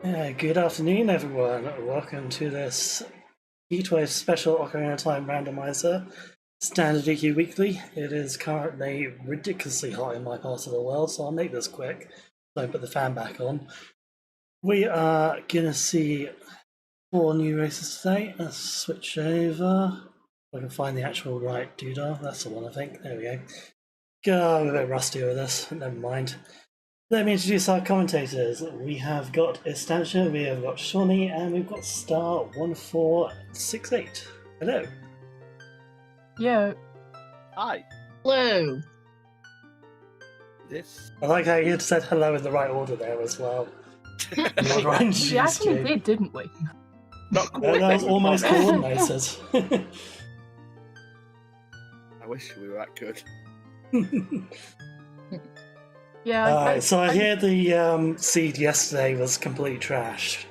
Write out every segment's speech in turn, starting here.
Good afternoon, everyone. Welcome to this Heatwave Special Ocarina of Time Randomizer Standard EQ Weekly. It is currently ridiculously hot in my part of the world, so I'll make this quick. Don't put the fan back on. We are going to see 4 new races today. Let's switch over. I can find the actual right doodah. That's the one, I think. There we go. I'm a bit rusty with this. Never mind. Let me introduce our commentators. We have got Estancia, we have got Shawnee, and we've got Star1468. Hello. Yo. Hi. Hello. I like how you said hello in the right order there as well. We actually did, didn't we? Not quite. That was almost coordinated. I wish we were that good. Yeah. So I hear the seed yesterday was complete trash.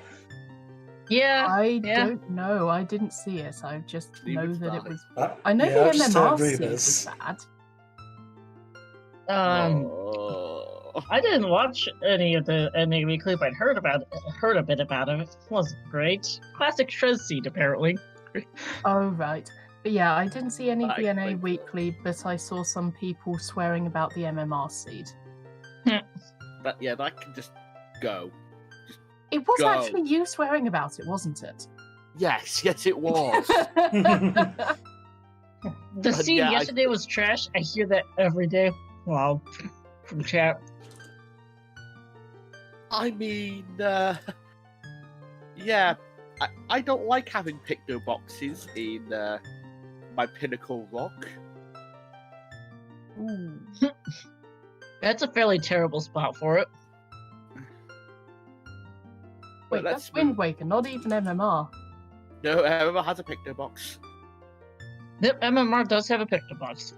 Yeah. I don't know. I didn't see it. I just know that it was. I know yeah, the MMR seed was bad. I didn't watch any weekly, but heard a bit about it. It wasn't great. Classic Shrez seed, apparently. Oh right. But yeah, I didn't see any I VNA think- weekly, but I saw some people swearing about the MMR seed. But yeah, that can just go. It was Go. actually you swearing about it, wasn't it? Yes, it was. The seed yeah, yesterday was trash. I hear that every day. Wow. From chat. I mean, yeah, I don't like having picto boxes in my Pinnacle Rock. Ooh. That's a fairly terrible spot for it. Wait, let's that's Wind Waker, not even MMR. No, everyone has a picto box. Yep, MMR does have a picture box.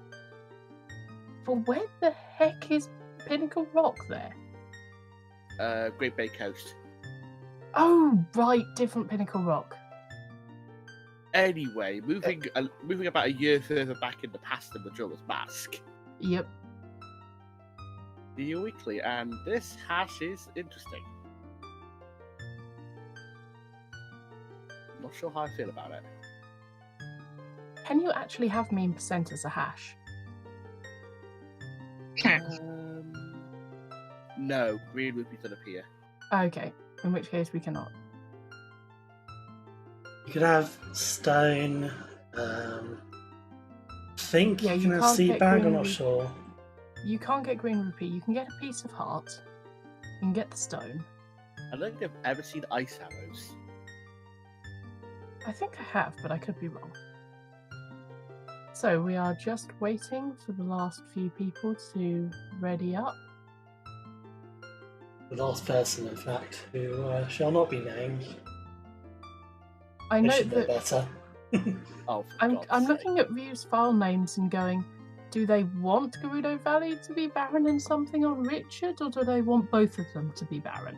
But where the heck is Pinnacle Rock there? Great Bay Coast. Oh, right, different Pinnacle Rock. Anyway, moving about a year further back in the past than Majora's Mask. Yep. The weekly, and this hash is interesting. Not sure how I feel about it. Can you actually have meme percent as a hash? No, green rupees don't appear. Okay, in which case we cannot. You could have stone. I think Yeah, you you can have can't seed get bag, I'm green not rupee. sure. You can't get green rupee. You can get a piece of heart. You can get the stone. I don't think I've ever seen ice arrows. I think I have, but I could be wrong. So we are just waiting for the last few people to ready up. The last person, in fact, who shall not be named. I They know should know that better. Oh, for I'm God's sake. looking at View's file names and going, do they want Gerudo Valley to be Baron and something on Richard, or do they want both of them to be Baron?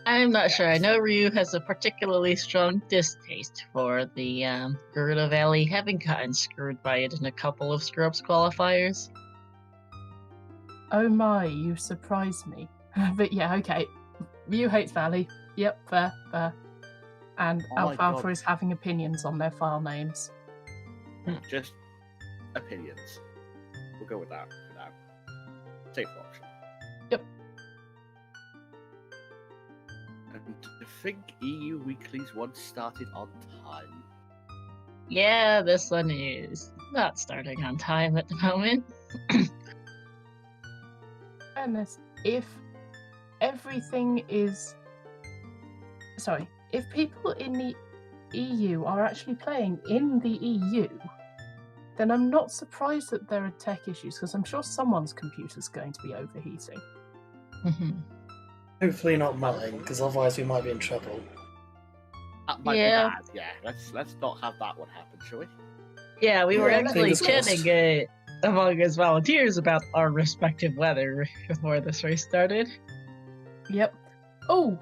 I'm not sure. I know Ryu has a particularly strong distaste for the Gerudo Valley, having gotten screwed by it in a couple of Scrubs qualifiers. Oh my, you surprised me. But yeah, okay. Ryu hates Valley. Yep, fair. And Oh my Alfalfa God. is having opinions on their file names. Just opinions. We'll go with that for now. Safe option. Yep. And to think EU Weeklies once started on time. Yeah, this one is not starting on time at the moment. Fairness, if everything is... Sorry, if people in the EU are actually playing in the EU, then I'm not surprised that there are tech issues, because I'm sure someone's computer's going to be overheating. Hopefully not mine, because otherwise we might be in trouble. That might Yeah. be bad, yeah. Let's not have that one happen, shall we? Yeah, we were Yeah, actually fingers crossed. chatting among us volunteers about our respective weather before this race started. Yep. Oh,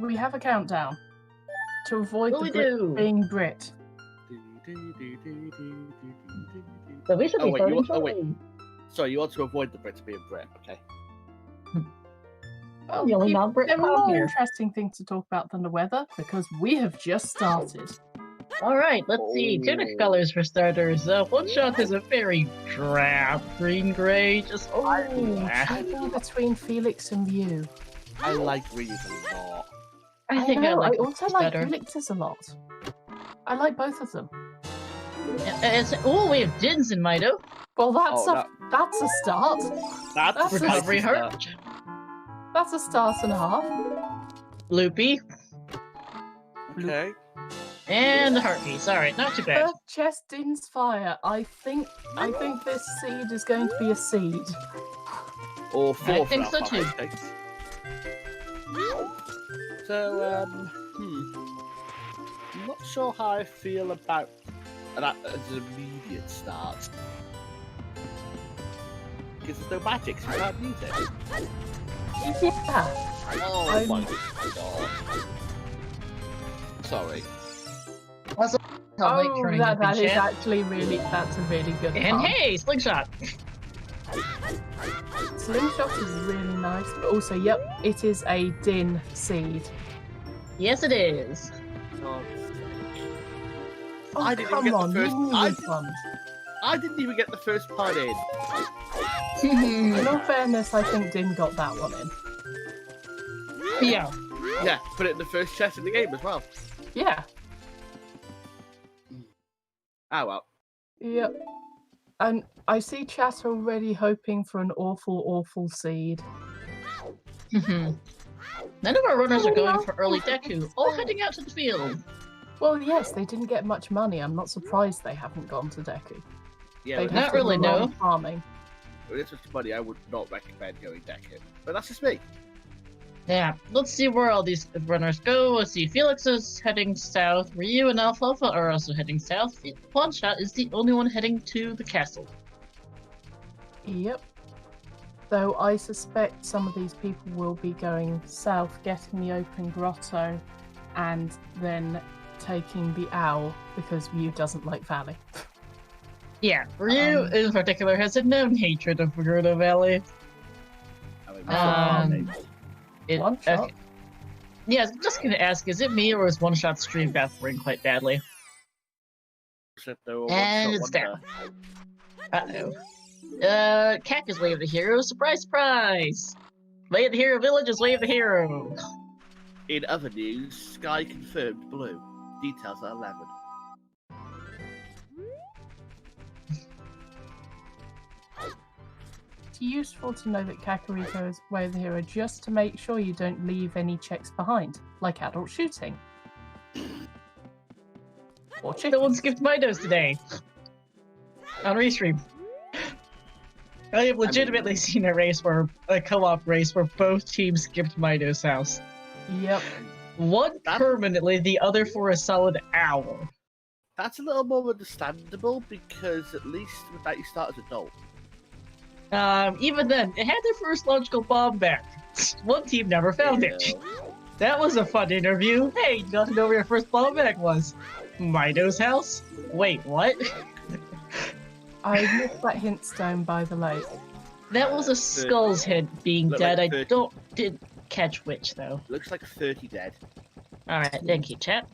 we have a countdown to avoid What the we Brit do? being Brit. So we should Oh, be wait, starting you- oh, shortly. wait. Sorry, you want to avoid the Brits being Brit, okay? Well, The only there non-Brit are pub more here. interesting things to talk about than the weather because we have just started. All right, let's see. Tunic colors for starters. One shot is a very drab green-gray. Just Choosing between Felix and Mew. I like Reed a lot. I think I know, like I also this like better. Felix's a lot. I like both of them. Oh, we have Dins in Mido. Well, that's Oh, that's a start. That's That's a Recovery spicy heart. start. That's a start and a half. Loopy. Okay. And heartbeats. All right, not too bad. First chest Din's fire. I think this seed is going to be a seed. Or four. I think so too. So, I'm not sure how I feel about that as an immediate start. Because there's no magic, so you can't use it. Yeah. Oh my god. Sorry. Also, Oh, that is actually that's a really good And pun. hey, slingshot. Slingshot is really nice, but also, yep, it is a Din seed. Yes, it is. God. Oh, I didn't even come get the on, first- you I need did- puns. I didn't even get the first part in. In all fairness, I think Din got that one in. Yeah. Yeah, put it in the first chest in the game as well. Yeah, Oh well. yep. And I see chat already hoping for an awful seed. None of our runners are going for early Deku, all heading out to the field. Well, yes, they didn't get much money. I'm not surprised they haven't gone to Deku. Yeah, They'd but have not to really, rely no. on farming. with this much money, I would not recommend going Deku. But that's just me. Yeah, let's see where all these runners go. Let's see, Felix is heading south. Ryu and Alfalfa are also heading south. One Shot is the only one heading to the castle. Yep. Though I suspect some of these people will be going south, getting the open grotto, and then taking the owl because Mew doesn't like Valley. Yeah, Ryu in particular has a known hatred of Gerudo Valley. I mean, One shot. Yeah, I was just gonna ask, is it me or is One Shot stream buffering quite badly? And it's down. Uh-oh. Cack is Way of the Hero. Surprise, surprise! Way of the Hero Village is Way of the Hero. In other news, Sky confirmed blue. Details at 11. It's useful to know that Kakariko is Way of the Hero just to make sure you don't leave any checks behind, like adult shooting. Or chicken. No one skipped my nose today. On restream. I have legitimately seen a co-op race where both teams skipped Mido's house. Yep. One permanently, the other for a solid hour. That's a little more understandable because at least with that you start as adult. Even then, it had their first logical bomb back. One team never found it. That was a fun interview. Hey, you got to know where your first bomb back was? Mido's house? Wait, what? I missed that hint stone by the lake. That was a Skull's hint being Look dead. like I 30. didn't catch which though. Looks like 30 dead. Alright, thank you, chat.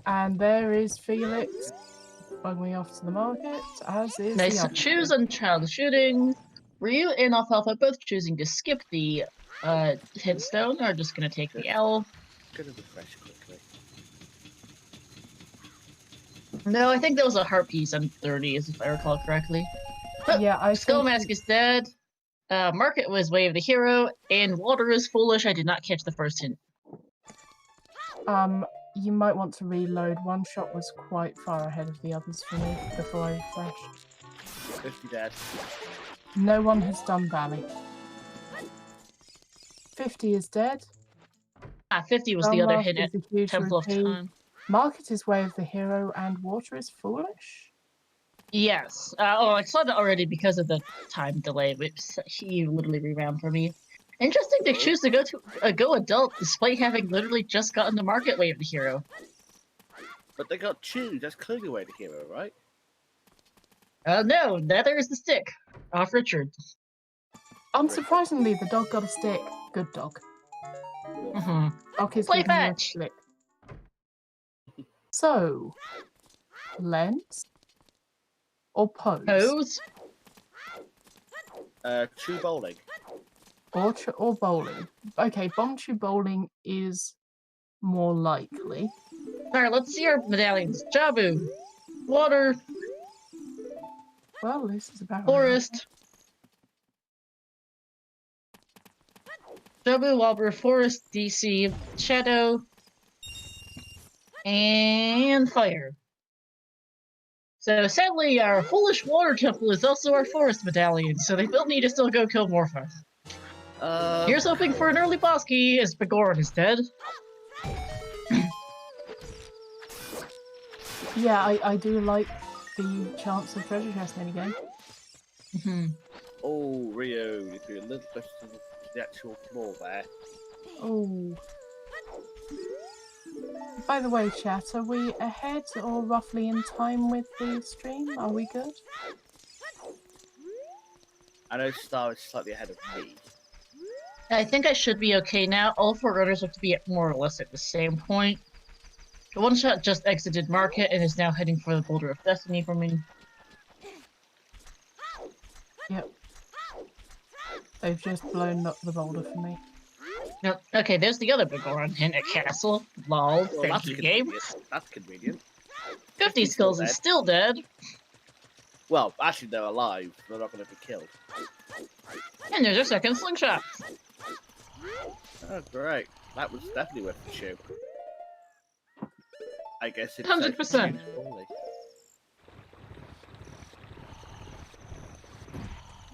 And there is Felix bungling off to the market, as is Nice the to other. choose on child shooting. Ryu and Alfalfa both choosing to skip the hint stone, are just gonna take the L. Gonna refresh quickly. No, I think that was a heart piece on 30, if I recall correctly. Yeah, I Skull think Mask is dead. Market was Way of the Hero, and Water is Foolish. I did not catch the first hint. you might want to reload. One shot was quite far ahead of the others for me before I refreshed. 50 dead. No one has done Valley. 50 is dead. 50 was the other Grandma hint at is a huge Temple of repeat. Time. Market is Way of the Hero, and Water is Foolish. Yes. I saw that already because of the time delay, which he literally rewound for me. Interesting to choose to go adult despite having literally just gotten the market Way of the Hero. But they got choose. That's clearly Way of the Hero, right? No, neither is the stick. Off Richard. Unsurprisingly, the dog got a stick. Good dog. Mhm. Dog is Play giving you a fetch. slip. So, lens or pose? Pose. True bowling. Or bowling. Okay, Bombchu bowling is more likely. Alright, let's see our medallions. Jabu. Water. Well, this is about Forest. Jabu, Water, Forest, DC, Shadow, and Fire. So sadly, our foolish water temple is also our forest medallion, so they will need to still go kill Morpha. Here's hoping for an early boss key as Begoran is dead. Yeah, I do like the chance of treasure chest minigame. Oh, Rio, you threw a little closer to the actual floor there. Oh. By the way, chat, are we ahead or roughly in time with the stream? Are we good? I know Star is slightly ahead of me. I think I should be okay now. All 4 runners have to be at more or less at the same point. The one shot just exited Market and is now heading for the Boulder of Destiny for me. Yep. They've just blown up the boulder for me. No, okay, there's the other Begoran in a castle. Lol, Well, thank that's you, convenient. game. That's convenient. 50 He's still Skulls is dead. still dead. Well, actually, they're alive. They're not going to be killed. And there's our second slingshot. Oh, great. That was definitely worth the shoot. I guess it's 100%.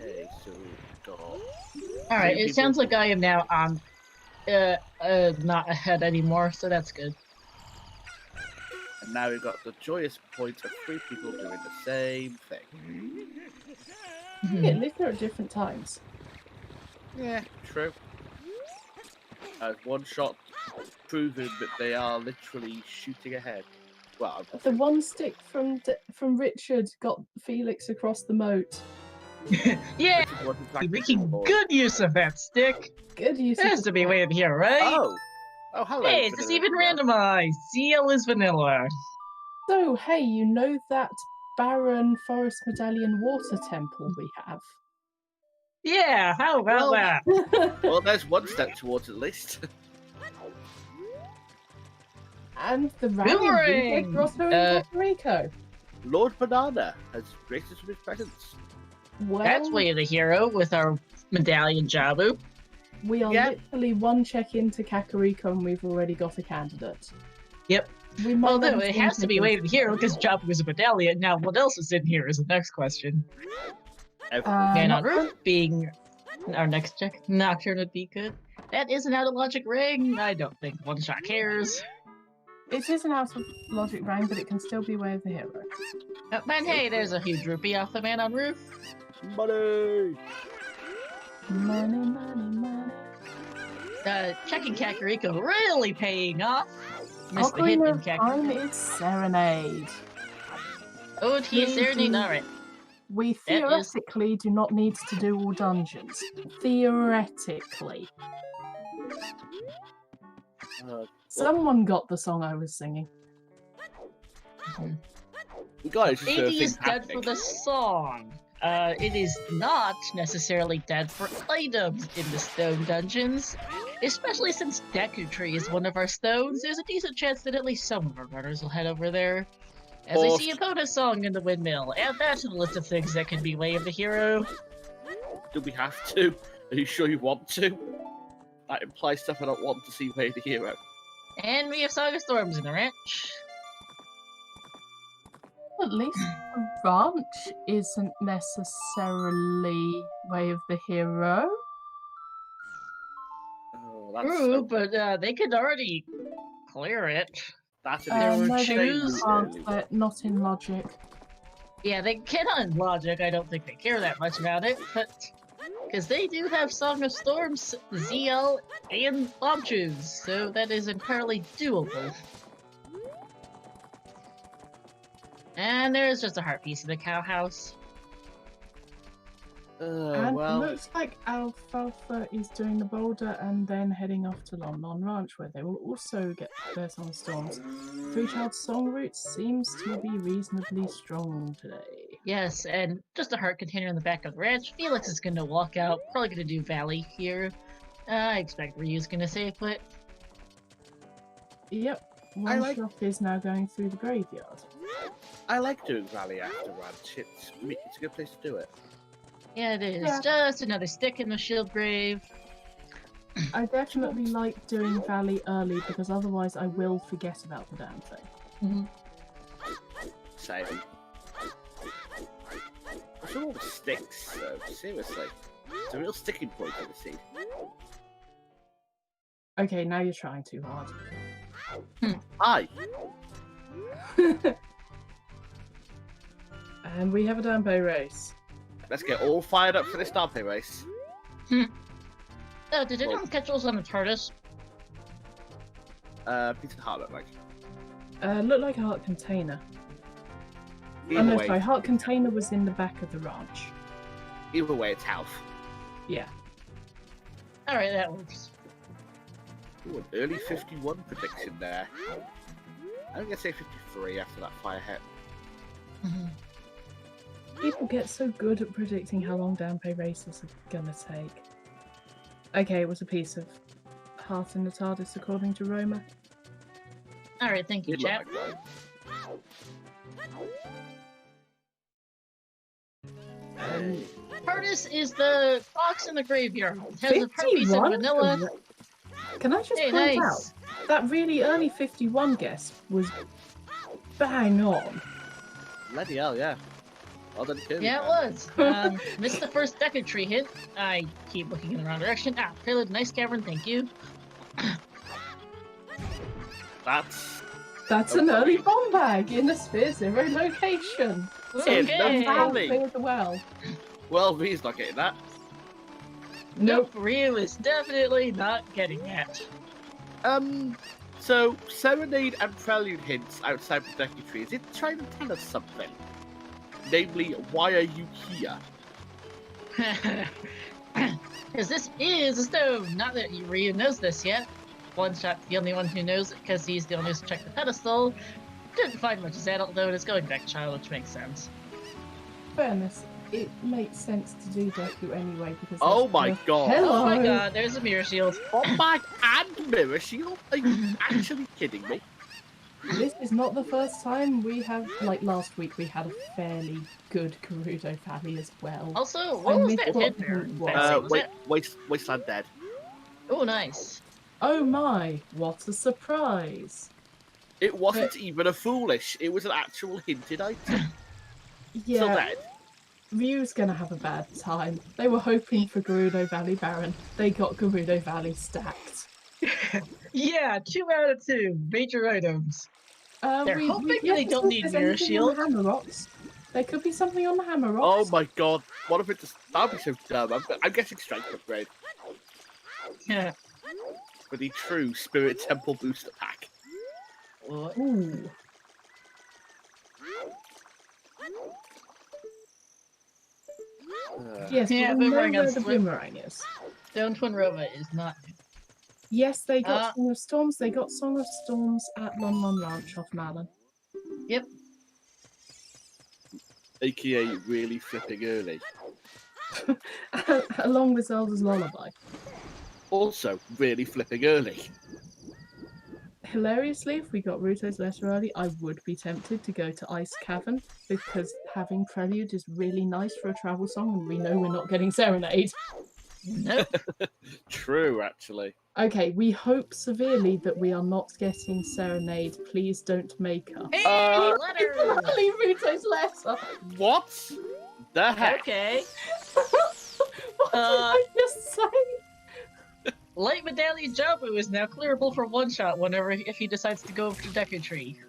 Okay, so we've got... Alright, Three it sounds people. like I am now on not ahead anymore, so that's good. And now we've got the joyous point of 3 people doing the same thing. Yeah, at least they're at different times. Yeah, true. As one shot proving that they are literally shooting ahead. Well, The one stick from Richard got Felix across the moat. Yeah, you're making good use of that stick. Good use It has of to be way up here, right? Oh! Oh, hello. Hey, it's Vanilla even Vanilla. randomized. CL is vanilla. So, hey, you know that barren forest medallion water temple we have? Yeah, how about Well, that? Well, there's one step towards at least. And the Boomerang! random Grotto in Kakariko. Lord Banana has graced us with his presence. Well, That's way of the hero with our medallion Jabu. we are Yeah. literally one check into Kakariko and we've already got a candidate. Yep. We might Well, not no, have it seen has to be way of the hero because Jabu is a medallion. Now, what else is in here is the next question. Man on Nocturne? Roof being our next check. Nocturne would be good. That is an out of logic ring. I don't think One Shot cares. It is an out of logic rank, but it can still be way of the hero. Oh, man, hey, there's a huge rupee off the Man on Roof. Money! Money, money, money. Checking Kakariko really paying off. Missed the hit Ocarina in of Time Kakariko. is Serenade. OoT Serenade, alright. We That is- theoretically do not need to do all dungeons. Theoretically. Someone got the song I was singing. You guys just AD is dead for the song. It is not necessarily dead for items in the stone dungeons. Especially since Deku Tree is one of our stones, there's a decent chance that at least some of our runners will head over there. As I see Epona's song in the windmill, add that to the list of things that can be way of the hero. Do we have to? Are you sure you want to? That implies stuff I don't want to see Way the Hero. And we have Saga Storms in the ranch. At least the ranch isn't necessarily way of the hero. Oh, that's True, so... but they could already clear it. That's There were No, they shoes. can't. They're not in logic. Yeah, they can on logic. I don't think they care that much about it, but because they do have Song of Storms, ZL, and Bombchus, so that is entirely doable. And there's just a heart piece in the cow house. And Well, it looks like Alfalfa is doing the boulder and then heading off to Lon Lon Ranch, where they will also get their Song of Storms. Three Child Song Route seems to be reasonably strong today. Yes, and just a heart container in the back of the ranch. Felix is going to walk out, probably going to do Valley here. I expect Ryu's going to save put. Yep, one shot is now going through the graveyard. I like doing Valley after Ranch. It's a good place to do it. Yeah, it is. Yeah. Just another stick in the shield grave. I definitely like doing Valley early because otherwise I will forget about the damn thing. Mm-hmm. Same. What's all the sticks, though? Seriously. It's a real sticking point in the seed. Okay, now you're trying too hard. Aye. And we have a Dampe race. Let's get all fired up for this Dampe race. Oh, did anyone catch those on the TARDIS? Pizza Hut look like. Looked like a heart container. Either Oh no, way, sorry, heart container was in the back of the ranch. either way, it's health. Yeah. Alright, that works. Ooh, an early 51 prediction there. I'm gonna say 53 after that fire hit. Mm-hmm. People get so good at predicting how long Dampe races are gonna take. Okay, it was a piece of heart in the TARDIS according to Roma. Alright, thank you, Did look chat. like that. TARDIS is the box in the graveyard. It has a piece of 51? vanilla. Can I just Hey, point out, nice. that really early 51 guess was bang on. Bloody hell, yeah. Well done, too. Yeah, it was. Missed the first Deku Tree hit. I keep looking in the wrong direction. Ah, Prelude, nice cavern, thank you. That's an early bomb bag in a Sphere Zero location. In the Okay. valley. Clear the well. Well, V's not getting that. Nope, Ryu is definitely not getting that. So Serenade and Prelude hints outside the Deku Tree. Is it trying to tell us something? Namely, why are you here? Because this is a stone. Not that Ryu knows this yet. One Shot, the only one who knows it because he's the only one who checked the pedestal. Didn't find much as adult though, and it's going back child, which makes sense. Fairness, it makes sense to do Deku anyway because. Oh my god. Hello. Oh my god, there's a mirror shield. Bomb bag and mirror shield? Are you actually kidding me? This is not the first time we have, like last week, we had a fairly good Gerudo Valley as well. Also, what was that hit there? Was Wait, that... Wasteland Dead. Oh, nice. Oh my, what a surprise! It wasn't even a foolish, it was an actual hinted item. Still Yeah, dead. Ryu's gonna have a bad time. They were hoping for Gerudo Valley Baron. They got Gerudo Valley stacked. Yeah, 2 out of 2 major items. They're hoping yeah, they don't need there's mirror anything shield. on the Hammer Rocks. There could be something on the Hammer Oh Rocks. my god, what if it just... That'd be so dumb. I'm guessing strength upgrade. Yeah. For the true Spirit Temple booster pack. Ooh. Yes, Yeah, but we know boomerang where on the split. boomerang is. Stone Twin Rova is not. Yes, they got Ah. Song of Storms. They got Song of Storms at Lon Lon Ranch off Malin. Yep. AKA really flipping early. Along with Zelda's Lullaby. Also, really flipping early. Hilariously, if we got Ruto's letter early, I would be tempted to go to Ice Cavern because having Prelude is really nice for a travel song, and we know we're not getting Serenade. Nope. True, actually. Okay, we hope severely that we are not getting Serenade. Please don't make us. Hey, letter! Early Ruto's letter! What? The heck? Okay. What did I just say? Light Medallion Jabu is now clearable for one shot whenever if he decides to go for Deku Tree.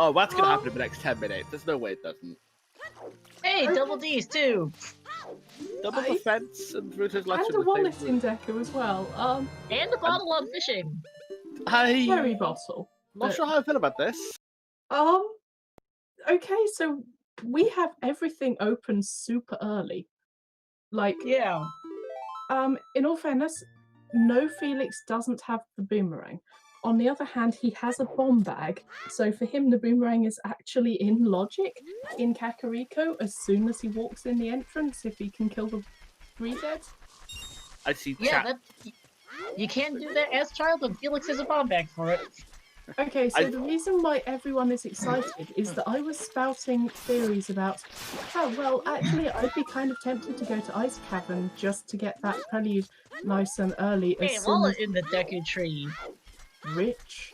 Oh, that's gonna happen in the next 10 minutes. There's no way it doesn't. Hey, double D's too. Double defense and Ruto's letter. And a wallet in Deku as well. And a bottle on fishing. Cherry bottle. Not sure how I feel about this. Okay, so we have everything open super early. Like, Yeah. in all fairness, no, Felix doesn't have the boomerang. On the other hand, he has a bomb bag, so for him the boomerang is actually in logic in Kakariko as soon as he walks in the entrance if he can kill the 3 dead. I see Yeah, chat. you can't do that as child, and Felix has a bomb bag for it. Okay, so the reason why everyone is excited is that I was spouting theories about, oh, well, actually, I'd be kind of tempted to go to Ice Cavern just to get that prelude nice and early as Hey, soon wallet as in the Deku tree. Rich.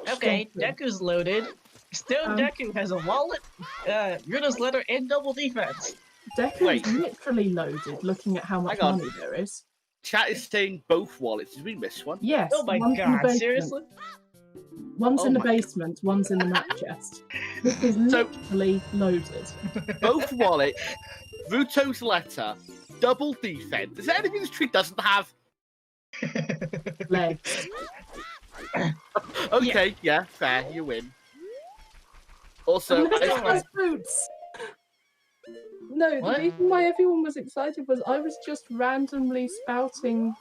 Okay, Deku. Deku's loaded. Stone Deku has a wallet, Runa's letter, and double defense. Deku Wait. is literally loaded, looking at how much Hang on. money there is. Chat is saying both wallets. Did we miss one? Yes, Oh my one's in the god, basement. seriously? One's Oh in the my God. basement, one's in the map chest. This is So- literally loaded. Both wallets, Ruto's letter, double defense. Is there anything this tree doesn't have? Legs. Okay, yeah, fair, you win. Also, Unless it I- has boots. No, What? the reason why everyone was excited was I was just randomly spouting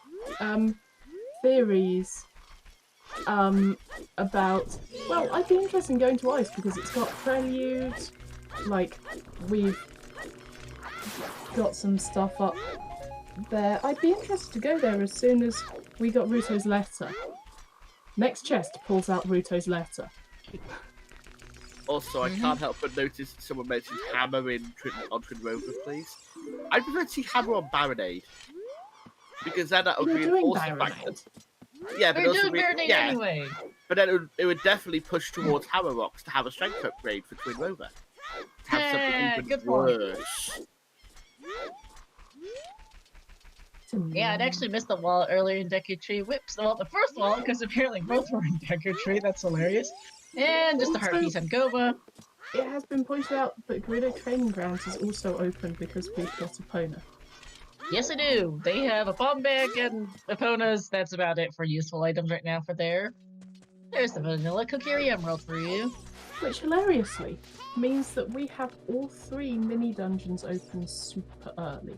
theories about, well, I'd be interested in going to Ice because it's got Prelude, like, we've got some stuff up there. I'd be interested to go there as soon as we got Ruto's letter. Next chest pulls out Ruto's letter. also, I can't help but notice that someone mentioned Hammer on Twin Rover, please. I prefer to see Hammer on Baronade. Because then that would You're doing reinforce the fact Baronade. that... Yeah, but We're also... doing Marinade yeah, anyway. but then it would definitely push towards Hammer Rocks to have a strength upgrade for Twin Rover. To have something Good even point. worse. Yeah, I'd actually missed the wallet earlier in Deku Tree. Whips, well, the first wallet, because apparently both were in Deku Tree. That's hilarious. And just a heart piece on Goba. It has been pointed out that Gerudo Training Grounds is also open because we've got Epona. Yes, I do. They have a bomb bag and Eponas. That's about it for useful items right now for there. There's the vanilla Kokiri Emerald for you. Which hilariously means that we have all 3 mini dungeons open super early.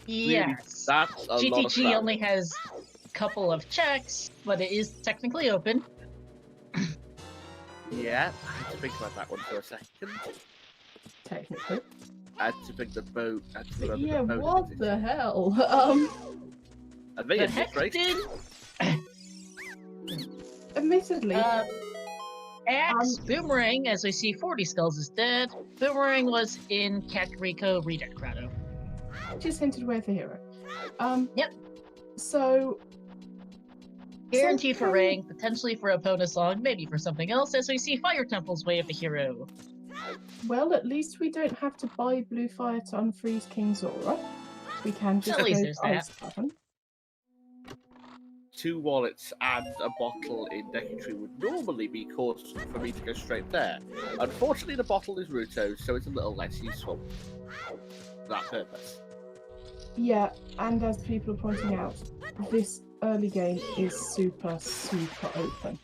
Yes. That's a lot of GTG fun. only has a couple of checks, but it is technically open. Yeah, I had to think about that one for a second. Technically. I had to think the boat. I had to But remember yeah, the boat what existed. the hell? I think The it's heck great. did Admittedly, Axe, Boomerang, as we see 40 Skulls is dead. Boomerang was in Kakariko Redeck Grotto. just hinted away the hero. Yep. So, Guarantee for something- Rang, potentially for Epona Song, maybe for something else, as we see Fire Temple's Way of the Hero. well, at least we don't have to buy Blue Fire to unfreeze King Zora. We can just At least go there's to Ice Cavern. 2 wallets and a bottle in Deku Tree would normally be cause for me to go straight there. Unfortunately, the bottle is Ruto's, so it's a little less useful for that purpose. Yeah, and as people are pointing out, this early game is super, super open.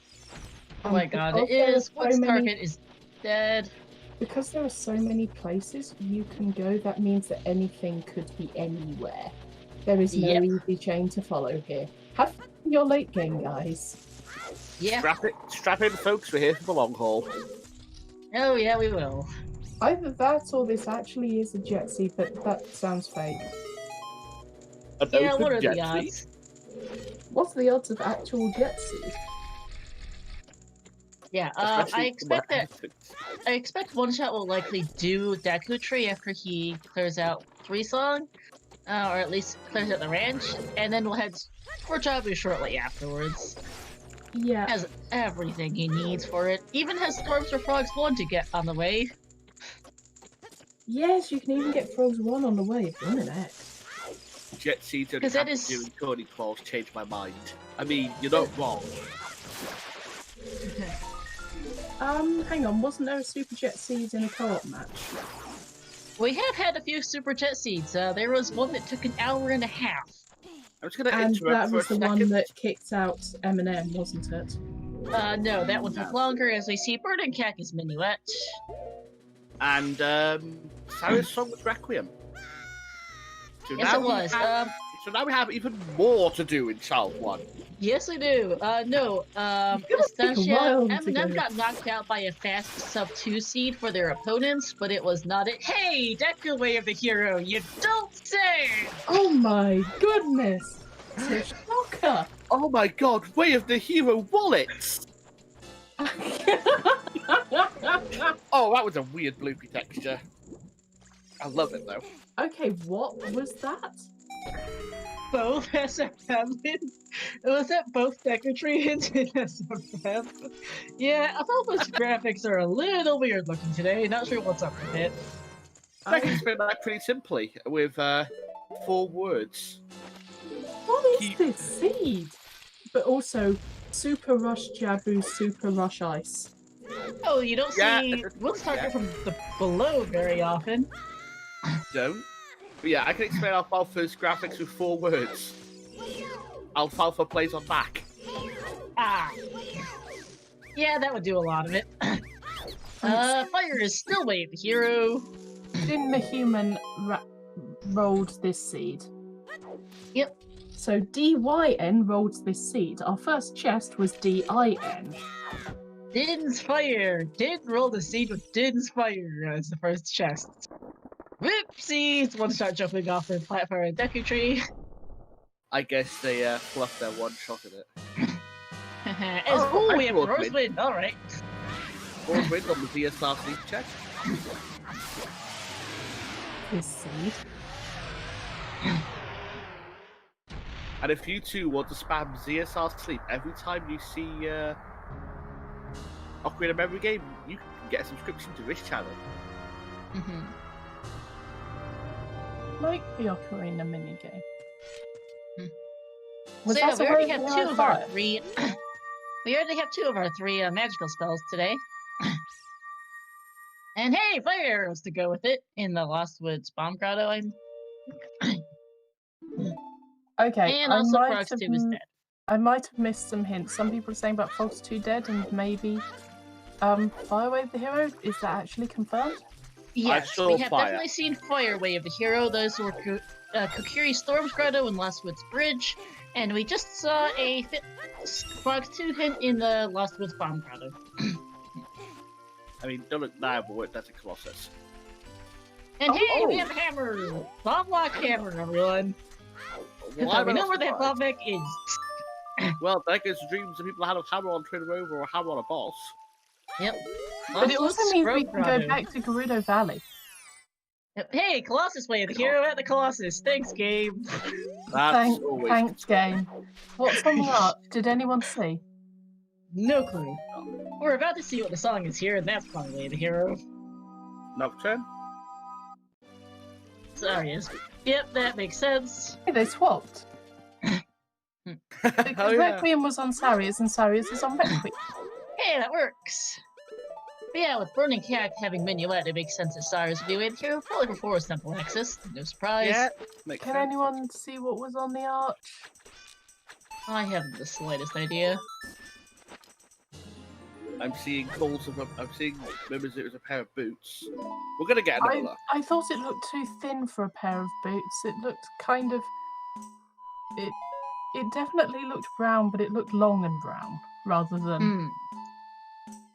Oh my god, it because there are is. What's so many- target is dead. Because there are so many places you can go, that means that anything could be anywhere. There is no Yep. easy chain to follow here. Have fun in your late game, guys. Yeah. Strap in, folks. We're here for the long haul. Oh yeah, we will. Either that or this actually is a jet seat, but that sounds fake. An Yeah, open what are jet the seat. odds? What's the odds of actual jet seat? Yeah, Especially I expect One Shot will likely do Deku Tree after he clears out 3 Song, or at least clears out the ranch, and then we'll head for Jabu shortly afterwards. Yeah, Has everything he needs for it. Even has Storms for Frogs 1 to get on the way. yes, you can even get Frogs 1 on the way if you're on an X. Jet seat only 'Cause that happens is- during Corny Claws changed my mind. I mean, you're not wrong. Hang on, wasn't there a Super Jet Seed in a co-op match? We have had a few Super Jet Seeds. There was one that took an hour and a half. I'm just going to And interrupt that for a was the second. one that kicked out Eminem, wasn't it? No, that one took No. longer, as we see Bird and Khakis Minuet. And Sarah's song was Requiem. So Yes, now it was. So now we have even more to do in Child 1. Yes, we do. No. gonna take a Estancia, while to Eminem go. got knocked out by a fast sub 2 seed for their opponents, but it was not it. Hey, Deku Way of the Hero, you don't say! Oh my goodness! It's a shocker! Oh my god, Way of the Hero wallets! Oh, that was a weird bloopy texture. I love it though. Okay, what was that? Both SFM was that both Secretary hints in SFM? Yeah, I thought those graphics are a little weird looking today. Not sure what's up with it. I can explain that pretty simply with 4 words. What is this seed? But also, Super Rush Jabu, Super Rush Ice. Oh, you don't Yeah, see Woodstalker from the below very often. Don't. But yeah, I can explain Alfalfa's graphics with 4 words. Alfalfa plays on Mac. Ah. Yeah, that would do a lot of it. Fire is still Way of the Hero. Didn't the human rolled this seed? Yep. So DYN rolled this seed. Our first chest was DIN. Din's Fire. Din rolled a seed with Din's Fire as the first chest. Whoopsies! One start jumping off the platform and Deku Tree. I guess they fluffed their one shot at it. Oh, we have Rosewind. Rosewind. Alright. Rosewind on the VSR sleep check. This seed. And if you two want to spam ZSR sleep every time you see Ocarina of Memory game, you can get a subscription to this channel. Like the Ocarina minigame. So yeah, we already have 2 of our 3. We already have 2 of our 3 magical spells today. And hey, fire arrows to go with it in the Lost Woods Bomb Grotto. Okay, And also Prox 2 is dead. I might have missed some hints. Some people are saying about Fox 2 dead and maybe Fireway of the Hero. Is that actually confirmed? Yes, saw we have fire. definitely seen Fire Way of the Hero. Those were Kokiri Storm's Grotto and Lost Woods Bridge. And we just saw a Fox 2 hint in the Lost Woods Bomb Grotto. I mean, don't look now, but that's a Colossus. And hey, we have a hammer! Bomb Lock Hammer, everyone! Why we am I know where that surprised? bomb back is. Well, that goes to dreams of people that had a hammer on Twin Rover or a hammer on a boss. Yep. But it also means we can go Grotto. back to Gerudo Valley. Yep. Hey, Colossus Way of the Hero at the Colossus. Thanks, Gabe. That's always Thanks, good stuff. game. What's on the art? Did anyone see? No clue. We're about to see what the song is here, and that's probably Way of the Hero. Nocturne? Sorry, yes. Yep, that makes sense. Hey, they swapped. Because Oh, yeah. Requiem was on Sarius and Sarius is on Requiem. Hey, that works. But yeah, with Burning Cat having Minuet, it makes sense that Cyrus would be Way of the Hero, probably for Forest Temple access. No surprise. Yeah, makes Can sense. anyone see what was on the arch? I haven't the slightest idea. I'm seeing calls of I'm seeing members it was a pair of boots. We're gonna get another look. I thought it looked too thin for a pair of boots. It looked kind of... It definitely looked brown, but it looked long and brown, rather than...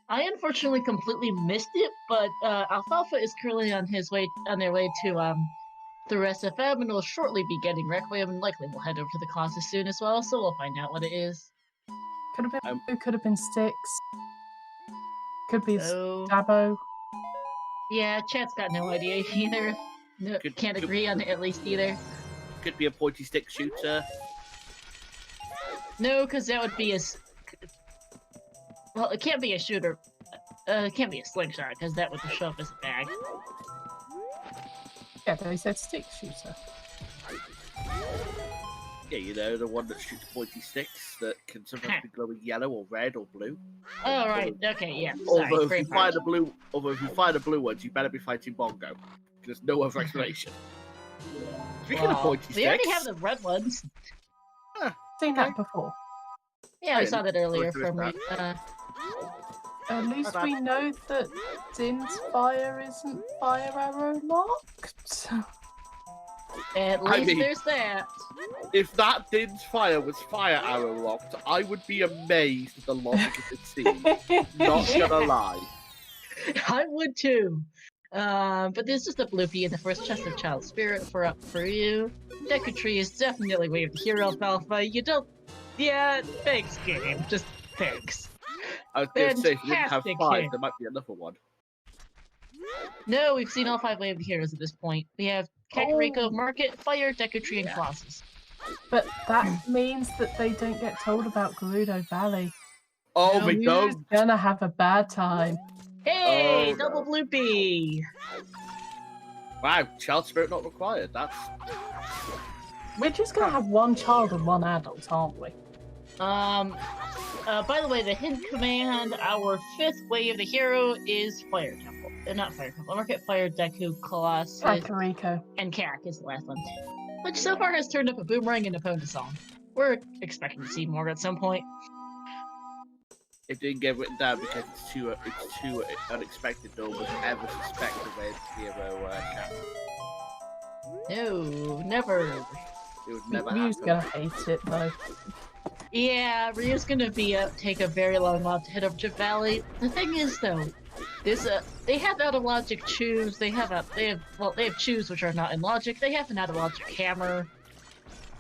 I unfortunately completely missed it, but Alfalfa is currently on their way to through SFM, and will shortly be getting Requiem, and likely we'll head over to the Colossus soon as well, so we'll find out what it is. Could have been blue, could have been Styx. Could be So, Dabo. yeah, chat's got no idea either. No, can't agree on it at least either. Could be a pointy stick shooter. No, because that would be well, it can't be a shooter. It can't be a slingshot, because that would show up as a bag. Yeah, they said Styx shooter. Yeah, you know, the one that shoots pointy sticks that can sometimes be glowing yellow or red or blue. Oh, right, okay, yeah. Sorry, Although if great you find part. the blue ones, you better be fighting Bongo. There's no other explanation. Speaking of pointy sticks, We already have the red ones. Seen that before. Yeah, I saw that earlier Go through from At least we know that Din's fire isn't fire arrow locked. At I least mean- there's that. If that Din's fire was fire arrow locked, I would be amazed at the logic of the scene. Not gonna lie. I would too. But there's just a bloopy in the first chest of Child Spirit for you. Deku Tree is definitely Way of the Hero Alpha. You don't. Yeah, thanks, game. Just thanks. I was gonna say, if you didn't have Fantastic 5, hit. there might be another one. No, we've seen all 5 Way of the Heroes at this point. We have Kakariko, Oh. Market, Fire, Deku Tree, and Colossus. But that means that they don't get told about Gerudo Valley. Oh, No, they you don't. Gonna have a bad time. Hey, Oh, double no. bloopy! Wow, child spirit not required. That's We're just gonna have one child and one adult, aren't we? By the way, the hint command, our 5th Way of the Hero is Fire Temple. Not Fire Temple. Market, Fire, Deku, Colossus, Kakariko. and Kak is the last one. Which so far has turned up a boomerang and a pony song. We're expecting to see more at some point. it didn't get written down because it's too unexpected. No one would ever suspect the way the hero cat. No, never. It would never Ryu's happen. gonna hate it though. Yeah, Ryu's gonna be take a very long while to hit up Chip Valley. The thing is, though, there's they have out of logic chews. They have chews which are not in logic. They have an out of logic hammer.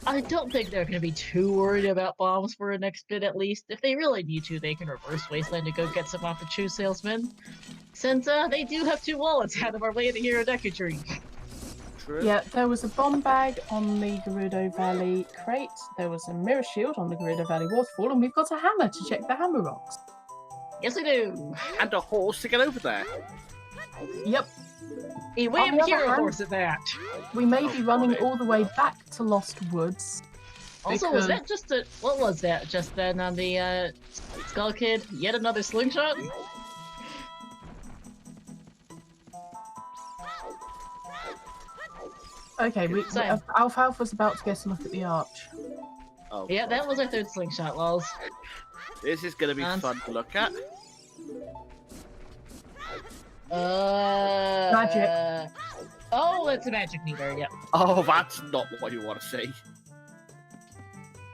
I don't think they're gonna be too worried about bombs for a next bit at least. If they really need to, they can reverse Wasteland to go get some off the chew salesman. Since they do have 2 wallets out of our Way of the Hero Deku Tree. True. Yeah, there was a bomb bag on the Gerudo Valley crate. There was a mirror shield on the Gerudo Valley waterfall, and we've got a hammer to check the hammer rocks. Yes, we do. And a horse to get over there. Yep, A Way On of the the other Hero hand- horse at that. we may be running funny. all the way back to Lost Woods. Also, was Because- that just a what was that just then on the Skull Kid? Yet another slingshot? Okay, Same. Alfalfa's about to get a look at the arch. Oh, Yeah, that God. was our 3rd slingshot, lols. This is gonna be Um, fun to look at. Magic. Oh, it's a magic meter, yep. Oh, that's not what you want to see.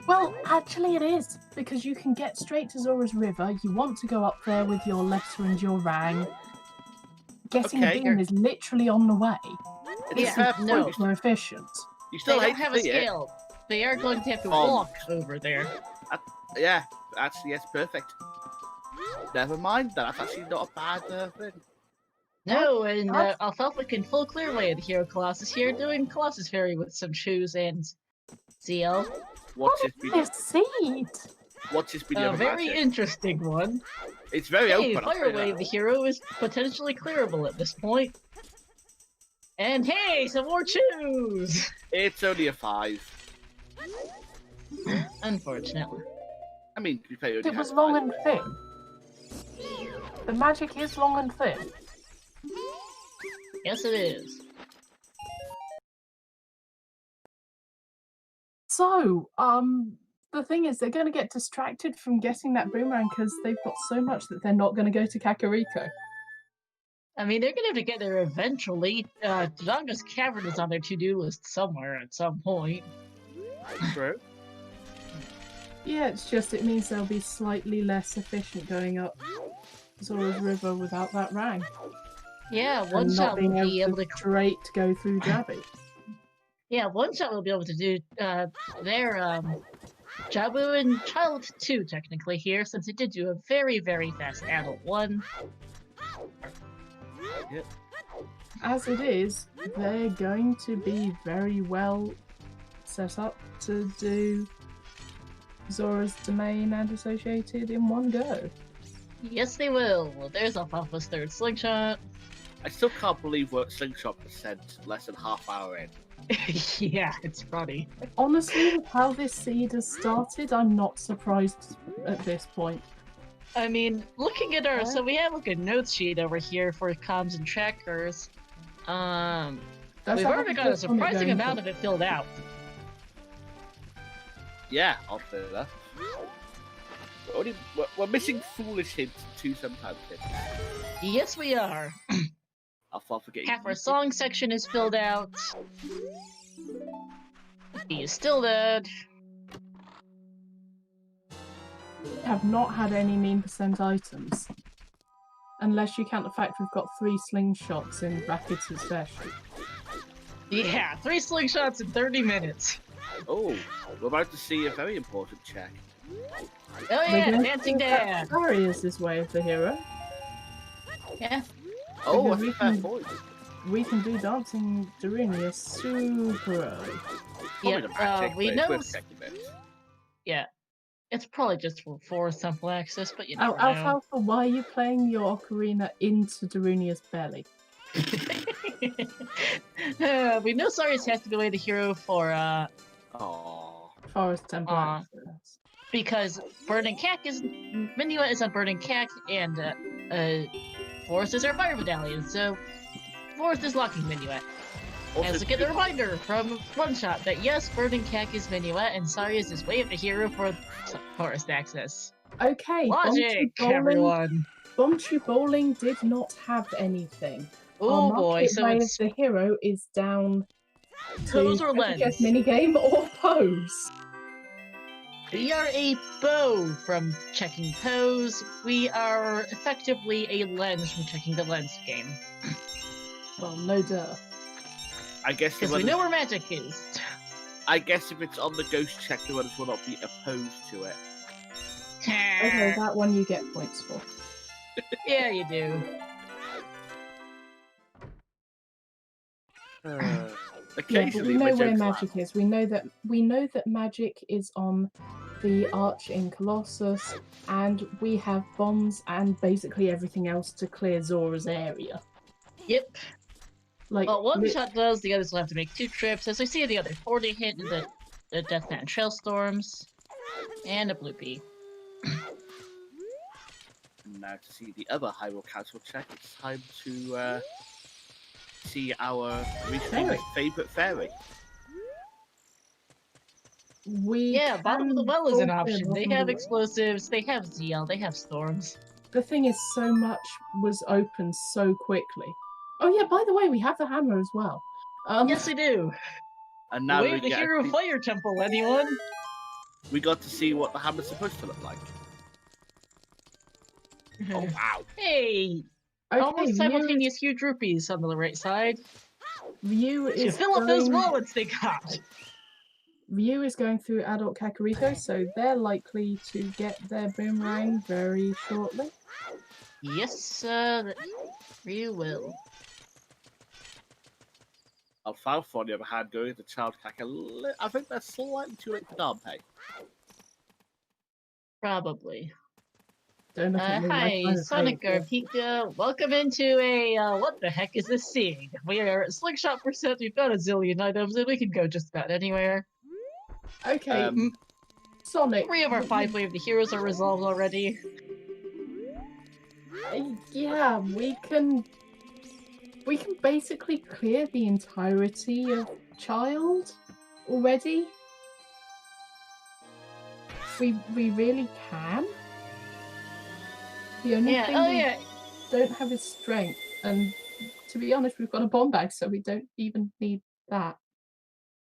Well, actually it is, because you can get straight to Zora's River. You want to go up there with your letter and your rang. Getting Okay. a beam is literally on the way. It's Yeah, a fair no. point. More efficient. You They still don't hate have to a see it. scale. They are going to have to Oh. walk over there. Yeah, actually, yes, perfect. Never mind, that's actually not a bad thing. No, and What? Alfalfa can full clear Way of the Hero Colossus here, doing Colossus Fairy with some shoes and CL. What's his been? This seed! What's his been? A very interesting one. It's very Hey, open. I'll Fire say Way that. of the Hero is potentially clearable at this point. And hey, some more shoes! It's only a 5. Unfortunately. I mean, to be fair, you only It was had long 5. and thin. The magic is long and thin. Yes, it is. So, the thing is, they're going to get distracted from getting that boomerang because they've got so much that they're not going to go to Kakariko. I mean, they're gonna have to get there eventually. Dodonga's Cavern is on their to-do list somewhere at some point. True. Yeah, it's just, it means they'll be slightly less efficient going up Zora's River without that rang. Yeah, one and shot not will being be able able to. to straight go through Jabby. Yeah, one shot will be able to do their Jabu and Child 2 technically here, since it did do a very, very fast adult 1. As it is, they're going to be very well set up to do Zora's Domain and Associated in one go. Yes, they will. Well, there's Alfalfa's 3rd slingshot. I still can't believe we're at slingshot percent less than half hour in. Yeah, it's funny. Honestly, with how this seed has started, I'm not surprised at this point. I mean, looking at our, so we have like a notes sheet over here for comms and trackers. That's We've how already much got a this one is surprising going amount for. of it filled out. Yeah, I'll say that. We're missing foolish hints and 2 sometimes hints. Yes, we are. I'll fall forget. Half our song section is filled out. He is still dead. Have not had any mean percent items. Unless you count the fact we've got 3 slingshots in rapid succession. Yeah, 3 slingshots in 30 minutes. Oh, we're about to see a very important check. Oh yeah, dancing dad. Barry is this way of the hero. Yeah. Oh, Because that's a fair point. we can do dancing Darunia super early. Probably the magic, we but know. it's worth checking this. Yeah, it's probably just for simple access, but you never know. Alfalfa, why are you playing your ocarina into Darunia's belly? We know Sarius has to be away the hero for Aww. Forest Temple Aw. access. because Burning Cack is Minuet is on Burning Cack and Forest is our fire medallion, so Forest is locking Minuet. Also, As we get the reminder from One Shot that yes, Burning Cack is Minuet and Sarius is way of the hero for Forest access. Okay, Logic, everyone. Bombchu Bowling did not have anything. Oh Our boy, market so way of it's the hero is down Pose to or Lens. guess minigame or pose. We are a bow from checking pose. We are effectively a lens from checking the lens game. Well, no duh. I guess Because we know where magic is. I guess if it's on the ghost check, the others will not be opposed to it. Okay, that one you get points for. Yeah, you do. Yeah, but Occasionally, we know my where jokes magic land. is. We know that magic is on the arch in Colossus, and we have bombs and basically everything else to clear Zora's area. Yep. Like, Well, one shot does, the others will have to make 2 trips. As we see the other 40 hit the Deathman Trailstorms, and a blue pea. Now to see the other Hyrule Council check, it's time to see our recent favourite fairy. Yeah, bottom of the well is an option. They have explosives. explosives, they have ZL, they have storms. The thing is, so much was open so quickly. Oh yeah, by the way, we have the hammer as well. Yes, we do. And now Wave the get hero fire temple, anyone? we got to see what the hammer's supposed to look like. Oh wow! Hey! Okay, Almost simultaneous huge rupees on the right side. Ryu To is fill up those going- wallets they got! Ryu is going through adult Kakariko, so they're likely to get their boomerang very shortly. Yes, Ryu will. Alfalfa, on the other hand, going to Child Cack I think that's slightly too late for Dante. Probably. Don't look at me like Hi, I'm Sonic afraid. Garpika. Welcome into a, what the heck is this scene? We are at Slingshot percent, we've got a zillion items, and we can go just about anywhere. Okay, Sonic. 3 of our 5 Wave the Heroes are resolved already. Yeah, we can basically clear the entirety of Child already. We really can. The only Yeah, thing oh we yeah. don't have is strength, and to be honest, we've got a bomb bag, so we don't even need that.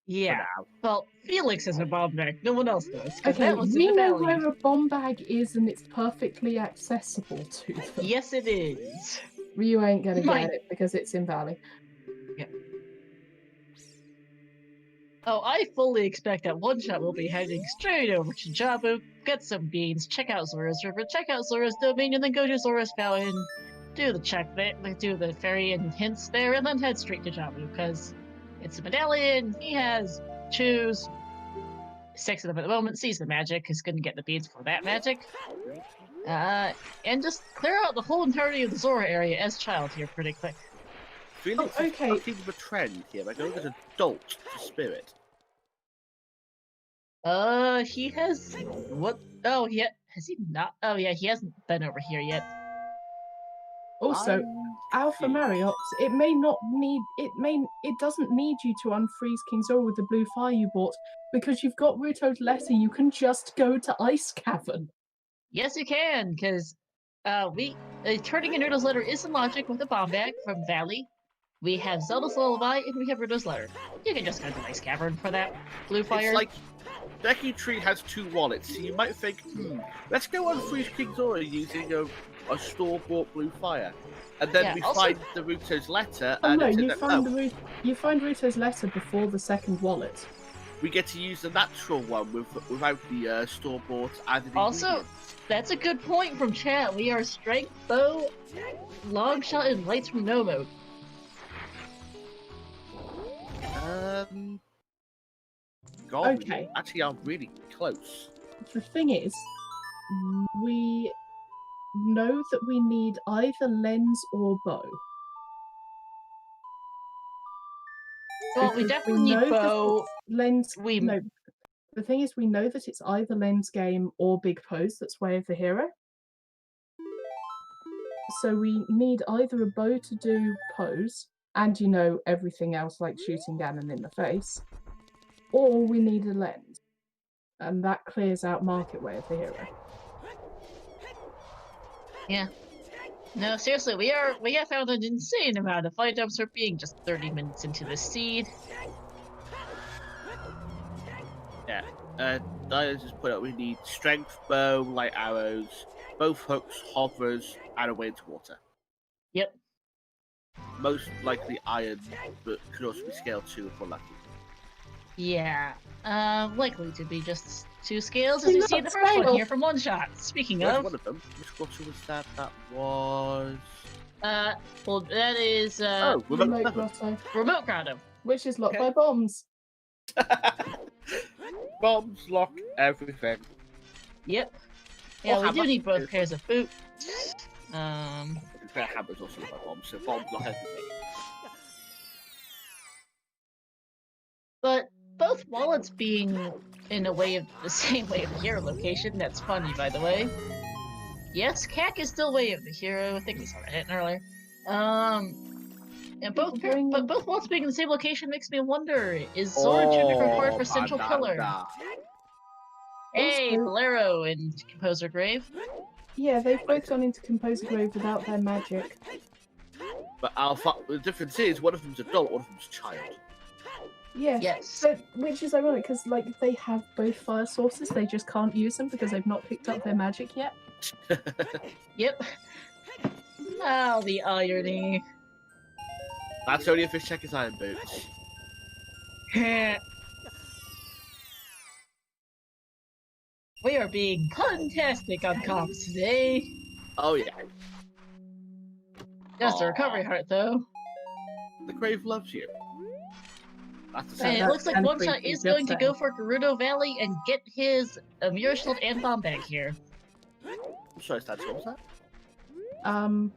Yeah. Well, Felix has a bomb bag, no one else does. 'Cause Okay, that was we in the know valley. where a bomb bag is, and it's perfectly accessible to them. Yes, it is. Ryu ain't gonna My- get it because it's in Valley. Oh, I fully expect that One Shot will be heading straight over to Jabu, get some beans, check out Zora's River, check out Zora's Domain, and then go to Zora's Fountain, do the check there, do the fairy and hints there, and then head straight to Jabu, because it's a medallion, he has choose 6 of them at the moment, sees the magic, is going to get the beans for that magic. And just clear out the whole entirety of the Zora area as Child here pretty quick. Felix Oh, is okay. starting a trend here by going as adult to spirit. He has what? Oh, yeah. Has he not? Oh, yeah. He hasn't been over here yet. Also, Alpha confused. Mariox, it doesn't need you to unfreeze King Zora with the blue fire you bought, because you've got Ruto's letter, you can just go to Ice Cavern. Yes, you can, because turning in Noodle's letter is in logic with the bomb bag from Valley. We have Zelda's Lullaby, and we have Riddo's Letter. You can just go to my Cavern for that. Blue Fire. It's like Deku Tree has 2 wallets, so you might think, let's go on Free King's Aura using a store-bought Blue Fire. And then we find the Ruto's letter, Oh and no, it's in you find Ruto's letter before the second wallet. we get to use the natural one without the store-bought added Also, ingredients. that's a good point from chat. We are Strength, Bow, Longshot, and Lights from No Mode. God, Okay. we actually are really close. The thing is, we know that we need either lens or bow. Well, we Because definitely know need that Bow. it's lens. We- No, the thing is, we know that it's either lens game or big pose that's Way of the Hero. So we need either a bow to do pose, and everything else like shooting Ganon in the face, or we need a lens, and that clears out Market Way of the Hero. Yeah. No, seriously, we have found an insane amount of items for being just 30 minutes into the seed. Yeah. I just put up we need strength, bow, light arrows, both hooks, hovers, and a way into water. Yep. Most likely iron, but could also be scaled 2 if we're lucky. Yeah. Likely to be just 2 scales, as They're we see in the not first one scaled. here from One Shot. Speaking Where's of, one of them? Which quarter was that? That was... well, that is, remote Remote grotto, Remote Grotto. which is locked Okay. by bombs. Bombs lock everything. Yep. Yeah, we do hammer. need both pairs of boots. Their hammers also look like bombs, so bombs lock everything. But both wallets being in a way of the same Way of the Hero location, that's funny, by the way. Yes, CAC is still Way of the Hero. I think we saw that hitting earlier. And both wallets being in the same location makes me wonder: is Zora Tunic required for Central Pillar? Hey, Also- Bolero and Composer Grave. Yeah, they've both gone into Composer Grave without their magic. But the difference is, one of them's adult, one of them's child. Yeah, Yes. which is ironic because they have both fire sources, they just can't use them because they've not picked up their magic yet. Yep. Oh, the irony. That's only if his check his iron boots. We are being fantastic on comps today. Oh yeah. Just a Aw. recovery heart, though. The grave loves you. That's the And same. it that's looks like kinda One Shot creepy, is just going to saying. go for Gerudo Valley and get his Mirror Shield and Bomb Bag here. I'm sorry, Stan, what was that?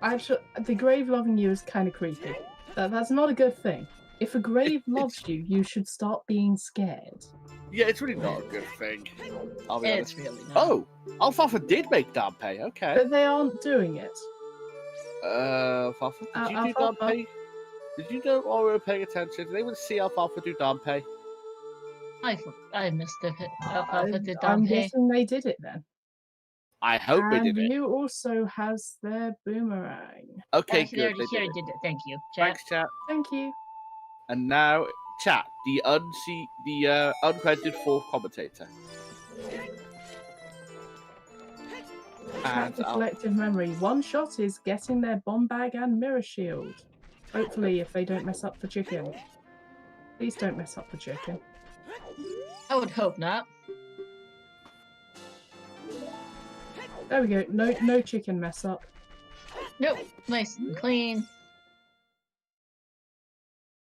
Actually, the grave loving you is kind of creepy. That's not a good thing. If a grave loves you, you should start being scared. Yeah, it's really not a good thing. I'll be honest. It's really not. Oh, Alfalfa did make Danpei, okay. But they aren't doing it. Alfalfa, did you do Alfalfa. Danpei? Did you know or were paying attention? Did anyone see Alfalfa do Danpei? I missed it. Alfalfa did I'm Dante. guessing they did it then. I hope they And did it. you also has their boomerang. Okay, Actually, good. already They here did I it. did it. Thank you, chat. Thanks, chat. Thank you. And now, chat, the uncredited fourth commentator. Track And the I'll- collective memory. One shot is getting their bomb bag and mirror shield. Hopefully, if they don't mess up the chicken. Please don't mess up the chicken. I would hope not. There we go. No chicken mess up. Nope. Nice and clean.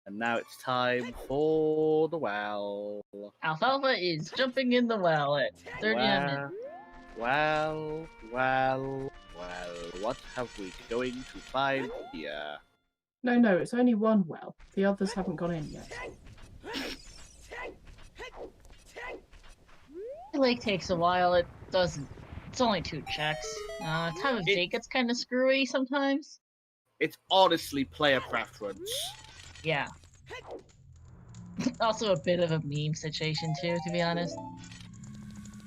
And now it's time for the well. Alfalfa is jumping in the well at 39 minutes. Well, what have we going to find here? No, it's only one well. The others haven't gone in yet. The lake takes a while. It doesn't. It's only 2 checks. Time of day gets kind of screwy sometimes. It's honestly player preference. Yeah. Also a bit of a meme situation too, to be honest.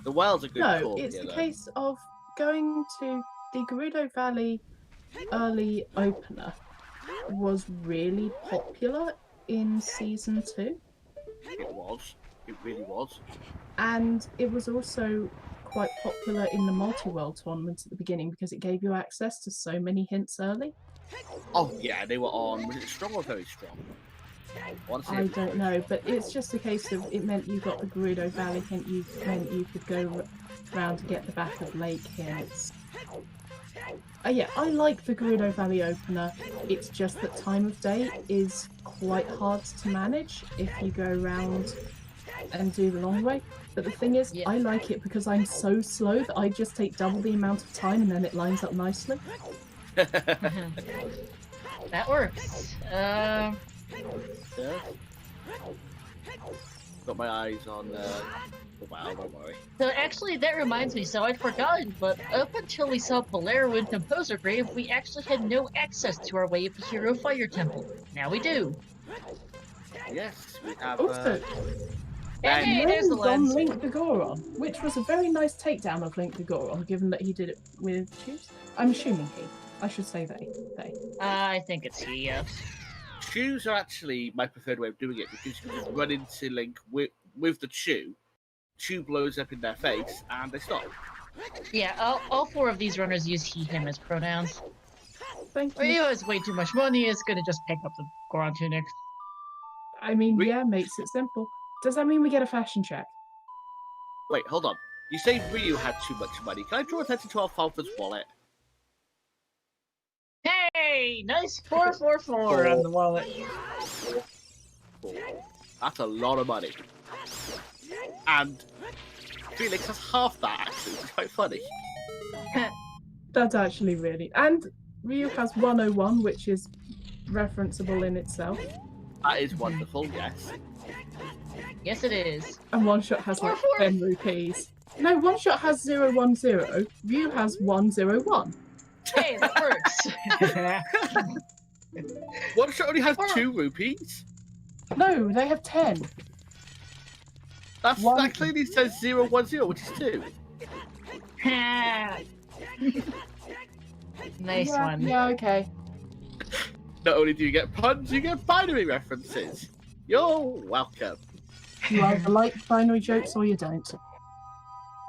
The well's a good No, call it's here, the though. case of going to the Gerudo Valley early opener was really popular in Season 2. It was. It really was. And it was also quite popular in the multi-world tournaments at the beginning because it gave you access to so many hints early. Oh, yeah, they were on. Was it strong or very strong? I don't know, but it's just a case of it meant you got the Gerudo Valley hint, meant you could go round to get the back of Lake hints. Yeah, I like the Gerudo Valley opener. It's just that time of day is quite hard to manage if you go around and do the long way. But the thing is, I like it because I'm so slow that I just take double the amount of time and then it lines up nicely. That works. Yeah. Got my eyes on. Oh, wow, don't worry. So actually, that reminds me. So I'd forgotten, but up until we saw Bolero in Composer Grave, we actually had no access to our Way of the Hero Fire Temple. Now we do. Yes, we have. Also, And hey, there's the on lens. Link the Goron, which was a very nice takedown of Link the Goron, given that he did it with Shoes. I'm assuming he. I should say they. I think it's he, yes. Shoes are actually my preferred way of doing it because you can just run into Link with the chew. Chew blows up in their face and they stop. Yeah, all 4 of these runners use he, him as pronouns. Thank you. Ryu has way too much money, is gonna just pick up the Goron tunic. I mean, yeah, makes it simple. Does that mean we get a fashion check? Wait, hold on. You say Ryu had too much money. Can I draw attention to Alfalfa's wallet? Hey, nice 444 on the wallet. That's a lot of money. And Felix has half that, actually, which is quite funny. That's actually really... And Ryu has 101, which is referenceable in itself. That is wonderful, yes. Yes, it is. And One Shot has like 10 rupees. No, One Shot has 010. Ryu has 101. Hey, that works. One Shot only has 2 rupees? No, they have 10. That clearly says 010, which is 2. Nice one. Yeah, okay. Not only do you get puns, you get binary references. You're welcome. You either like binary jokes or you don't.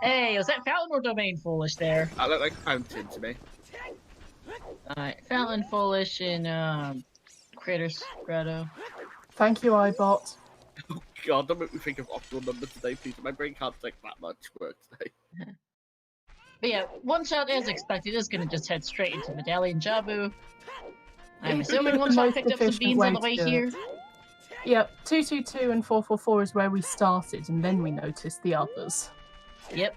Hey, was that Fountain or Domain Foolish there? That looked like Fountain to me. Alright, Fountain Foolish in Creator's Grotto. Thank you, iBot. Oh god, don't make me think of octal numbers today, please. My brain can't take that much work today. But yeah, One Shot, as expected, is gonna just head straight into Medallion Jabu. I'm assuming One Shot picked up some beans on the way here. Yep, 222 and 444 is where we started, and then we noticed the others. Yep.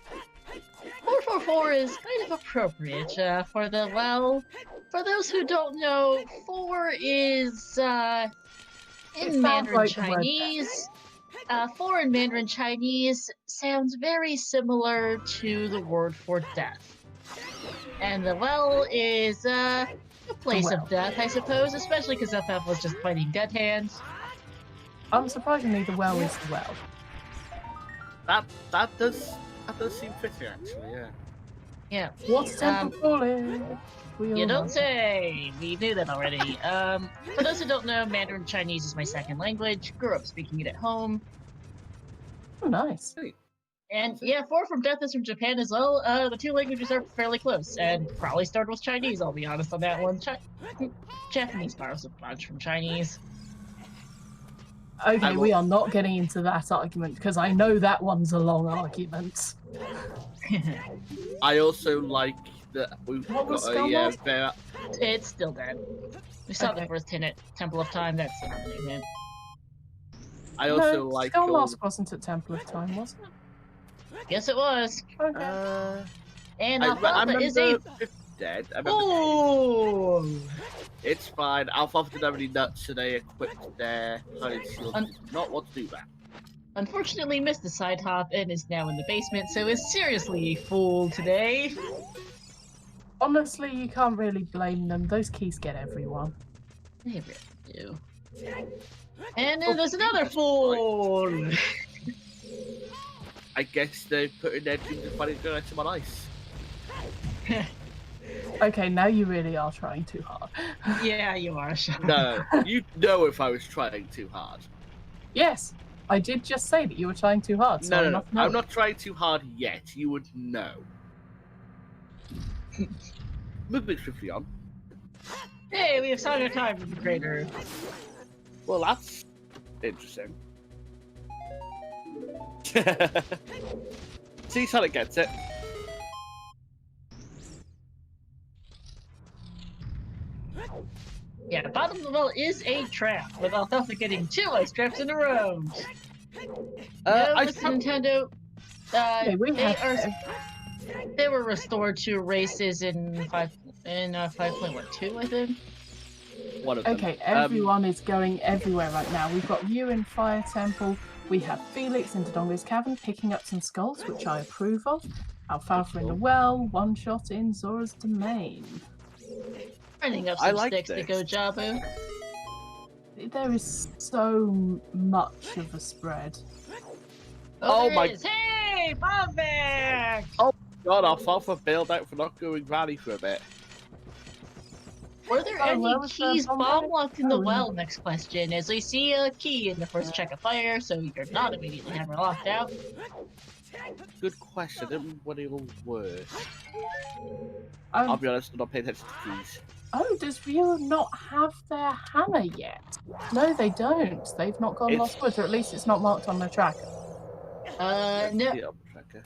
444 is kind of appropriate for the, well, for those who don't know, 4 is, in Mandarin like Chinese. 4 in Mandarin Chinese sounds very similar to the word for death. And the well is, a place of death, I suppose, especially because FF was just fighting dead hands. Unsurprisingly, the well is the well. That does seem fitting, actually, yeah. Yeah. What's temple calling? You don't say! We knew that already. For those who don't know, Mandarin Chinese is my second language. Grew up speaking it at home. Oh, nice. And yeah, 4 from Death is from Japan as well. The 2 languages are fairly close, and probably started with Chinese, I'll be honest on that one. Japanese borrows a bunch from Chinese. Okay, we are not getting into that argument, because I know that one's a long argument. I also like that we've What was got a very... It's still dead. We saw the first hint at Temple of Time, that's the new hint. I also no, like... Skullmask wasn't at Temple of Time, was it? Yes, it was. Okay. And I Alfalfa is a... dead. Oh! It's fine. Alfalfa didn't have any nuts, so they equipped their hiding shield. Did not want to do that. Unfortunately missed the side hop and is now in the basement, so is seriously a fool today. Honestly, you can't really blame them. Those keys get everyone. They really do. And then there's another fool! I guess they're putting their dreams of finding good item on ice. Okay, now you really are trying too hard. Yeah, you are. No, you'd know if I was trying too hard. Yes, I did just say that you were trying too hard, so No, I no, must no. know. I'm not trying too hard yet. You would know. Moving swiftly on. Hey, we have Saga Time from the creator. Well, that's interesting. See, Sonic gets it. Yeah, bottom of the well is a trap, with Alfalfa getting 2 ice traps in a row. No, I Mr. Nintendo, Okay, we have they were restored to races in 5.12, I think. one of them. Okay, everyone is going everywhere right now. We've got you in Fire Temple. We have Felix in Dodongo's Cavern picking up some skulls, which I approve of. Alfalfa in the well, one shot in Zora's Domain. Running up I some like sticks to this. go Jabu. There is so much of a spread. Oh there my- is. Hey, Bomb Bag! God, Alfalfa bailed out for not going rally for a bit. Were there Oh, any where was the keys bomb bomb bag? locked in the Oh, no. well? Next question. As we see a key in the first check of fire, so you're not immediately hammer locked out. Good question. I don't remember what they all were. Oh, I'll be honest, I'm not paying attention to keys. oh, does Ryu not have their hammer yet? No, they don't. They've not gone It's- lost woods, or at least it's not marked on the tracker. No. See it on the tracker.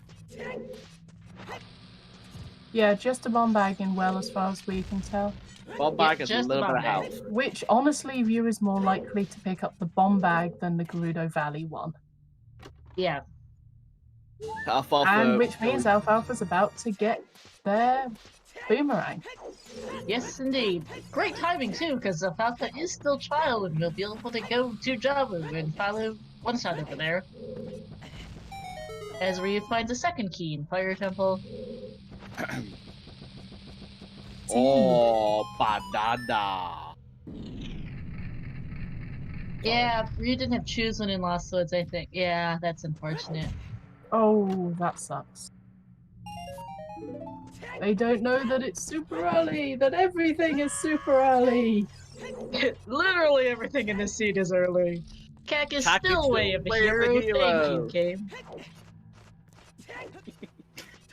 Yeah, just a bomb bag in well, as far as we can tell. Bomb bag and a just little the bit of bomb bag. health. Which, honestly, Ryu is more likely to pick up the bomb bag than the Gerudo Valley one. Yeah. Alfalfa. And which means Alfalfa's about to get their boomerang. Yes, indeed. Great timing, too, because Alfalfa is still child and will be able to go to Jabu and follow one side over there. As Ryu finds a second key in Fire Temple. Oh, banana. Yeah, Ryu didn't have choose one in Lost Woods, I think. Yeah, that's unfortunate. Oh, that sucks. They don't know that it's super early, that everything is super early. Literally everything in this scene is early. Kak is Kak is still way of a hero. Thank you, game.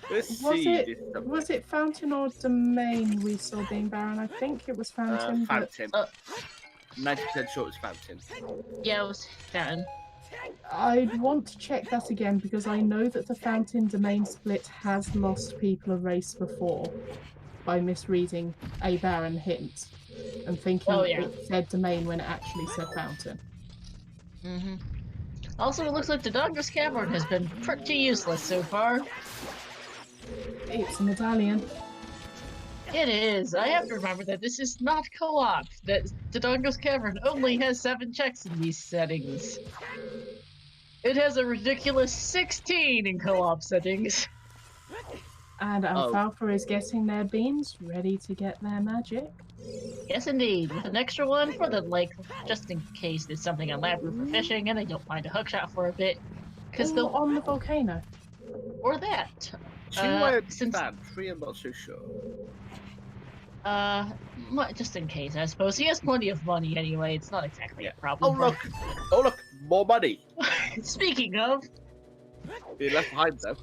This Was seed it- is something. Was it Fountain or Domain we saw being Baron? I think it was Fountain. but Fountain. 90% sure it's Fountain. Yeah, it was Fountain. I'd want to check that again because I know that the Fountain Domain split has lost people a race before by misreading a Baron hint and thinking Oh, yeah. it said Domain when it actually said Fountain. Mm-hmm. Also, it looks like the Dodger's Cavern has been pretty useless so far. It's a medallion. It is. I have to remember that this is not co-op. That Dodongo's Cavern only has 7 checks in these settings. It has a ridiculous 16 in co-op settings. And Alfalfa is getting their beans ready to get their magic. Yes, indeed. With an extra one for the lake, just in case there's something on lab roof for fishing and they don't find a hookshot for a bit. Because Or they'll... on the volcano. Or that. 2 I since- understand, 3 I'm not so sure. Just in case, I suppose. He has plenty of money anyway. It's not exactly a Oh problem. look! Oh look! More money! Speaking of, Being left behind though.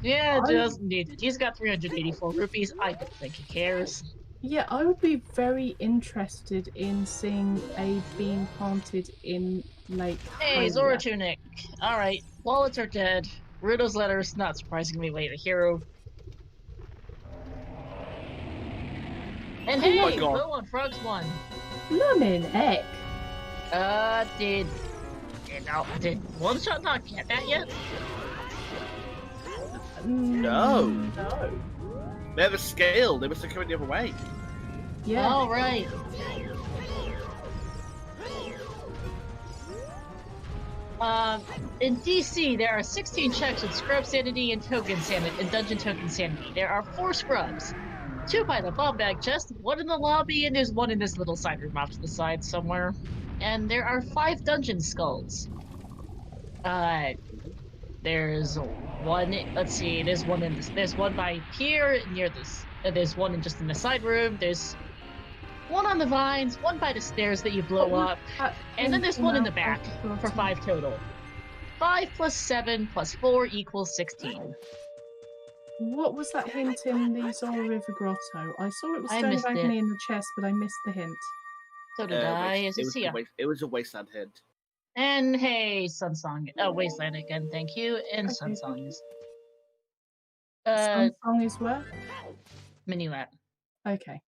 yeah, I- just need it. He's got 384 rupees. I don't think he cares. Yeah, I would be very interested in seeing a bean planted in Lake Hey, Hylia. Zora Tunic. Alright, wallets are dead. Rudo's letters, not surprisingly, way the hero. And Oh my hey, God. Will on Frogs 1. Blimmin' heck. Did One Shot not get that yet? No. No. They have a scale, they must have come in the other way. Yeah. Alright. In DC, there are 16 checks with Scrub Sanity and Token Sanity and Dungeon Token Sanity. There are 4 scrubs. 2 by the bomb bag chest, 1 in the lobby, and there's 1 in this little side room off to the side somewhere. And there are 5 dungeon skulls. There There's one. Let's see. There's one in this. There's one by here near this. There's one in just in the side room. There's one on the vines. One by the stairs that you blow up, and then there's one in the back for 5 total. 5 plus 7 plus 4 equals 16. What was that hint in the Zora River Grotto? I saw it was I stone missed agony it. in the chest, but I missed the hint. So did I. As you see, It was a wasteland hint. and hey, Sunsong. Oh, Wasteland again. Thank you. And Sunsong is. Song is where? Minuet. Okay.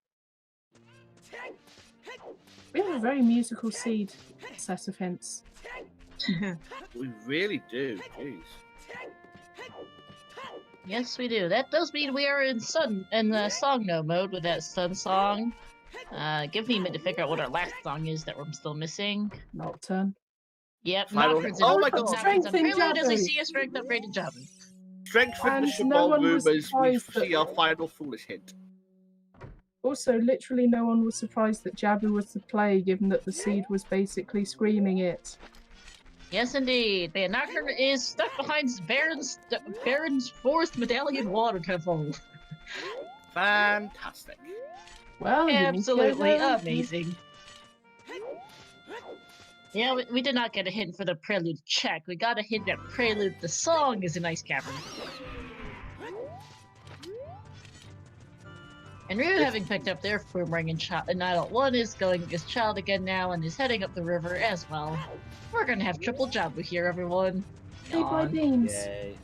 We have a very musical seed set of hints. We really do. Jeez. Yes, we do. That does mean we are in song no mode with that sun song. Give me a minute to figure out what our last song is that we're still missing. Nocturne. Yep, Final- Nocturne's oh in- my God. Nocturne's in Strength in Prelude as we Jabu. see a strength upgrade in Jabu. Strength from the And no Shabal one room was as we surprised that- see our final foolish hint. Also, literally no one was surprised that Jabu was the play, given that the seed was basically screaming it. Yes, indeed. The Nocturne is stuck behind Baron's forced medallion water temple. Fantastic. Well, you need to go Absolutely there. amazing. Yeah, we did not get a hint for the Prelude check. We got a hint that Prelude, the song, is an ice cavern. And Ryu, having picked up their boomerang and Adult 1, is going his child again now and is heading up the river as well. We're gonna have triple Jabu here, everyone. They buy Yawn. beans. Yay.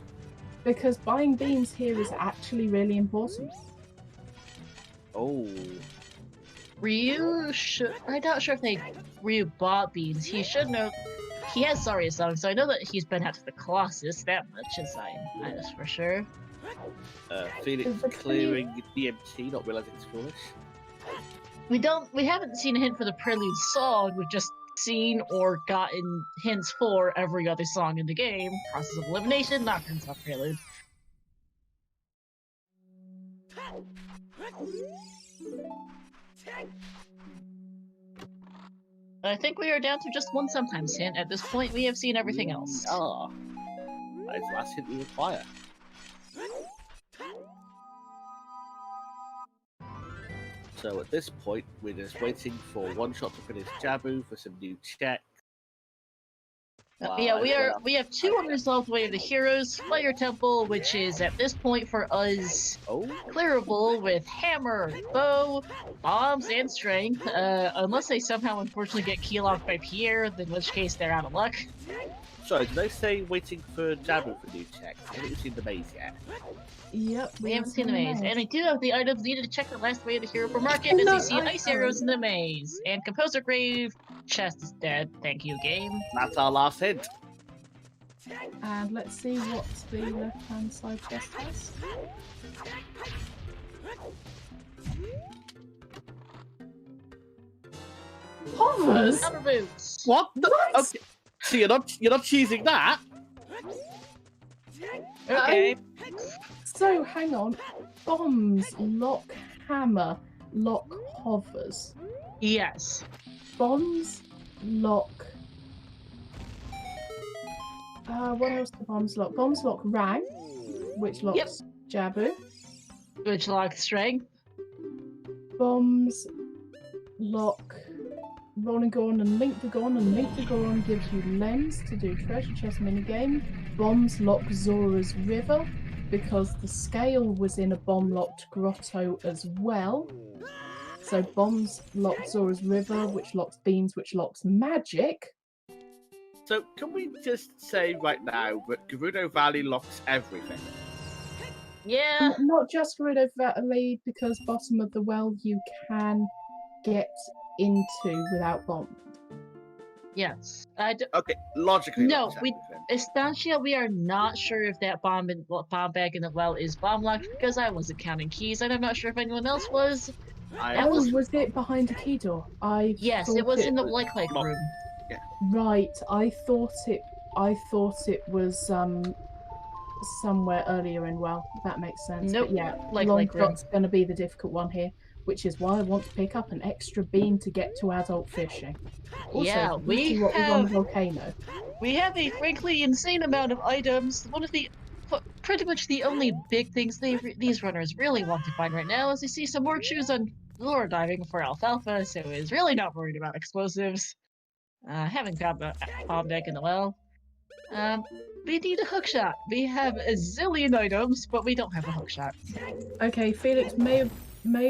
Because buying beans here is actually really important. Oh. Ryu should. I'm not sure if Ryu bought beans. He should know. He has Zarya song, so I know that he's been out to the Colossus. That much is that's for sure. Phoenix Is the clearing DMT, not realizing it's foolish. We haven't seen a hint for the Prelude song. We've just seen or gotten hints for every other song in the game. Process of elimination, Nocturne's not Prelude. I think we are down to just one sometimes hint. At this point, we have seen everything else. Ah. That is the last hint we require. So at this point, we're just waiting for one shot to finish Jabu for some new check. Yeah, we have 2 unresolved Way of the Heroes, Fire Temple, which is at this point for us Oh, clearable with hammer, bow, bombs, and strength. Unless they somehow unfortunately get keylocked by Pierre, in which case they're out of luck. sorry, did I say waiting for Jabu for new check? I haven't seen the maze yet. Yep, We haven't seen the maze, and we do have the items needed to check the last Way of the Hero for market, as we see ice arrows in the maze. And Composer Grave, chest is dead. Thank you, game. That's our last hint. And let's see what the left-hand side chest has. Hovers! Outer boots. What? What? Okay. So you're not choosing that? Okay. So, hang on. Bombs, lock, hammer, lock, hovers. Yes. Bombs, lock... what else do bombs lock? Bombs lock Rang, which locks Jabu. Which locks strength. Bombs lock Rolling Goron and Link the Goron, and Link the Goron gives you Lens to do treasure chest minigame. Bombs lock Zora's River, because the scale was in a bomb-locked grotto as well. So bombs lock Zora's River, which locks beans, which locks magic. So can we just say right now that Gerudo Valley locks everything? Yeah. Not just Gerudo Valley, because bottom of the well you can get into without bomb. Yes. Okay, logically No, locks we- everything. Estancia, we are not sure if that bomb bag in the well is bomb locked because I wasn't counting keys, and I'm not sure if anyone else was. I That was- Was it behind a key door? Yes, thought it was in the was- like Well, room. Right, I thought it was somewhere earlier in well. That makes sense. Nope, But yeah, like long room. drop's going to be the difficult one here, which is why I want to pick up an extra bean to get to adult fishing. Also, Yeah, did you we see what was on the have- volcano. We have a frankly insane amount of items. One of the pretty much the only big things these runners really want to find right now is they see some more shoes on lure diving for alfalfa, so is really not worried about explosives. Haven't found the bomb deck in a while. We need a hookshot. We have a zillion items, but we don't have a hookshot. Okay, Felix may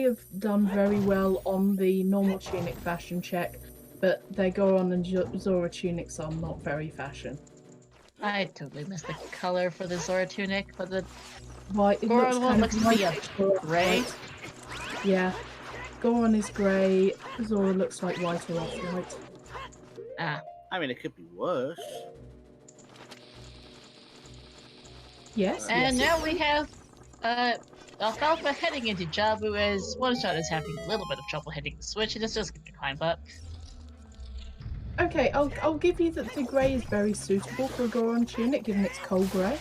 have done very well on the normal tunic fashion check, but their Goron and Zora tunics are not very fashion. I totally missed the color for the Zora tunic, but the Why it Goron one looks to be a white, gray. Yeah, Goron is grey. Zora looks like white or off-white. Ah, I mean, it could be worse. Yes. and yes. now we have Alfalfa heading into Jabu as One Shot is having a little bit of trouble hitting the switch, and it's just going to climb up. Okay, I'll give you that the grey is very suitable for a Goron tunic, given it's coal grey.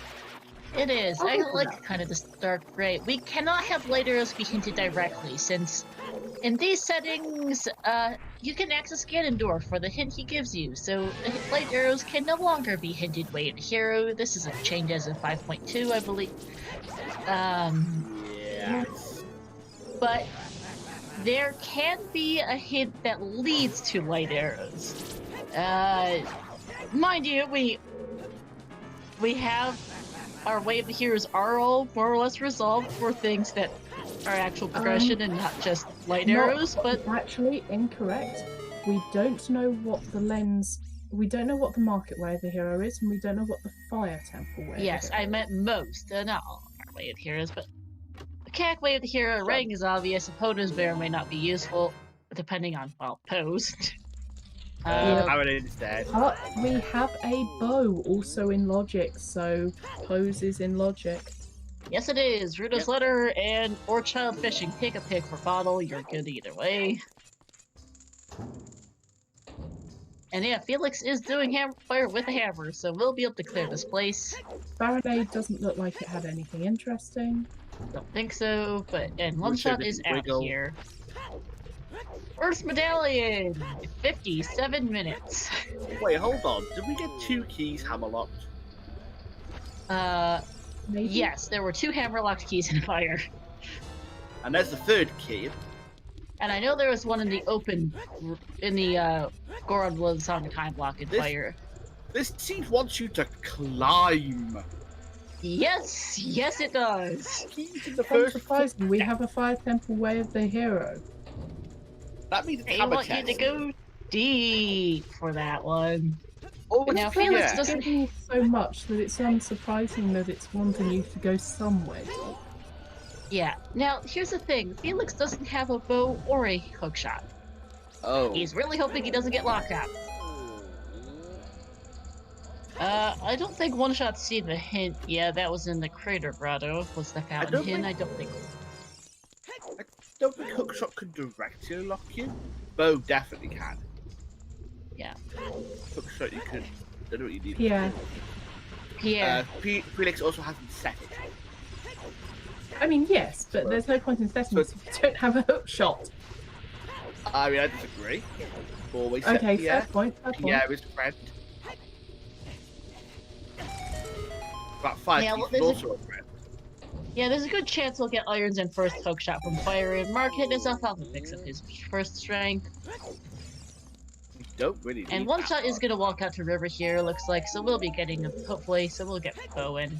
It is. I'll I go for like that. kind of this dark gray. We cannot have light arrows be hinted directly, since in these settings, you can access Ganondorf for the hint he gives you, so light arrows can no longer be hinted way in the hero. This is a change as of 5.2, I believe. Yeah. But there can be a hint that leads to light arrows. Mind you, we have our Way of the Heroes are all more or less resolved for things that are actual progression and not just light arrows, but Actually, incorrect. We don't know what the lens... We don't know what the Market Way of the Hero is, and we don't know what the Fire Temple Way yes, of the Hero I meant most, not all our Way of the Heroes, but the Cack Way of the Hero rank is obvious, Poto's Bear may not be useful, depending on, well, pose. I would instead. But we have a bow also in logic, so pose is in logic. Yes, it is. Rudo's Yep. Letter and or Child Fishing. Pick a pick for bottle. You're good either way. And yeah, Felix is doing fire with a hammer, so we'll be able to clear this place. Baronade doesn't look like it had anything interesting. Don't think so, but and One Wish I Shot is didn't out wiggle. here. First medallion, 57 minutes. Wait, hold on. Did we get 2 keys hammerlocked? Maybe? Yes, there were 2 hammerlocked keys in fire. And there's the 3rd key. And I know there was one in the open, in the Goron Blood Song time block in This- fire. This seed wants you to climb. Yes, yes it does. Keys in the Very first. surprising, we have a Fire Temple Way of the Hero. That means it's They hammer want you test. to go deep for that one. Oh, Now, it's Felix yeah. doesn't- Giving you so much that it's unsurprising that it's wanting you to go somewhere. Yeah. Now, here's the thing. Felix doesn't have a bow or a hookshot. Oh. He's really hoping he doesn't get locked out. I don't think One Shot's seen the hint. Yeah, that was in the Crater Grotto. Was the fountain don't hint? think- I don't think. Don't think hookshot can directly lock you. Bow definitely can. Yeah. Hookshot you could. I don't know what you need. Yeah. Yeah. Felix also hasn't set it. I mean, yes, but there's no point in setting this if you don't have a hook shot. I mean, I disagree. Always set Okay, Pierre. fair point, fair point. Pierre is a friend. But Fire Yeah, Keys well, is there's a- also a friend. Yeah, there's a good chance we'll get irons and first hookshot from fire, and Mark hit his alfalfa picks up his first strength. We don't really need And One that Shot is much. gonna walk out to river here, looks like, so we'll be getting hopefully, so we'll get Bowen.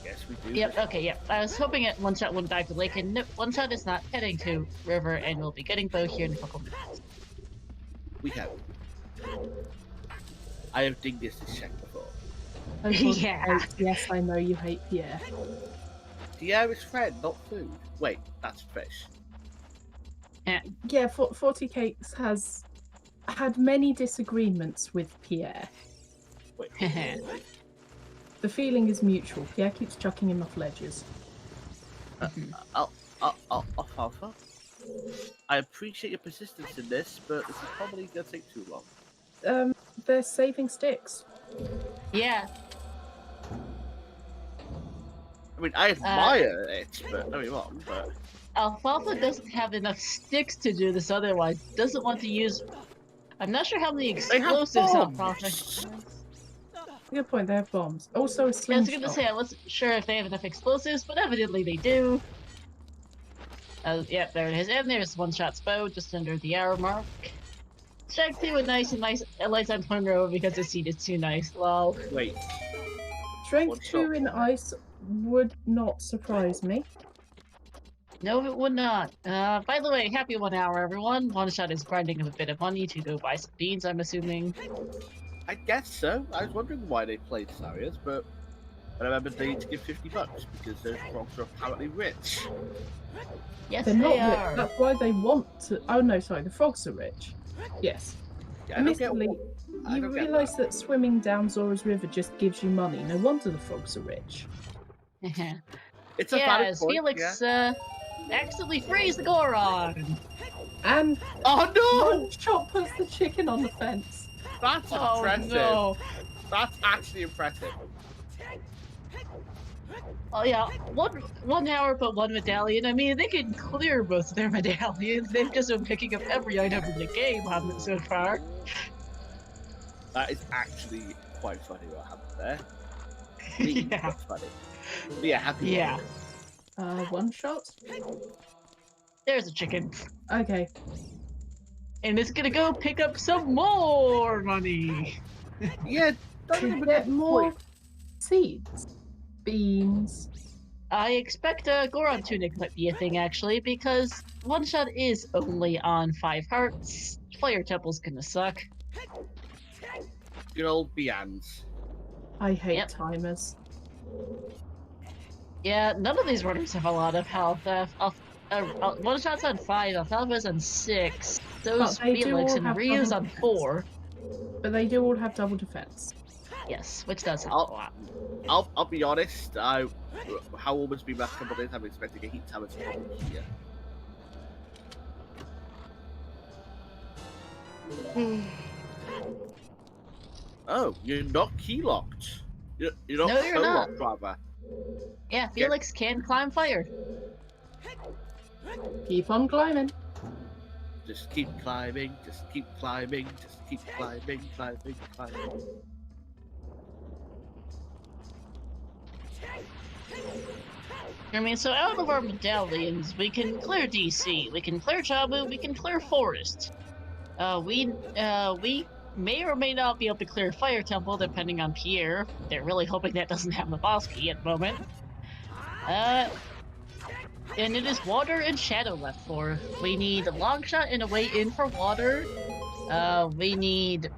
Yes, we do. Yep, okay, yep. I was hoping that One Shot wouldn't dive to lake, and no, One Shot is not heading to river, and we'll be getting Bow here in a couple minutes. We have. I have dinged this check before. Oh, God, Yeah. oh, yes, I know you hate Pierre. Pierre is friend, not food. Wait, that's fish. Yeah, 40 Cakes has had many disagreements with Pierre. Wait. The feeling is mutual. Pierre keeps chucking him off ledges. Alfalfa. I appreciate your persistence in this, but this is probably gonna take too long. They're saving sticks. Yeah, I mean, I admire it, but don't get me wrong, but Alfalfa doesn't have enough sticks to do this otherwise. Doesn't want to use I'm not sure how many They have explosives on bombs. Good point. They have bombs. Also, a I was slingshot. gonna say I wasn't sure if they have enough explosives, but evidently they do. Yep, there it is. And there's one-shot bow just under the hour mark. Strike 2 with nice lights on Monroe because the seat is too nice. Lol. Wait, Strength What's 2 up? in ice would not surprise me. No, it would not. By the way, happy 1 hour, everyone. One shot is grinding up a bit of money to go buy some beans, I'm assuming. I guess so. I was wondering why they played scenarios, but I remember they need to give $50 because those frogs are apparently rich. Yes, They're they not are. rich. That's why they want to. Oh no, sorry. The frogs are rich. Yes. Yeah, I don't get Admittedly, I you don't get realise that swimming down Zora's River just gives you money. No wonder the frogs are rich. It's a valid point. Felix Yeah. accidentally frees the Goron. And Oh no! one shot puts the chicken on the fence. That's Oh impressive. no. That's actually impressive. Oh yeah, 1 hour but 1 medallion. I mean, they can clear both of their medallions. They've just been picking up every item in the game, haven't they, so far? That is actually quite funny what happened there. Yeah. That's funny. But yeah, happy. Yeah. One shot. There's a chicken. Okay. And it's gonna go pick up some more money. Yeah, don't To even get more point. seeds, beans. I expect a Goron tunic might be a thing actually, because one shot is only on 5 hearts. Fire Temple's gonna suck. Good old Bians. I hate Yep. timers. Yeah, none of these runners have a lot of health. One shot's on 5, Alfalfa's on 6. Those But they do Felix all and have Ryu's double on defense. 4. But they do all have double defense. Yes, which does help a lot. I'll be honest. How almost been back a couple of days. I'm expecting a heat tower to come here. Oh, you're not key locked. You're not No, you're not. locked, rather. Yeah, Felix can climb fire. Keep on climbing. Just keep climbing. Just keep climbing. Just keep climbing. Climbing. Climbing. I mean, so out of our medallions, we can clear DC, we can clear Jabu, we can clear Forest. We may or may not be able to clear Fire Temple, depending on Pierre. They're really hoping that doesn't have the boss key at the moment. And it is Water and Shadow left for. We need a long shot and a way in for Water. We need,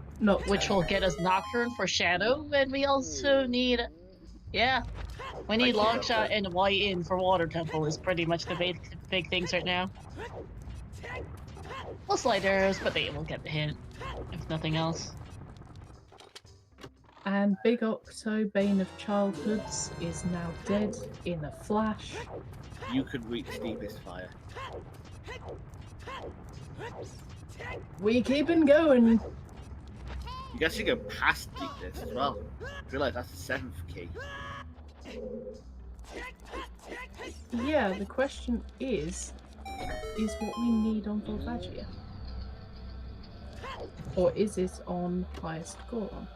which will get us Nocturne for Shadow, and we also need, we need long shot and a way in for Water Temple is pretty much the big things right now. Plus light arrows, but they will get the hint, if nothing else. And Big Octo, Bane of Childhoods, is now dead in a flash. You can reach deepest fire. We keeping going. You guys should go past deepest as well. I realise that's the 7th key. Yeah, the question is what we need on Volvagia? Or is it on highest Goron?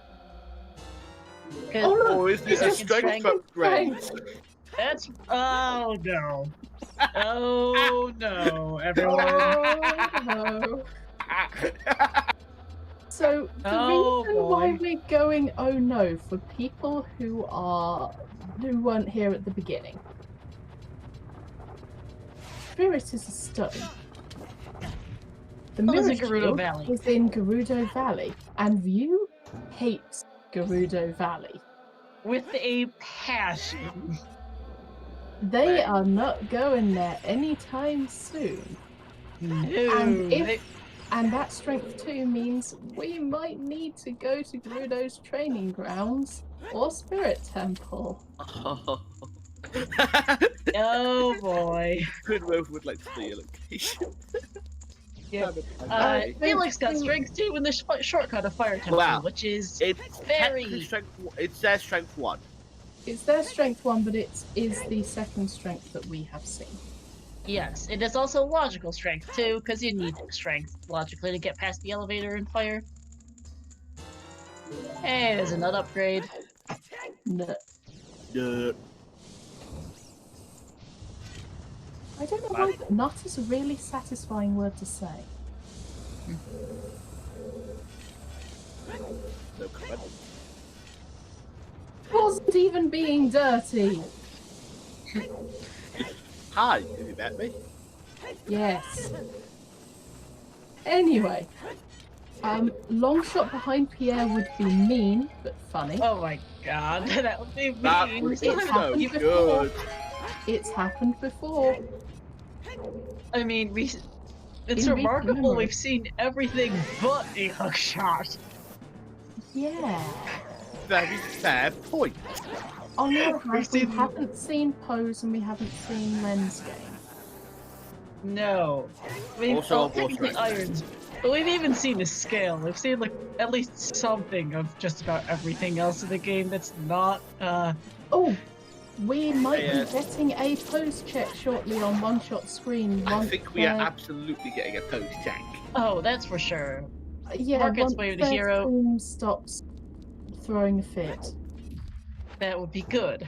Oh, look, Or is this a it's strength strength. upgrade? That's, oh no. Oh no, everyone. Oh no. So the Oh, reason why boy. we're going oh no for people who weren't here at the beginning. Spirit is a stone. The Well, it's mirror in Gerudo shield Valley. is in Gerudo Valley, and View hates Gerudo Valley. With a passion. They Right. are not going there anytime soon. No. And if- they- And that strength 2 means we might need to go to Gerudo's training grounds or Spirit Temple. Oh. Oh boy. Quidrove would like to see your location. Yeah. Okay. Felix got strength 2 in the shortcut of Fire Temple, Wow. which is It's very- technically it's their strength 1. It's their strength 1, but it is the second strength that we have seen. Yes, it is also logical strength too, because you need strength logically to get past the elevator in fire. Hey, there's a nut upgrade. Nut. I don't know why, but nut is a really satisfying word to say. No comment. Wasn't even being dirty. Hi, have you met me? Yes. Anyway, long shot behind Pierre would be mean, but funny. Oh my god, that would be That mean. would be It's so happened before. good. It's happened before. I mean, it's In recent remarkable memory. we've seen everything but a hook shot. Yeah. Very fair point. On the other hand, we seen- haven't seen pose and we haven't seen lens game. No. We've Also, of course, technically right. irons. But we've even seen a scale. We've seen like at least something of just about everything else in the game that's not Oh, we might Yeah. be getting a pose check shortly on one shot screen. I once think we are their- absolutely getting a post check. oh, that's for sure. yeah, Market's once way of the their hero. stream stops throwing a fit. That would be good.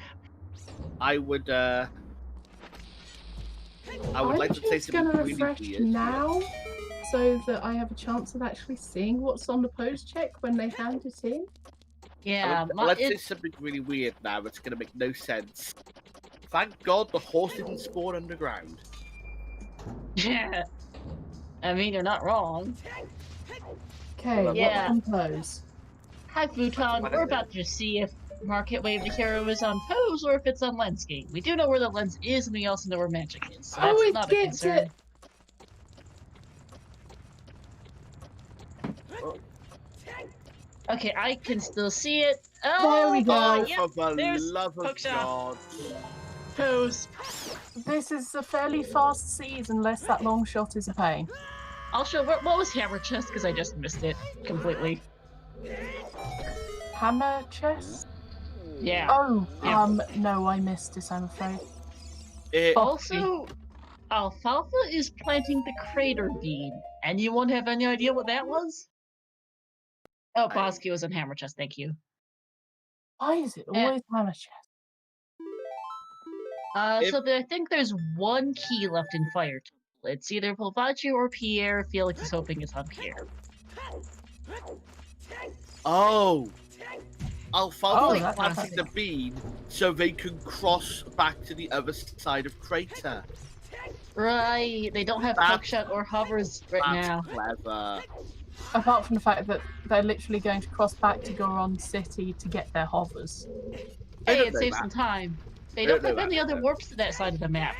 I would like I'm to say just something gonna really refresh weird. now, so that I have a chance of actually seeing what's on the pose check when they hand it in. Yeah, Let's say something really weird now. It's going to make no sense. Thank God the horse didn't spawn underground. yeah. I mean, you're not wrong. Okay, Well, yeah. what's on pose? Hi, Futon. We're about to see if Market Wave the Hero is on pose or if it's on landscape. We do know where the lens is, and we also know where magic is, so that's Oh, it not a gets concern. it! Okay, I can still see it. There Oh, we go. Oh, yep, for the there's love of hookshot. God. Pose. This is a fairly fast seas unless that long shot is a pain. I'll show what was Hammer Chest because I just missed it completely. Hammer chest? Yeah. Oh, Yeah. no, I missed it, I'm afraid. It, Also, Alfalfa is planting the crater beam. Anyone have any idea what that was? Oh, Bosky was on Hammer Chest, thank you. Why is it always hammer chest? So I think there's one key left in Fire Temple. It's either Volvaggio or Pierre. Felix is hoping it's on Pierre. oh. Alfalfa that's planted happening. the beam so they can cross back to the other side of Crater. Right, they don't have That's- hookshot or hovers right That's now. clever. Apart from the fact that they're literally going to cross back to Goron City to get their hovers. They Hey, don't it know saves that. some time. They They don't don't have know any that, other though. warps to that side of the map.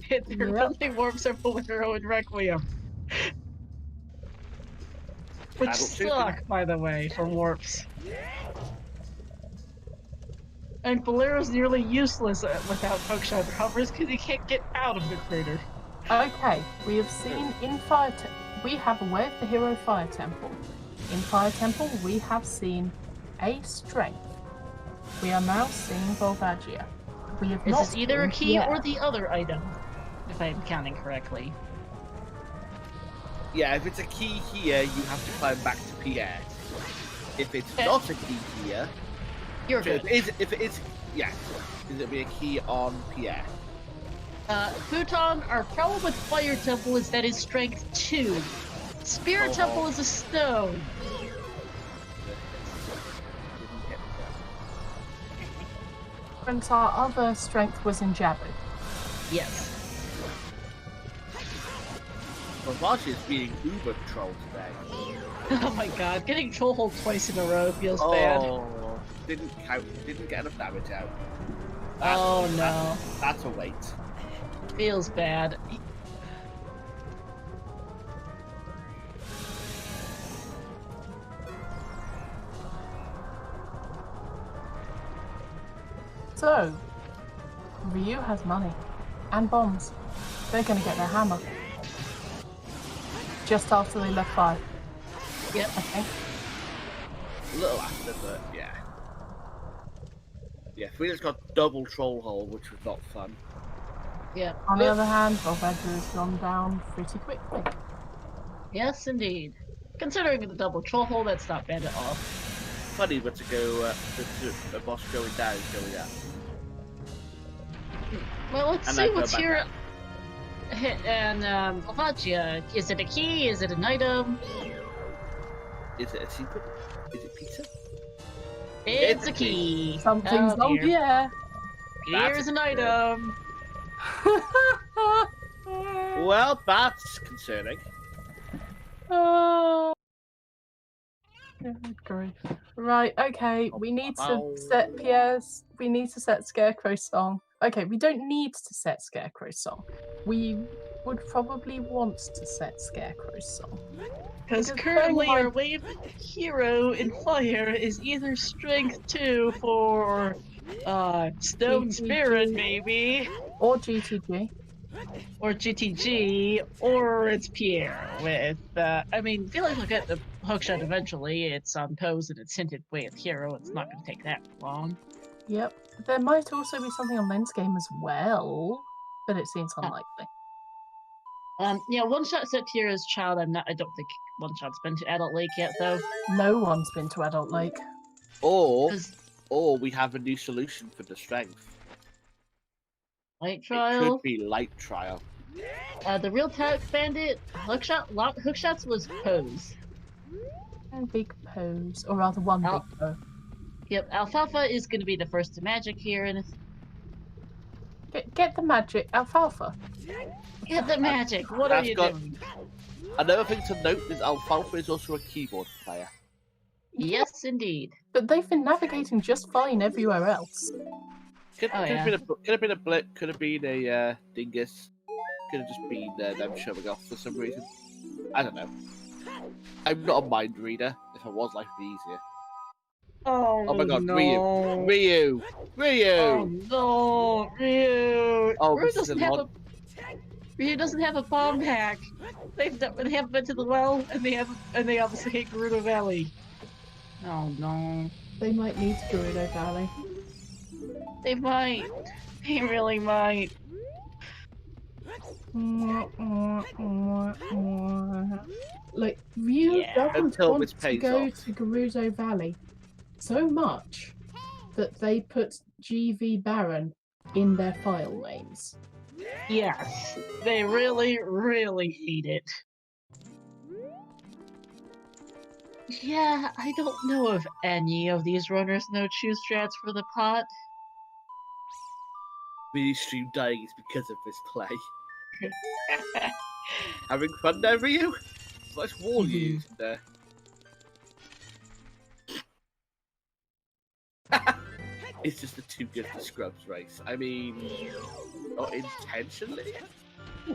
Their Yep. only warps are Bolero and Requiem. Which Adult Susan. suck, by the way, for warps. And Bolero's nearly useless without hookshot or hovers because he can't get out of the crater. Okay, we have seen in we have a Way of the Hero Fire Temple. In Fire Temple, we have seen a strength. We are now seeing Volvagia. We have This not is either a seen key Pierre. or the other item, if I'm counting correctly. Yeah, if it's a key here, you have to climb back to Pierre. If it's not a key here, You're so good. if it is, yeah, it'll be a key on Pierre. Futon, our problem with Fire Temple is that it's strength 2. Spirit Temple is a stone. And our other strength was in Jabu. Yes. Volvagia is being uber trolled today. Oh my god, getting troll hold twice in a row feels bad. Oh, didn't count, didn't get enough damage out. Oh no. That's a wait. Feels bad. So, Ryu has money and bombs. They're going to get their hammer. Just after they left 5, Yep. I think. A little after, but yeah. Yeah, Freda's got double troll hole, which was not fun. Yeah. On the other hand, Volvega has gone down pretty quickly. Yes, indeed. Considering the double troll hole, that's not bad at all. Funny, but to go to a boss going down is going up. Well, let's And see I go what's back here. up. And Alvagia, is it a key? Is it an item? Is it a secret? Is it pizza? It's a key. Something's Oh, on dear. here. Here's an item. Well, that's concerning. Oh, good grief. Right, okay, we need to set Pierre's. We need to set Scarecrow's song. Okay, we don't need to set Scarecrow's song. We would probably want to set Scarecrow's song. Because Because currently bearing in our wave hero in fire is either strength 2 for Stone GTG. Spirit maybe, Or GTG. or GTG, or it's Pierre with I mean, I feel like we'll get the hookshot eventually. It's on pose and it's hinted wave hero. It's not going to take that long. Yep. There might also be something on men's game as well, but it seems unlikely. Yeah, one shot set Pierre as child. I don't think one shot's been to Adult Lake yet though. No one's been to Adult Lake. Or 'Cause we have a new solution for the strength. Light It trial. could be light trial. The real Tag Bandit hookshots was pose. And big pose, or rather one Oh. big pose. Yep, Alfalfa is going to be the first to magic here, and Get the magic, Alfalfa. get the magic. What are That's you got- doing? Another thing to note is Alfalfa is also a keyboard player. Yes, indeed. But they've been navigating just fine everywhere else. Could Oh, have yeah. been a blip, could have been a dingus, could have just been them showing off for some reason. I don't know. I'm not a mind reader. If I was, life would be easier. Oh, my God, no. Ryu! Oh no, Ryu! Oh, Ryu this is doesn't a have lot. Ryu doesn't have a bomb hack. They haven't been to the well, and they obviously hate Gerudo Valley. Oh no. They might need Gerudo Valley. They might. They really might. Like, Ryu Yeah. doesn't Until want this to pays go off. to Gerudo Valley so much that they put GV Baron in their file names. Yes. They really, really hate it. Yeah, I don't know if any of these runners know choose strats for the pot. Really stream dying is because of this play. Having fun there, Ryu? Nice wall you used there. It's just a too good for Scrubs race. I mean, not intentionally.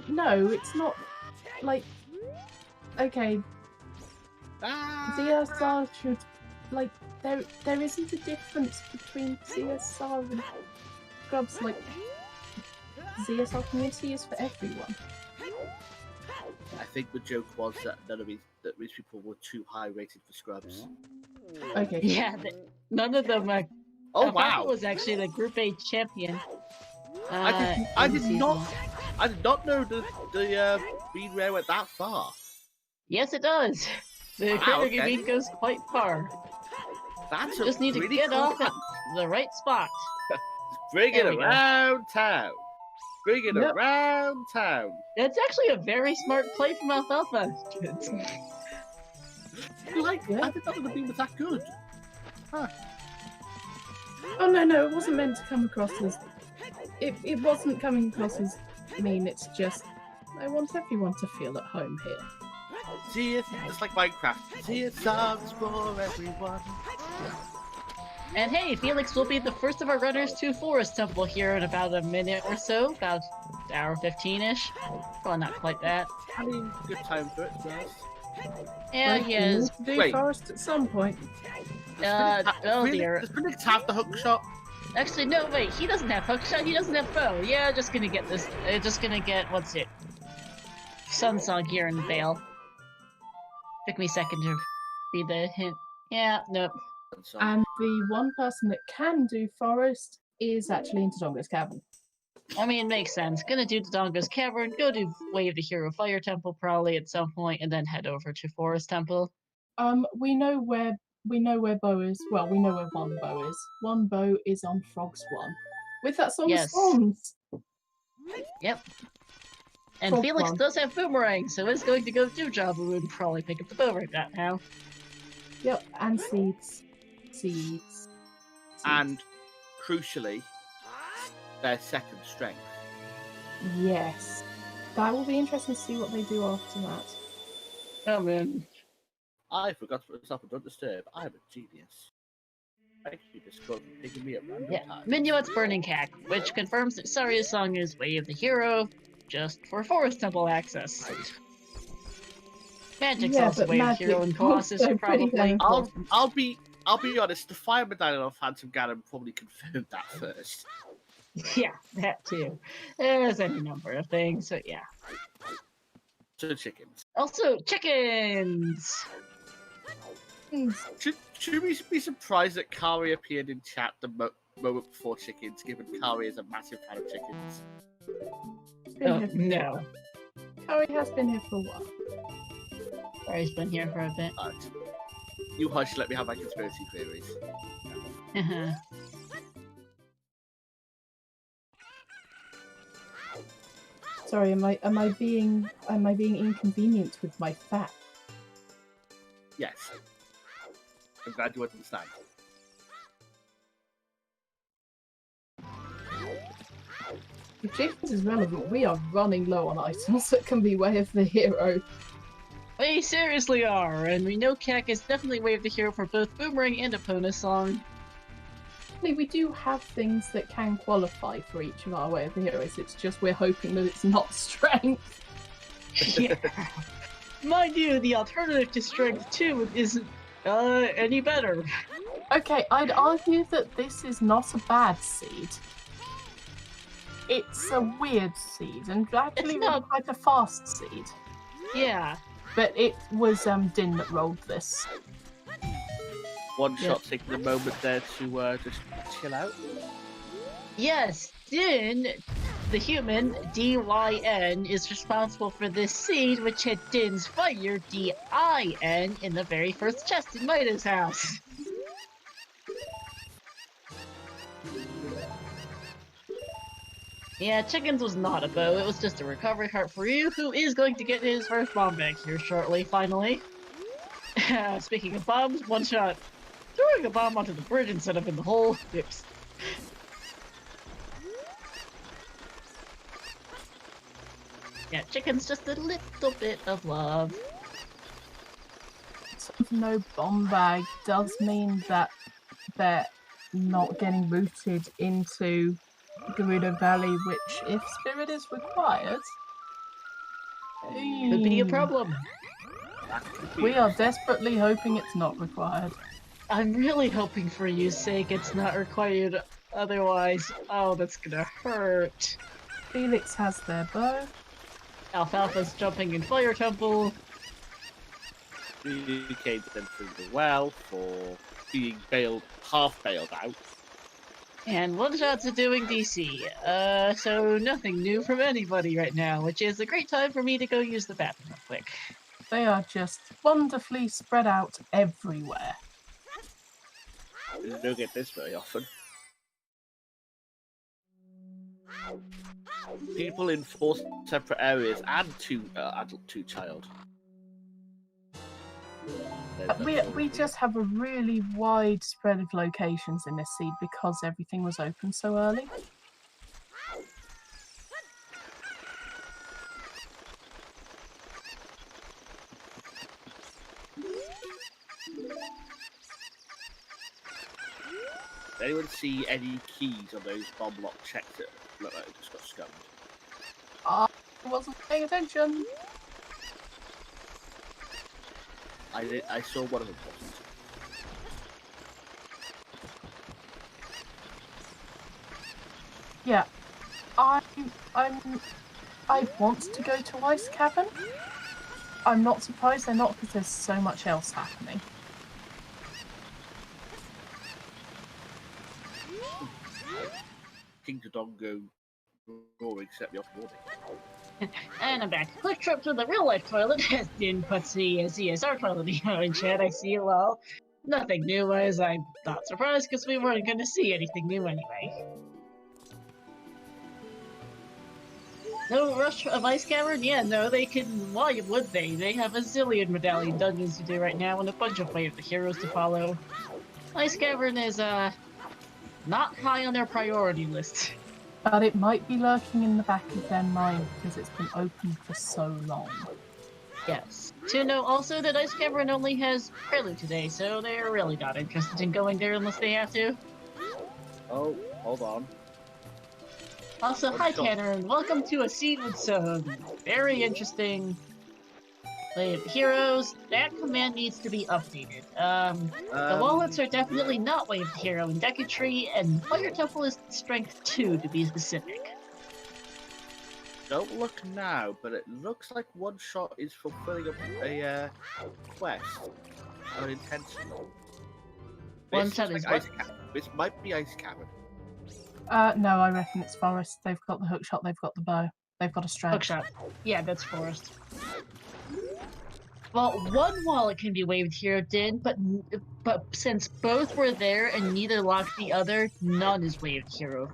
No, it's not. Like, okay, ZSR should, like, there isn't a difference between ZSR and Scrubs. Like, ZSR community is for everyone. I think the joke was that these people were too high rated for Scrubs. Okay. Yeah, none of them are. Oh Alfalfa wow! was actually the Group A champion. I in did season not. one. I did not know the Bean Rare went that far. Yes, it does. The Wow, Crater okay. Bean goes quite far. That's Just need to really get cool off fact. at the right spot. Bring it There we go. around town. Bring it Yep. around town. It's actually a very smart play from Alfalfa. Like, Yeah. I did not know the bean was that good. Oh no, it wasn't meant to come across as. It wasn't coming across as mean. It's just I want everyone to feel at home here. See, it's just like Minecraft. See, it songs for everyone. And hey, Felix will be the first of our runners to Forest Temple here in about a minute or so, about an hour 15-ish. Well, not quite that. I mean, good time for it, guys. Yeah, Like, he we is. need to do Wait. forest at some point. Oh dear. Does Phoenix have the hook shot? Actually, no, wait. He doesn't have hookshot. He doesn't have bow. Yeah, just gonna get this. Just gonna get what's it? Sunsong here in Vale. Took me a second to read the hint. Yeah, nope. And the one person that can do forest is actually in Todonga's Cavern. I mean, makes sense. Gonna do Dodongo's Cavern, go do Way of the Hero Fire Temple probably at some point, and then head over to Forest Temple. We know where Bo is. Well, we know where one Bo is. One Bo is on Frog's One. With that song Yes. Swans. Yep. And Frog Felix One. does have Boomerang, so it's going to go do Jabu and probably pick up the Boomerang that now. Yep, and seeds. Seeds. And crucially, their second strength. Yes. That will be interesting to see what they do after that. Oh man. I forgot to put myself on Don't Disturb. I'm a genius. Thank you, Discord, for picking me at random Yeah. times. Minuet's Burning Cack, which confirms that Saria's song is Way of the Hero, just for Forest Temple access. Magic's Yeah, also but Way of the Magic's Hero and Colossus also pretty probably. damn I'll be honest. The Fire Medallion of Phantom Ganon probably confirmed that first. Yeah, that too. There's any number of things, so yeah. So chickens. Also, chickens! Should we be surprised that Kari appeared in chat the moment before chickens, given Kari is a massive fan of chickens? Oh, no. Harry has been here for a while. Barry's been here for a bit. But you hush, let me have my conspiracy theories. Sorry, am I being inconvenient with my fat? Yes. I'm glad you understand. If chickens is relevant, we are running low on items that can be Way of the Hero. We seriously are, and we know Cack is definitely Way of the Hero for both Boomerang and Epona song. We do have things that can qualify for each of our Way of the Heroes, it's just we're hoping that it's not strength. Yeah. Mind you, the alternative to Strength 2 isn't any better. Okay, I'd argue that this is not a bad seed. It's a weird seed, and actually It's not- quite a fast seed. Yeah. But it was Din that rolled this. One shot taking a moment there to just chill out. Yes, Din, the human, D-Y-N, is responsible for this seed, which hit Din's fire, D-I-N, in the very first chest in Mida's house. Yeah, chickens was not a bow, it was just a recovery heart for you, who is going to get his first bomb back here shortly, finally. Speaking of bombs, one shot. Throwing a bomb onto the bridge instead of in the hole. Oops. Yeah, chicken's just a little bit of love. No bomb bag does mean that they're not getting booted into Gerudo Valley, which, if Spirit is required, Could be a problem. We are desperately hoping it's not required. I'm really hoping for you's sake it's not required, otherwise, oh, that's gonna hurt. Felix has their bow. Alfalfa's jumping in Fire Temple. Communicated them through the well for being half bailed out. And one-shots are doing DC, so nothing new from anybody right now, which is a great time for me to go use the bathroom real quick. They are just wonderfully spread out everywhere. You don't get this very often. People in 4 separate areas and 2 adult, 2 child. We just have a really wide spread of locations in this seed because everything was open so early. Did anyone see any keys on those bomb lock checks that look like they just got scummed? I wasn't paying attention. I saw one of them wasn't. Yeah, I want to go to Ice Cavern. I'm not surprised they're not because there's so much else happening. King Dodongo roaring set me off morning. And I'm back. Quick trip to the real life toilet. Didn't put the CSR toilet in chat. I see it well. Nothing new, as I'm not surprised because we weren't going to see anything new anyway. No rush of Ice Cavern? Yeah, no, they can. Why would they? They have a zillion medallion dungeons to do right now and a bunch of Way of the Heroes to follow. Ice Cavern is, not high on their priority list. But it might be lurking in the back of their mind because it's been open for so long. Yes. To know also that Ice Cavern only has Prelude today, so they're really not interested in going there unless they have to. Oh, hold on. Also, hi Tanner, and welcome to a scene with some very interesting Way of the Heroes. That command needs to be updated. The wallets are definitely not Way of the Hero in Decatry, and Fire Temple is Strength 2 to be specific. Don't look now, but it looks like One Shot is fulfilling a quest. Unintentional. One Shot is what? This might be Ice Cavern. No, I reckon it's Forest. They've got the hook shot, they've got the bow. They've got a strap. Hookshot. Yeah, that's Forest. Well, one wallet can be Way of the Hero Din, but since both were there and neither locked the other, none is Way of the Hero.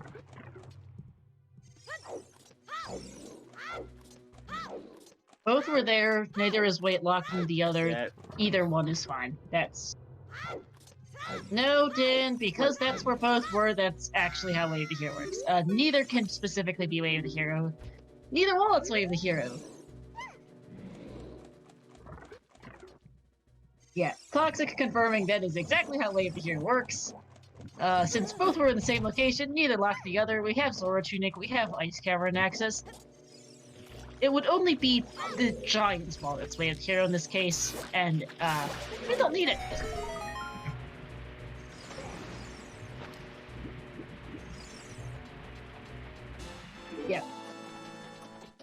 Both were there, neither is weight locking the other. Yeah. Either one is fine. That's... No, Din, because that's where both were, that's actually how Way of the Hero works. Neither can specifically be Way of the Hero. Neither wallet's Way of the Hero. Yeah, Toxic confirming that is exactly how Way of the Hero works. Since both were in the same location, neither locked the other. We have Zora Tunic, we have Ice Cavern access. It would only be the Giant's wallet's Way of the Hero in this case, and we don't need it. Yeah.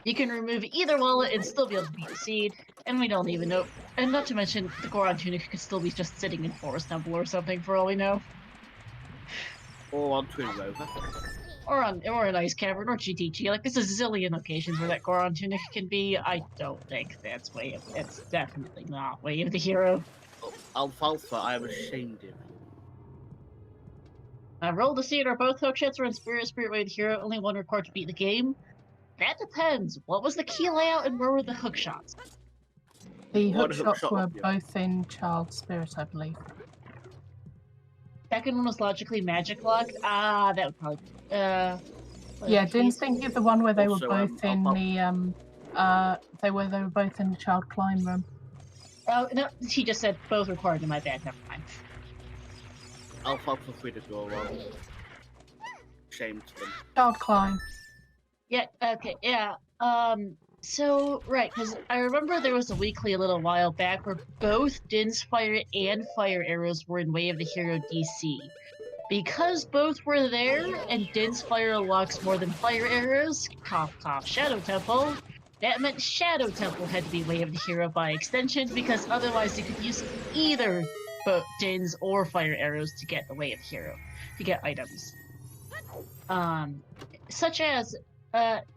You can remove either wallet and still be able to beat the seed, and we don't even know. And not to mention, the Goron Tunic could still be just sitting in Forest Temple or something for all we know. Or on Twin Rover. Or an Ice Cavern, or GTG. Like, there's a zillion locations where that Goron Tunic can be. I don't think that's it's definitely not Way of the Hero. Alfalfa, I am ashamed of you. Roll to see it, are both hookshots or in Spirit Way of the Hero, only one required to beat the game? That depends. What was the key layout and where were the hookshots? The One hook shots hookshot, were yeah. both in Child Spirit, I believe. Second one was logically magic locked. Ah, that would probably. Yeah, Din's thinking of the one where they Also, were both in the they were both in the child climb room. Oh no, he just said both required in my bad. Never mind. Alfalfa free to go on. Shame to them. Child climb. Yeah. Okay. Yeah. So right, because I remember there was a weekly a little while back where both Din's Fire and Fire Arrows were in Way of the Hero DC. Because both were there, and Din's Fire unlocks more than Fire Arrows, cough cough Shadow Temple, that meant Shadow Temple had to be Way of the Hero by extension, because otherwise you could use either Din's or Fire Arrows to get the Way of the Hero, to get items. Such as,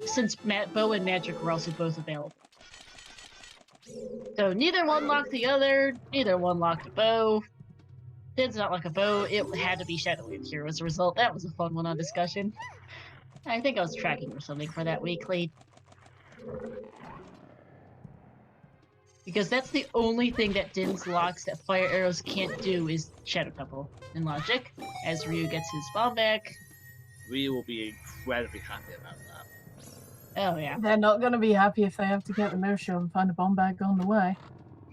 since Bow and Magic were also both available. So neither one locked the other, neither one locked a bow. Din's not like a bow, it had to be Shadow Way of the Hero as a result. That was a fun one on discussion. I think I was tracking or something for that weekly. Because that's the only thing that Din's locks that Fire Arrows can't do is Shadow Temple in Logic. As Ryu gets his bomb back. We will be incredibly happy about that. Oh yeah. They're not going to be happy if they have to get the mirror shield and find a bomb bag on the way.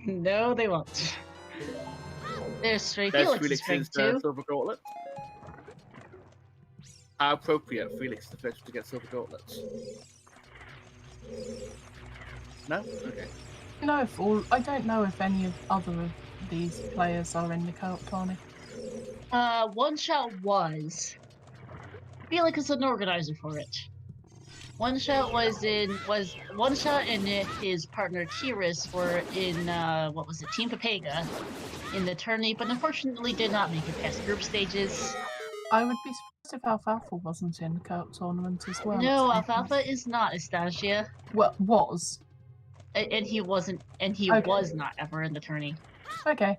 No, they won't. There's Stray There's Felix's strength too. Silver Gauntlet. How appropriate, Felix the first to get Silver Gauntlets. No? Okay. I don't know if any of other of these players are in the co-op tourney. One Shot was. Felix is an organizer for it. One Shot One Shot and his partner Kiris were in Team Papega in the tourney, but unfortunately did not make it past group stages. I would be surprised if Alfalfa wasn't in the co-op tournament as well. No, at some point. Alfalfa is not Estasia. Well, was. And he wasn't, and he Okay. was not ever in the tourney. Okay.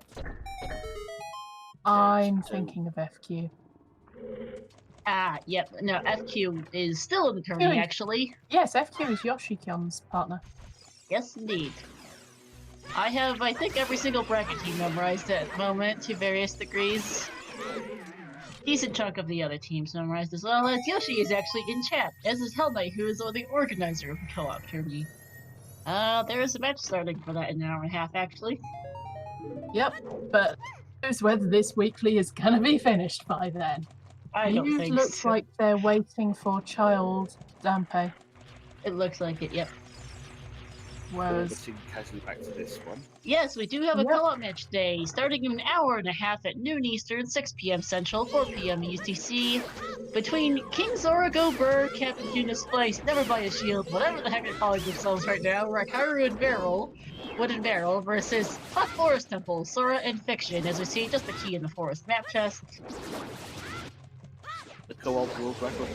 I'm thinking of FQ. Ah, yep. No, FQ is still in the tourney, Really? actually. Yes, FQ is Yoshi-Kyan's partner. Yes, indeed. I have, I think, every single bracket team memorized at the moment to various degrees. Decent chunk of the other teams memorized as well, as Yoshi is actually in chat, as is Hell Knight, who is the organizer of the co-op tourney. There is a match starting for that in an hour and a half, actually. Yep, but who knows whether this weekly is gonna be finished by then. I don't It think looks so. like they're waiting for Child Dampe, It looks like it, yep. whereas Orbiting casually back to this one. Yes, we do have a Yep. co-op match today, starting in an hour and a half at noon Eastern, 6 p.m. Central, 4 p.m. UTC, between King Zorago Burr, Captain Tunis Splice, Never Buy a Shield, whatever the heck they're calling themselves right now, Rakaru and Barrel, Wooden Barrel, versus Hot Forest Temple, Sora and Fiction, as we see just the key in the forest map chest. The co-op world record.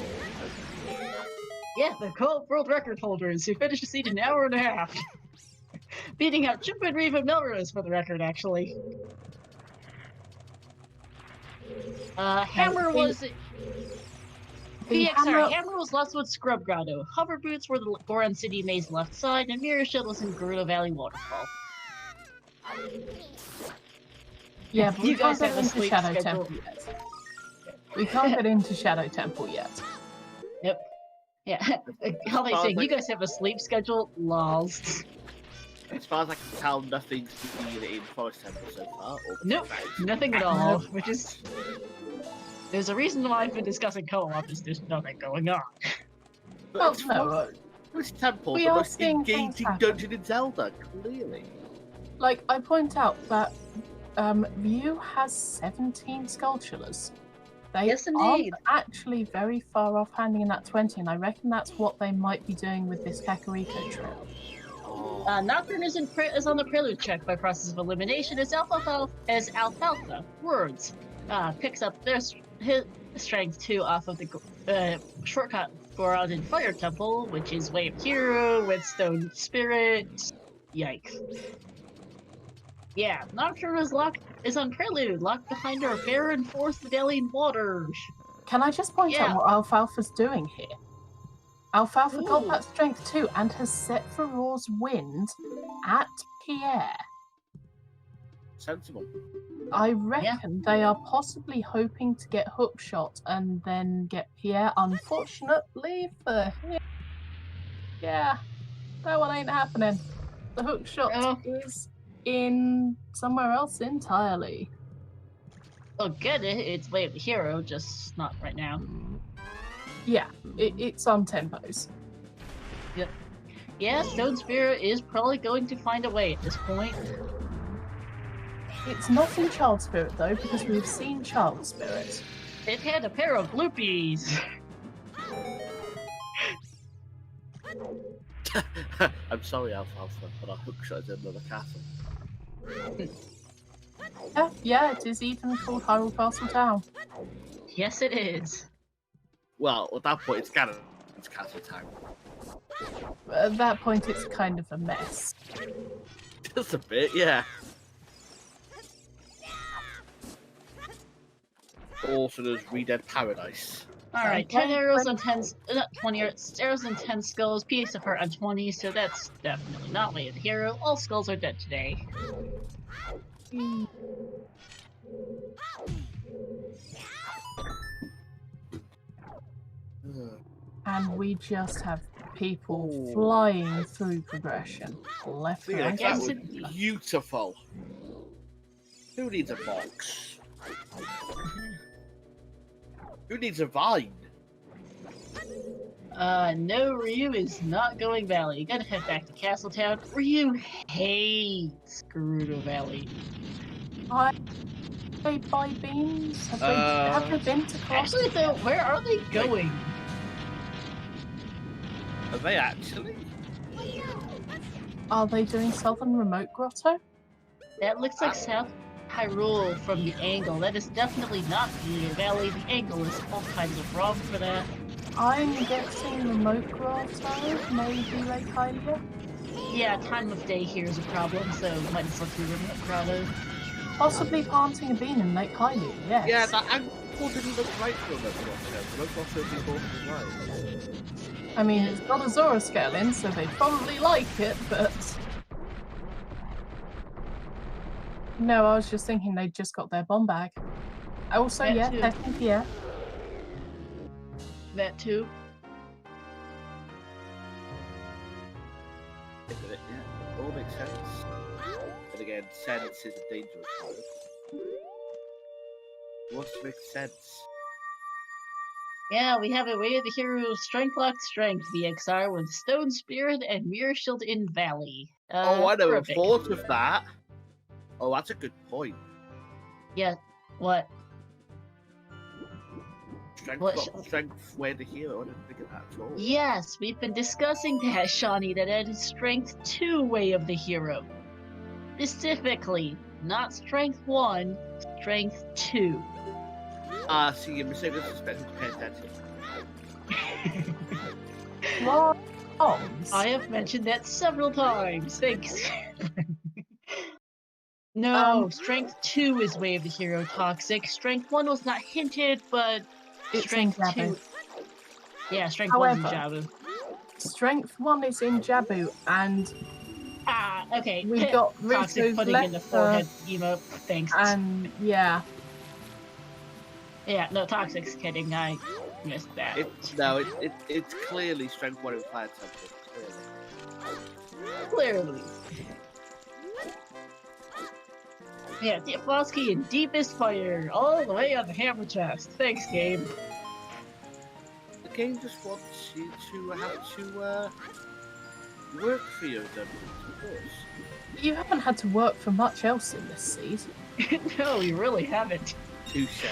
Yeah, the co-op world record holders who finished the seed in an hour and a half. Beating out Chimp and Reeve and Melrose for the record, actually. Hammer was... Hammer was Lostwood Scrub Grotto. Hover Boots were the Goron City Maze left side, and Mirror Shield was in Gerudo Valley Waterfall. yeah, but You we can't guys have get a into sleep Shadow schedule. Temple yet. We can't get into Shadow Temple yet. Yep. Yeah. How they say, you guys have a sleep schedule? Lols. As far as I can tell, nothing's been in Forest Temple so far. Or Nope, nothing at all. Which is... There's a reason why I've been discussing co-op, is there's nothing going on. Well, no, Forest Temple, we the are most seeing things engaging happen. dungeon in Zelda, clearly. like, I point out that View has 17 Skulltulas. They Yes, aren't indeed. actually very far off handing in that 20, and I reckon that's what they might be doing with this Kakariko trail. Nocturne is on the prelude check by process of elimination as Alfalfa words picks up his strength 2 off of the shortcut Goron in Fire Temple, which is Way of Hero with Stone Spirit. Yikes. Yeah, Nocturne is on prelude, locked behind our barren forest Medallion waters. Can I just point Yeah. out what Alfalfa's doing here? Alfalfa got Ooh. that strength 2 and has set Farore's wind at Pierre. Sensible. I reckon they are possibly hoping to get Hookshot and then get Pierre. Unfortunately for him, yeah, that one ain't happening. The Hookshot Oh. is in somewhere else entirely. Oh, get it, it's Way of the Hero, just not right now. Yeah, it's on tempos. Yeah, Stone Spirit is probably going to find a way at this point. It's not in Child Spirit though, because we've seen Child Spirit. It had a pair of loopies. I'm sorry, Alfalfa, but our hookshot is in another castle. Yeah, it is even called Hyrule Castle Town. Yes, it is. Well, at that point, it's Castle Town. At that point, it's kind of a mess. Just a bit, yeah. Also, there's Redead Paradise. Alright, 10 arrows on 10, 20 arrows on 10 skulls, piece of heart on 20, so that's definitely not Way of the Hero. All skulls are dead today. And we just have people Ooh. flying through progression. Left, Yeah, right, that Yes, was and beautiful. Who needs a box? Who needs a vine? No, Ryu is not going Valley. You gotta head back to Castletown. Ryu hates Gerudo Valley. They buy beans? Have they been to Cross? Actually, though, where are they going? Are they actually? Are they doing Southern Remote Grotto? That looks like South. Hyrule from the angle. That is definitely not the valley. The angle is all kinds of wrong for that. I'm guessing remote grotto, maybe Lake Hylia? Yeah, time of day here is a problem, so might as well do remote grotto. Possibly planting a bean in Lake Hylia, yes. Yeah, that angle didn't look right for Remote Grotto. Remote Grotto would be important as well. I mean, it's got a Zora scale in, so they probably like it, but... No, I was just thinking they just got their bomb bag. Also, That yeah, too. technically, yeah. That too. Yeah, it all makes sense. But again, sense is a dangerous word. What makes sense? Yeah, we have a Way of the Hero Strength Locked Strength VXR with Stone Spirit and Mirror Shield in Valley. Oh, I never perfect. thought of that. Oh, that's a good point. Yeah, what? Strength, What strength, where the hero. I didn't think of that at all. Yes, we've been discussing that, Shawnee, that it is Strength 2 Way of the Hero. Specifically, not Strength 1, Strength 2. See, you're missing this suspension to pay attention. What? I have mentioned that several times. Thanks. No, Strength 2 is Way of the Hero Toxic. Strength 1 was not hinted, but It's Strength in 2. Jabu. Yeah, Strength 1 is in However, Jabu. Strength 1 is in Jabu, and Ah, okay. we got Toxic Rito's putting in the Lecter, forehead emote. Thanks. and yeah. Yeah, no, Toxic's kidding. I missed that. It's clearly strength 1 implied something. Clearly. Yeah, Flosky in Deepest Fire, all the way on the hammer chest. Thanks, game. The game just wants you to have to work for your dungeons, of course. You haven't had to work for much else in this seed. No, you really haven't. Touche.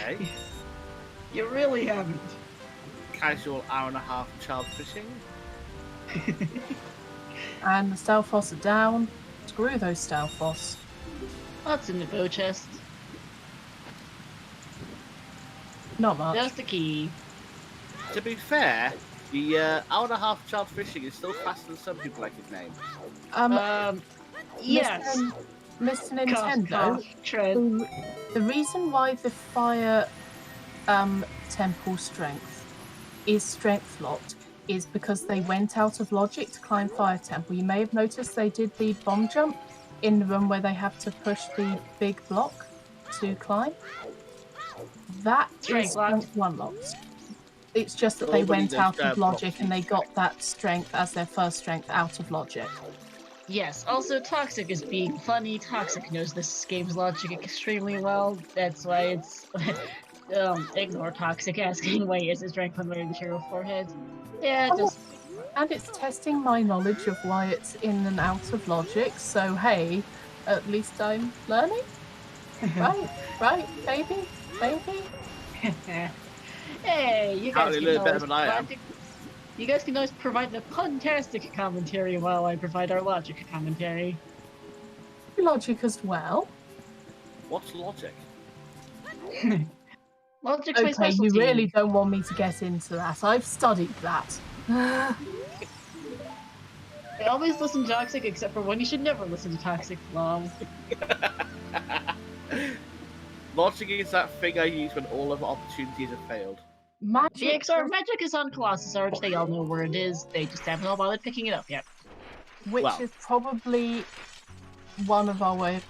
You really haven't. Casual hour-and-a-half child fishing. And the Stalfos are down. Screw those Stalfos. What's in the bow chest? Not much. That's the key. To be fair, the hour-and-a-half child fishing is still faster than some people like his name. Yes. Mr. Nintendo, Trent. the reason why the fire temple strength is strength locked is because they went out of logic to climb fire temple. You may have noticed they did the bomb jump in the room where they have to push the big block to climb. That is strength 1 locked. It's just that they went out of logic and they got that strength as their first strength out of logic. Yes, also Toxic is being funny. Toxic knows this game's logic extremely well. That's why it's... ignore Toxic asking why is his strength 1 Way of the Hero forehead. Yeah, just... And it's testing my knowledge of why it's in and out of logic, so hey, at least I'm learning? Right, baby? Hey, you guys Probably can a little always better than I am. You guys can always provide the puntastic commentary while I provide our logic commentary. Logic as well. What's logic? Logic's my Okay, specialty. you really don't want me to get into that. I've studied that. I always listen to Toxic except for when you should never listen to Toxic long. Logic is that thing I use when all of opportunities have failed. Magic. Magic is on Colossus Arch. They all know where it is. They just haven't all bothered picking it up yet. Which Well. is probably one of our Way of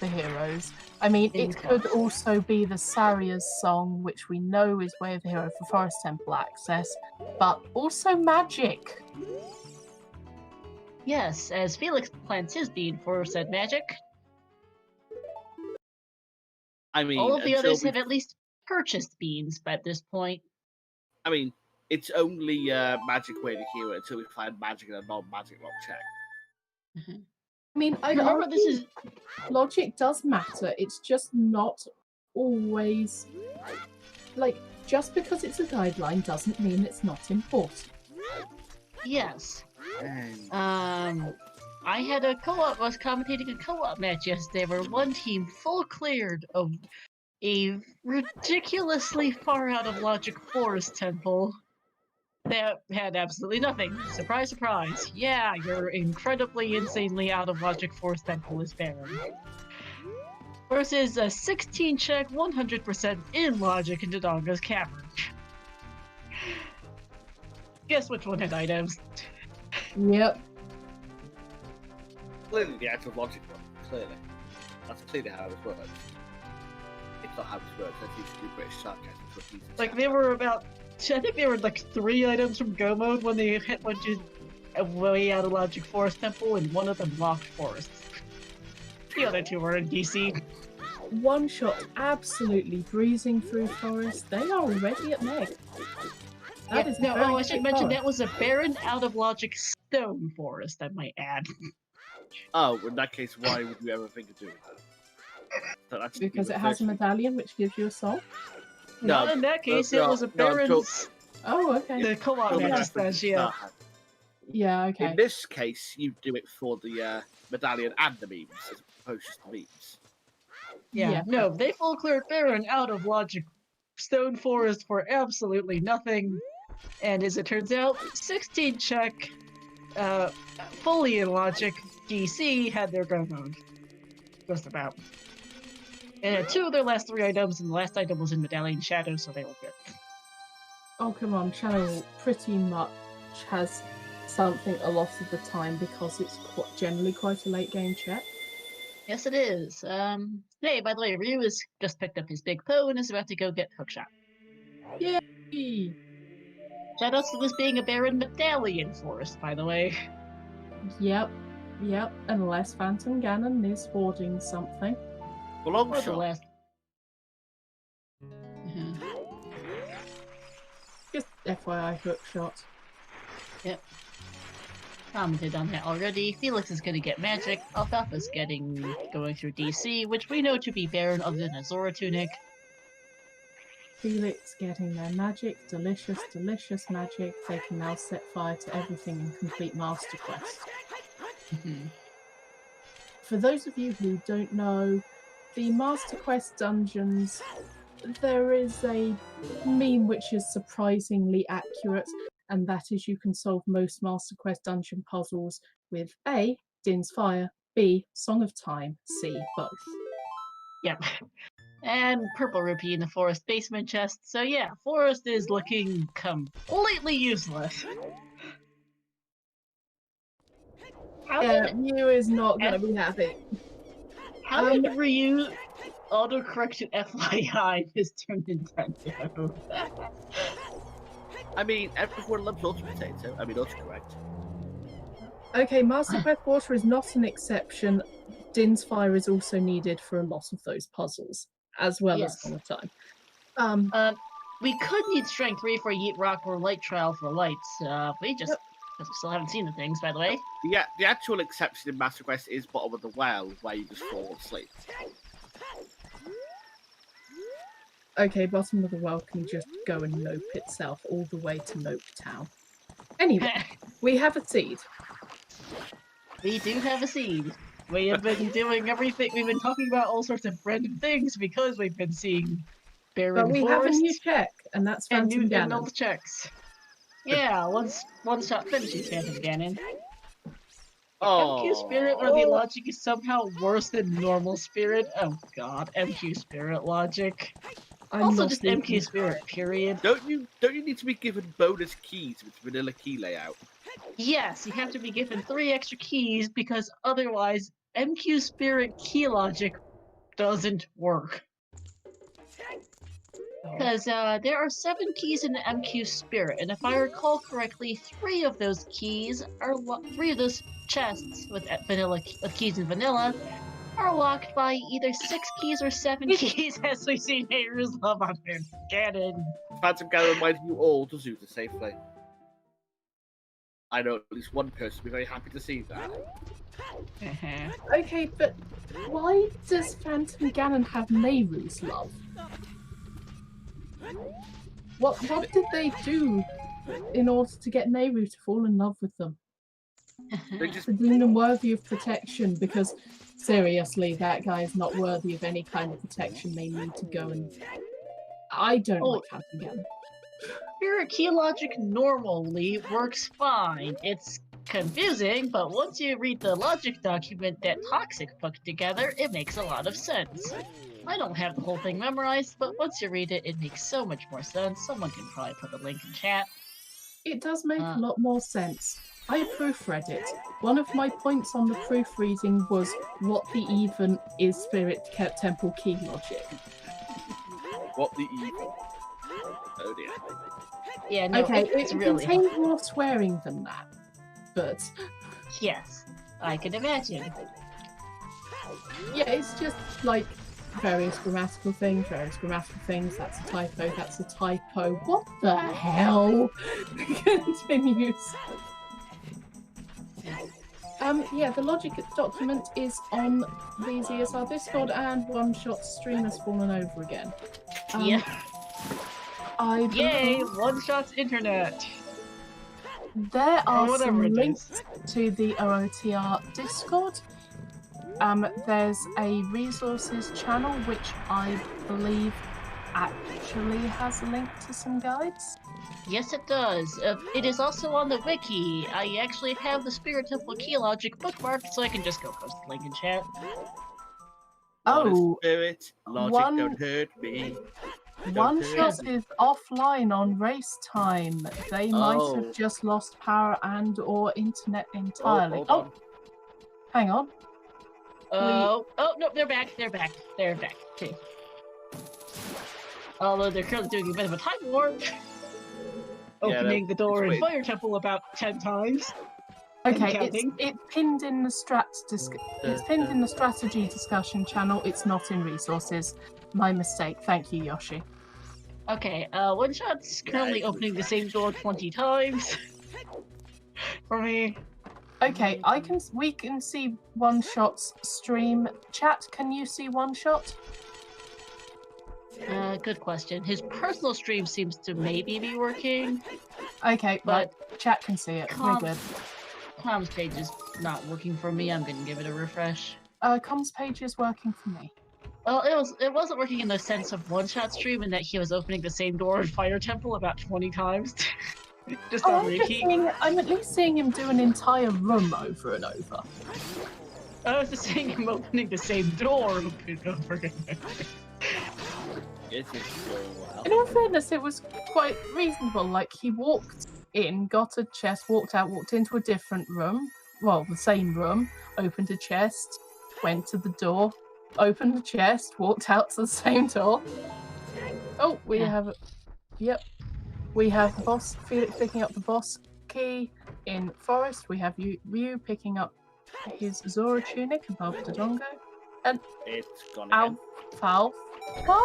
the Heroes. I mean, it could also be the Saria's song, which we know is Way of the Hero for Forest Temple access, but also magic. Yes, as Felix plants his bean for said magic. I mean, All of the until others we- have at least purchased beans by this point. I mean, it's only magic way to heal it until we find magic in a non-magic rock check. I mean, I Remember, this is logic does matter. It's just not always like just because it's a guideline doesn't mean it's not important. yes. And I was commentating a co-op match yesterday where one team full cleared of a ridiculously far out of logic forest temple that had absolutely nothing. Surprise, surprise. Yeah, your incredibly, insanely out of logic forest temple is barren. Versus a 16-check, 100% in logic in Dodonga's cavern. Guess which one had items? Yep. Clearly the actual logic one. Clearly. That's clearly how it works. It's not how this works. That's usually British sarcasm. Like, they were about... I think there were like 3 items from Go Mode when they went to a way out of Logic Forest Temple, and one of them locked forests. The other 2 were in DC. One shot absolutely breezing through forest. They are already at Meg. That is very I should quick mention forest. that was a barren out of logic stone forest, I might add. Oh, in that case, why would you ever think of doing that? That's Because it has a medallion which gives you a soul. No, Not in that case, no, it was a no, barren... Oh, okay. The co-op match says, yeah. Yeah, okay. In this case, you do it for the medallion and the memes, as opposed to the memes. Yeah, no, they full cleared barren out of logic stone forest for absolutely nothing. And as it turns out, 16 check, fully in logic, DC had their Go Mode. Just about. And had 2 of their last 3 items, and the last item was in Medallion Shadow, so they were good. Oh, come on. Shadow pretty much has something a lot of the time because it's generally quite a late game check. Yes, it is. Hey, by the way, Ryu has just picked up his big Poe and is about to go get hookshot. Yay! Shoutouts to this being a barren medallion forest, by the way. Yep, unless Phantom Ganon is hoarding something. For long Or the shot. last. Just FYI, hook shot. Yep. Commented on that already. Felix is gonna get magic. Alfalfa's going through DC, which we know to be barren other than a Zora tunic. Felix getting their magic, delicious, delicious magic. They can now set fire to everything and complete Master Quest. For those of you who don't know, the Master Quest dungeons, there is a meme which is surprisingly accurate, and that is you can solve most Master Quest dungeon puzzles with A, Din's Fire, B, Song of Time, C, both. Yep. And purple rupee in the forest basement chest. So yeah, forest is looking completely useless. How did Mew is not going to be happy. How did Ryu autocorrect to FYI is turned Nintendo? I mean, everyone loves autopotato. I mean, autocorrect. Okay, Master Quest Water is not an exception. Din's Fire is also needed for a lot of those puzzles, as well as Song of Time. We could need Strength 3 for Yeet Rock or Light Trial for lights. We still haven't seen the things, by the way. Yeah, the actual exception in Master Quest is Bottom of the Well, where you just fall asleep. Okay, Bottom of the Well can just go and nope itself all the way to Nope Town. Anyway, we have a seed. We do have a seed. We have been doing everything. We've been talking about all sorts of random things because we've been seeing barren But we have a forests new check, and that's and Phantom new Ganon. old checks. Yeah, one shot finishes Phantom Ganon. Oh, MQ Spirit where the logic is somehow worse than normal Spirit. Oh god, MQ Spirit logic. Also just MQ Spirit, period. Don't you need to be given bonus keys with vanilla key layout? Yes, you have to be given 3 extra keys because otherwise MQ Spirit key logic doesn't work. Because there are 7 keys in the MQ Spirit, and if I recall correctly, 3 of those keys are 3 of those chests with keys in vanilla are locked by either 6 keys or 7 keys, as we see Nehru's love on him. Ganon. Phantom Ganon reminds you all to Zoot safely. I know at least one person will be very happy to see that. Okay, but why does Phantom Ganon have Nehru's love? What did they do in order to get Nehru to fall in love with them? They just To deem them worthy of protection, because seriously, that guy is not worthy of any kind of protection. They need to go and. I don't Oh. like hunting him. Spirit key logic normally works fine. It's confusing, but once you read the logic document that Toxic put together, it makes a lot of sense. I don't have the whole thing memorized, but once you read it, it makes so much more sense. Someone can probably put the link in chat. It does make a lot more sense. I proofread it. One of my points on the proofreading was what the even is Spirit Temple key logic. what the even? Oh dear. Yeah, no, Okay, it's it really contains more swearing than that, but yes, I can imagine. yeah, it's just like various grammatical things, that's a typo, what the hell? Continues. Yeah, the logic document is on the ZSR Discord, and One Shot stream has fallen over again. Yeah. Yay, believe One Shot's internet. there are whatever some it links to the OOTR Discord. There's a resources channel which I believe actually has a link to some guides. Yes, it does. It is also on the wiki. I actually have the Spirit Temple key logic bookmarked, so I can just go post the link in chat. Oh, Spirit, logic one- don't hurt me. One hurt Shot me. is offline on race time. They might Oh. have just lost power and or internet entirely. Hold on. Hang on. Oh, no, they're back. Okay. Although they're currently doing a bit of a time warp. Opening the door in wait. Fire Temple about 10 times. Okay, counting. it's pinned in the it's pinned in the strategy discussion channel. It's not in resources. My mistake. Thank you, Yoshi. Okay, One Shot's currently opening the same door 20 times. For me. Okay, we can see One Shot's stream. Chat, can you see One Shot? Good question. His personal stream seems to maybe be working, Okay, but right. Chat can see it. We're good. comms page is not working for me. I'm gonna give it a refresh. Comms page is working for me. Well, it wasn't working in the sense of One Shot stream, and that he was opening the same door in Fire Temple about 20 times. Just on repeat. I'm at least seeing him do an entire room over and over. I was just seeing him opening the same door over and over again. It is so well. In all fairness, it was quite reasonable. Like, he walked in, got a chest, walked out, walked into a different room. Well, the same room, opened a chest, went to the door, opened the chest, walked out to the same door. Oh, we have... Yep. We have the boss, Felix picking up the boss key in Forest. We have Ryu picking up his Zora tunic above Dodongo. And It's gone again. Alfalfa,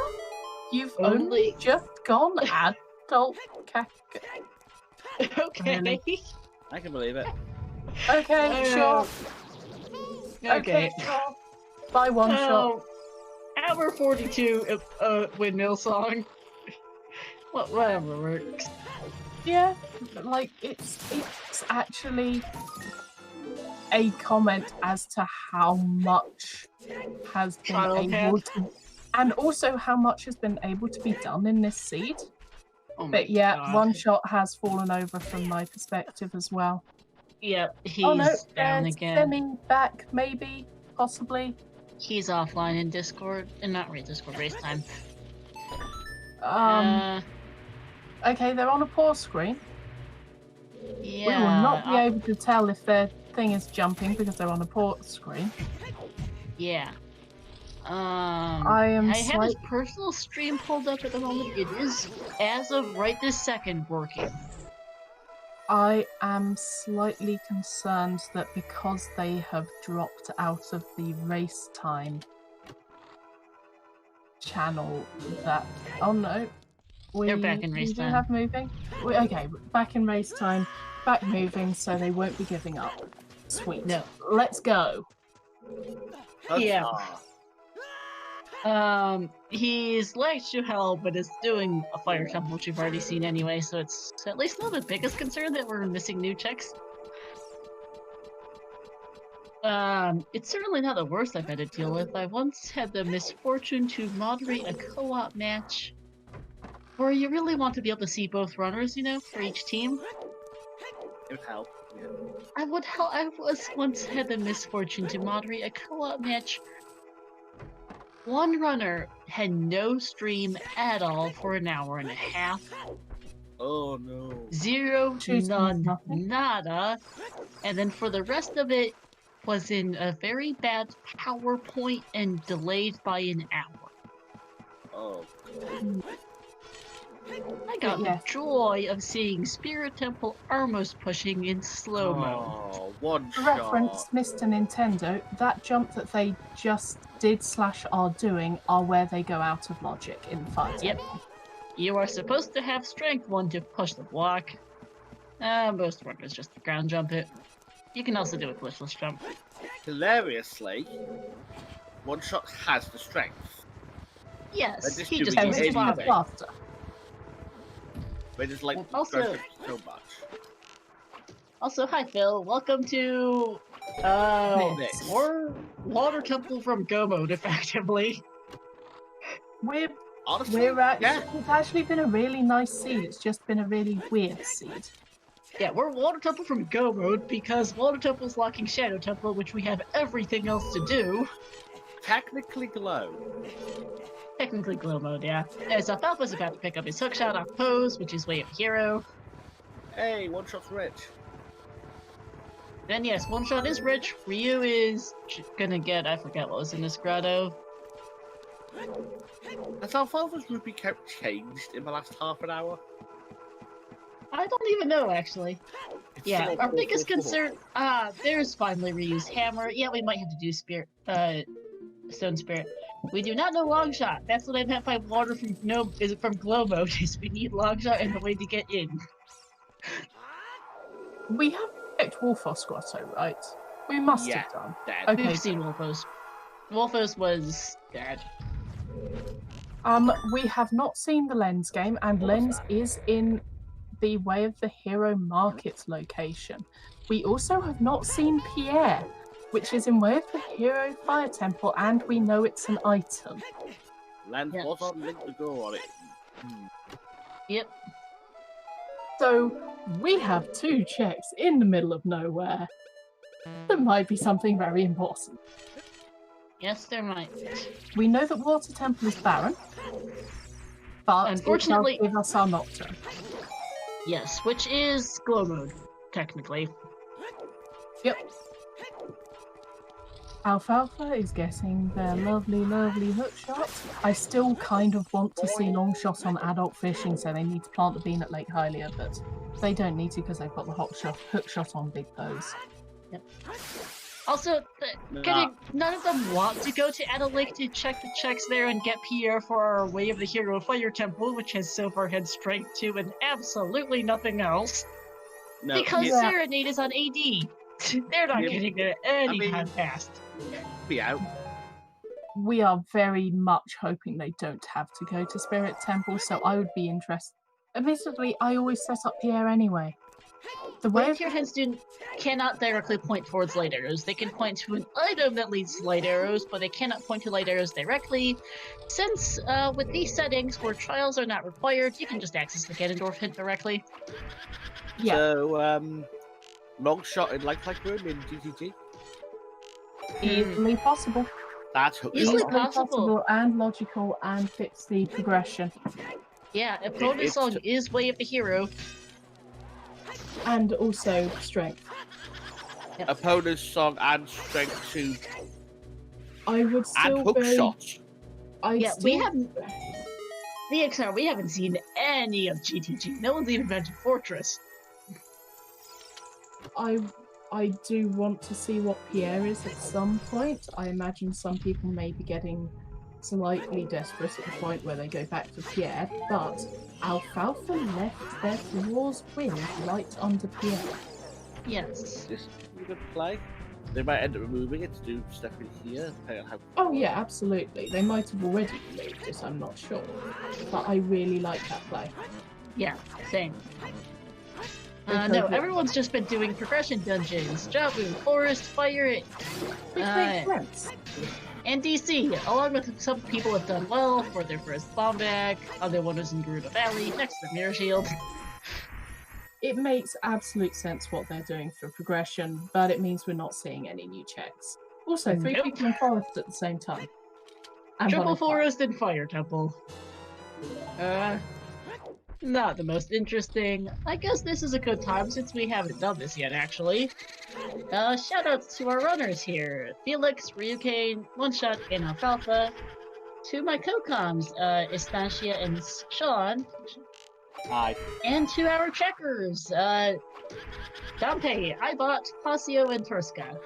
you've only just gone adult caca. Okay. Really? I can believe it. Okay, sure. Okay. Sure. By One Shot. Hour 42 windmill song. Whatever works. Yeah, like it's actually a comment as to how much has been able to, and also how much has been able to be done in this seed. Oh my But yeah, God. One Shot has fallen over from my perspective as well. Yep, he's Oh no, down there's again. Femi back, maybe, possibly. He's offline in Discord, and not Discord, race time. Okay, they're on a pause screen. Yeah. We will not be able to tell if their thing is jumping because they're on a pause screen. Yeah. I have his personal stream pulled up at the moment. It is, as of right this second, working. I am slightly concerned that because they have dropped out of the race time channel that... Oh no. They're back in race we do time. have moving. Okay, back in race time, back moving, so they won't be giving up. Sweet. No. Let's go. Yeah. He's lagged to hell, but is doing a Fire Temple, which we've already seen anyway, so it's at least not the biggest concern that we're missing new checks. It's certainly not the worst I've had to deal with. I once had the misfortune to moderate a co-op match where you really want to be able to see both runners, you know, for each team. It would help. Yeah. I was once had the misfortune to moderate a co-op match. One runner had no stream at all for an hour and a half. Oh no. Zero, Choose none, nothing. nada. And then for the rest of it was in a very bad PowerPoint and delayed by an hour. Oh. I got Yeah. the joy of seeing Spirit Temple Armos pushing in slow-mo. Oh, one For shot. reference, Mr. Nintendo, that jump that they just did / are doing are where they go out of logic in Fire Yep. Temple. You are supposed to have strength 1 to push the block. Most runners just ground jump it. You can also do a glitchless jump. Hilariously, one shot has the strength. Yes, just he do just it And uses it's easy. not fire. faster. They just like Also- grudge it so much. Also, hi Phil, welcome to This. more Water Temple from Go mode, effectively. Honestly, It's actually been a really nice seed. It's just been a really weird seed. Yeah, we're Water Temple from Go mode because Water Temple's locking Shadow Temple, which we have everything else to do. technically glow. Technically Glow mode, yeah. As Alfalfa's about to pick up his hookshot off Pose, which is Way of Hero. Hey, one shot's rich. Then yes, one shot is rich. Ryu is gonna get, I forget what was in this grotto. Has Alfalfa's rupee count changed in the last half an hour? I don't even know, actually. It's Yeah, still our 444. biggest concern, there's finally Ryu's hammer. Yeah, we might have to do Stone Spirit. We do not know long shot. That's what I meant by water from from glow mode. Is we need long shot and the way to get in. We have picked Wolfos Grotto, right? We must Yeah. have done. Dead. Okay. We've seen Wolfos. Wolfos was bad. We have not seen the Lens game, and Lens is in the Way of the Hero Markets location. We also have not seen Pierre, which is in Way of the Hero Fire Temple, and we know it's an item. Lens Yeah. was on Link to go on it. Yep. So we have 2 checks in the middle of nowhere. There might be something very important. Yes, there might. We know that Water Temple is barren, but Unfortunately- it does give us our Nocturne. Yes, which is glow mode, technically. Yep. Alfalfa is getting their lovely, lovely hookshot. I still kind of want to see long shot on adult fishing, so they need to plant the bean at Lake Hylia, but they don't need to because they've got the hook shot on Big Pose. Also, none of them want to go to Adult Lake to check the checks there and get Pierre for our Way of the Hero Fire Temple, which has so far had Strength 2 and absolutely nothing else. No, Because Yeah. Serenade is on AD. They're not Yeah, getting there any I mean- time fast. be out. We are very much hoping they don't have to go to Spirit Temple, so I would be interested. Admittedly, I always set up Pierre anyway. The way Way of of Hero Hands cannot directly point towards light arrows. They can point to an item that leads to light arrows, but they cannot point to light arrows directly. Since with these settings where trials are not required, you can just access the Ganondorf hint directly. Yeah. So, long shot in like room in GTG. Easily possible. That's hook Easily shot. possible. and logical and fits the progression. Yeah, a bonus It's- song is Way of the Hero. And also strength. Opponent's song and strength 2 I would and still hook very... shot. I'd Yeah, still... we haven't. VXR, we haven't seen any of GTG. No one's even mentioned Fortress. I do want to see what Pierre is at some point. I imagine some people may be getting slightly desperate at the point where they go back to Pierre, but Alfalfa left their War's Wind right under Pierre. Yes. This is a good play. They might end up removing it to do stuff in here, depending on how. Oh yeah, absolutely. They might have already removed it, I'm not sure. But I really like that play. Yeah, same. No, everyone's just been doing progression dungeons. Jabu, Forest, Fire, and DC, along with some people have done well for their first bomb bag. Other one is in Gerudo Valley, next to the Mirror Shield. It makes absolute sense what they're doing for progression, but it means we're not seeing any new checks. Also, 3 Nope. people in Forest at the same time. And Triple one in Fire. Forest and Fire Temple. Not the most interesting. I guess this is a good time since we haven't done this yet, actually. Shoutouts to our runners here. Felix, Ryukane, One Shot, and Alfalfa. To my co-coms, Estancia and Sean. Hi. And to our checkers, Dante, Ibot, Pasio, and Turska.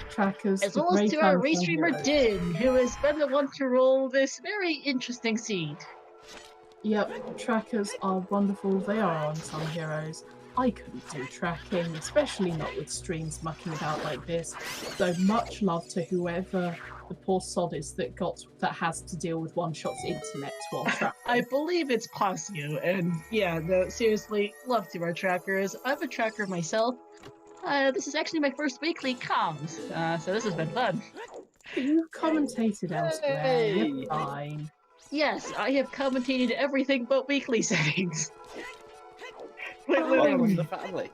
Trackers, As the well as brave to our unsung race streamer heroes. Din, who has been the one to roll this very interesting seed. Yep, trackers are wonderful. They are unsung heroes. I couldn't do tracking, especially not with streams mucking about like this. So much love to whoever the poor sod is that has to deal with One Shot's internet while tracking. I believe it's Pasio, and yeah, no, seriously, love to our trackers. I'm a tracker myself. This is actually my first weekly comms, so this has been fun. You commentated elsewhere. Hey! You're fine. Yes, I have commentated everything but weekly settings. Quite Welcome to literally. the family.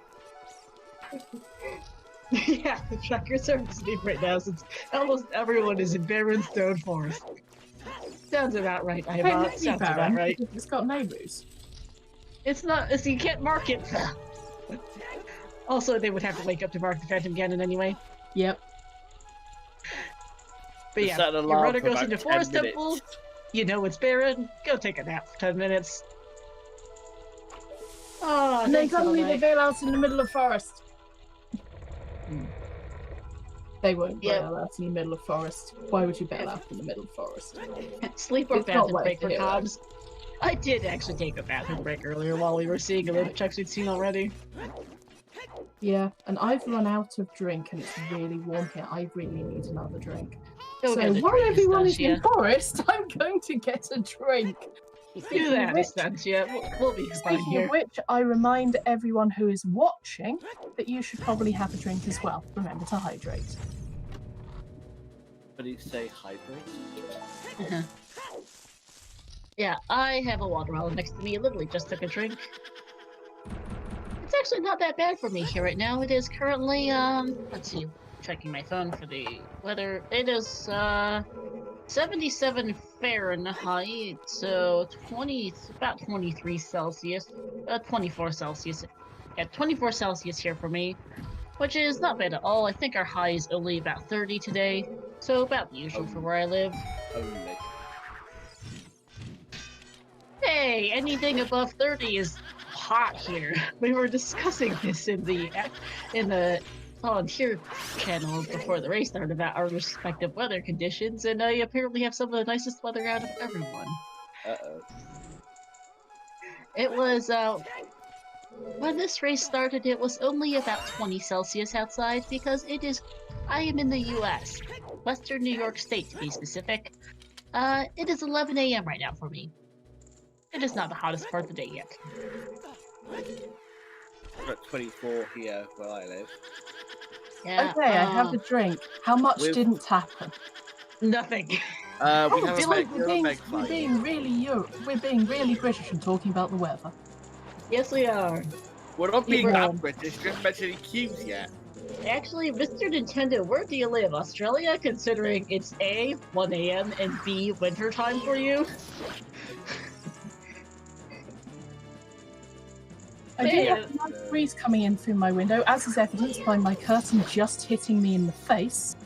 Yeah, the trackers are asleep right now since almost everyone is in Barren Stone Forest. Sounds about right, Hey, Ibot. maybe Sounds about Baron, right. because it's got neighbours. It's not, you can't mark it. Also, they would have to wake up to mark the Phantom Ganon anyway. Yep. But Just yeah, set an your alarm runner for goes about into 10 Forest minutes. Temple, you know it's barren, go take a nap for 10 minutes. Oh, And then thanks, suddenly they Elmite. bail out in the middle of forest. Hmm. They won't Yep. bail out in the middle of forest. Why would you bail out in the middle of forest? Sleep or It's not bathroom worth break for it, comms. I did actually take a bathroom break earlier while we were seeing a little checks we'd seen already. Yeah, and I've run out of drink and it's really warm here. I really need another drink. Go So get a while drink, everyone is in Estancia. forest, I'm going to get a drink. Do that, Which- Estancia. We'll be fine Speaking here. of which, I remind everyone who is watching that you should probably have a drink as well. Remember to hydrate. When you say hydrate? Yeah, I have a water bottle next to me. I literally just took a drink. It's actually not that bad for me here right now. It is currently, let's see, checking my phone for the weather. It is, 77 Fahrenheit, so about 23 Celsius, 24 Celsius. Yeah, 24 Celsius here for me, which is not bad at all. I think our high is only about 30 today, so about the usual for where I live. Only. Hey, anything above 30 is hot here. We were discussing this in the volunteer channel before the race started about our respective weather conditions, and I apparently have some of the nicest weather out of everyone. Uh-oh. It was, when this race started, it was only about 20 Celsius outside because I am in the US, Western New York State to be specific. It is 11 a.m. right now for me. It is not the hottest part of the day yet. We're at 24 here where I live. Yeah, Okay, I have a drink. How much With- didn't happen? nothing. We I have feel a like big, we're being really British and talking about the weather. Yes, we are. We're not being Yeah. that British, just mentioning queues yet. Actually, Mr. Nintendo, where do you live? Australia, considering it's A, 1 a.m., and B, winter time for you? I do Yeah. have a nice breeze coming in through my window, as is evidenced by my curtain just hitting me in the face.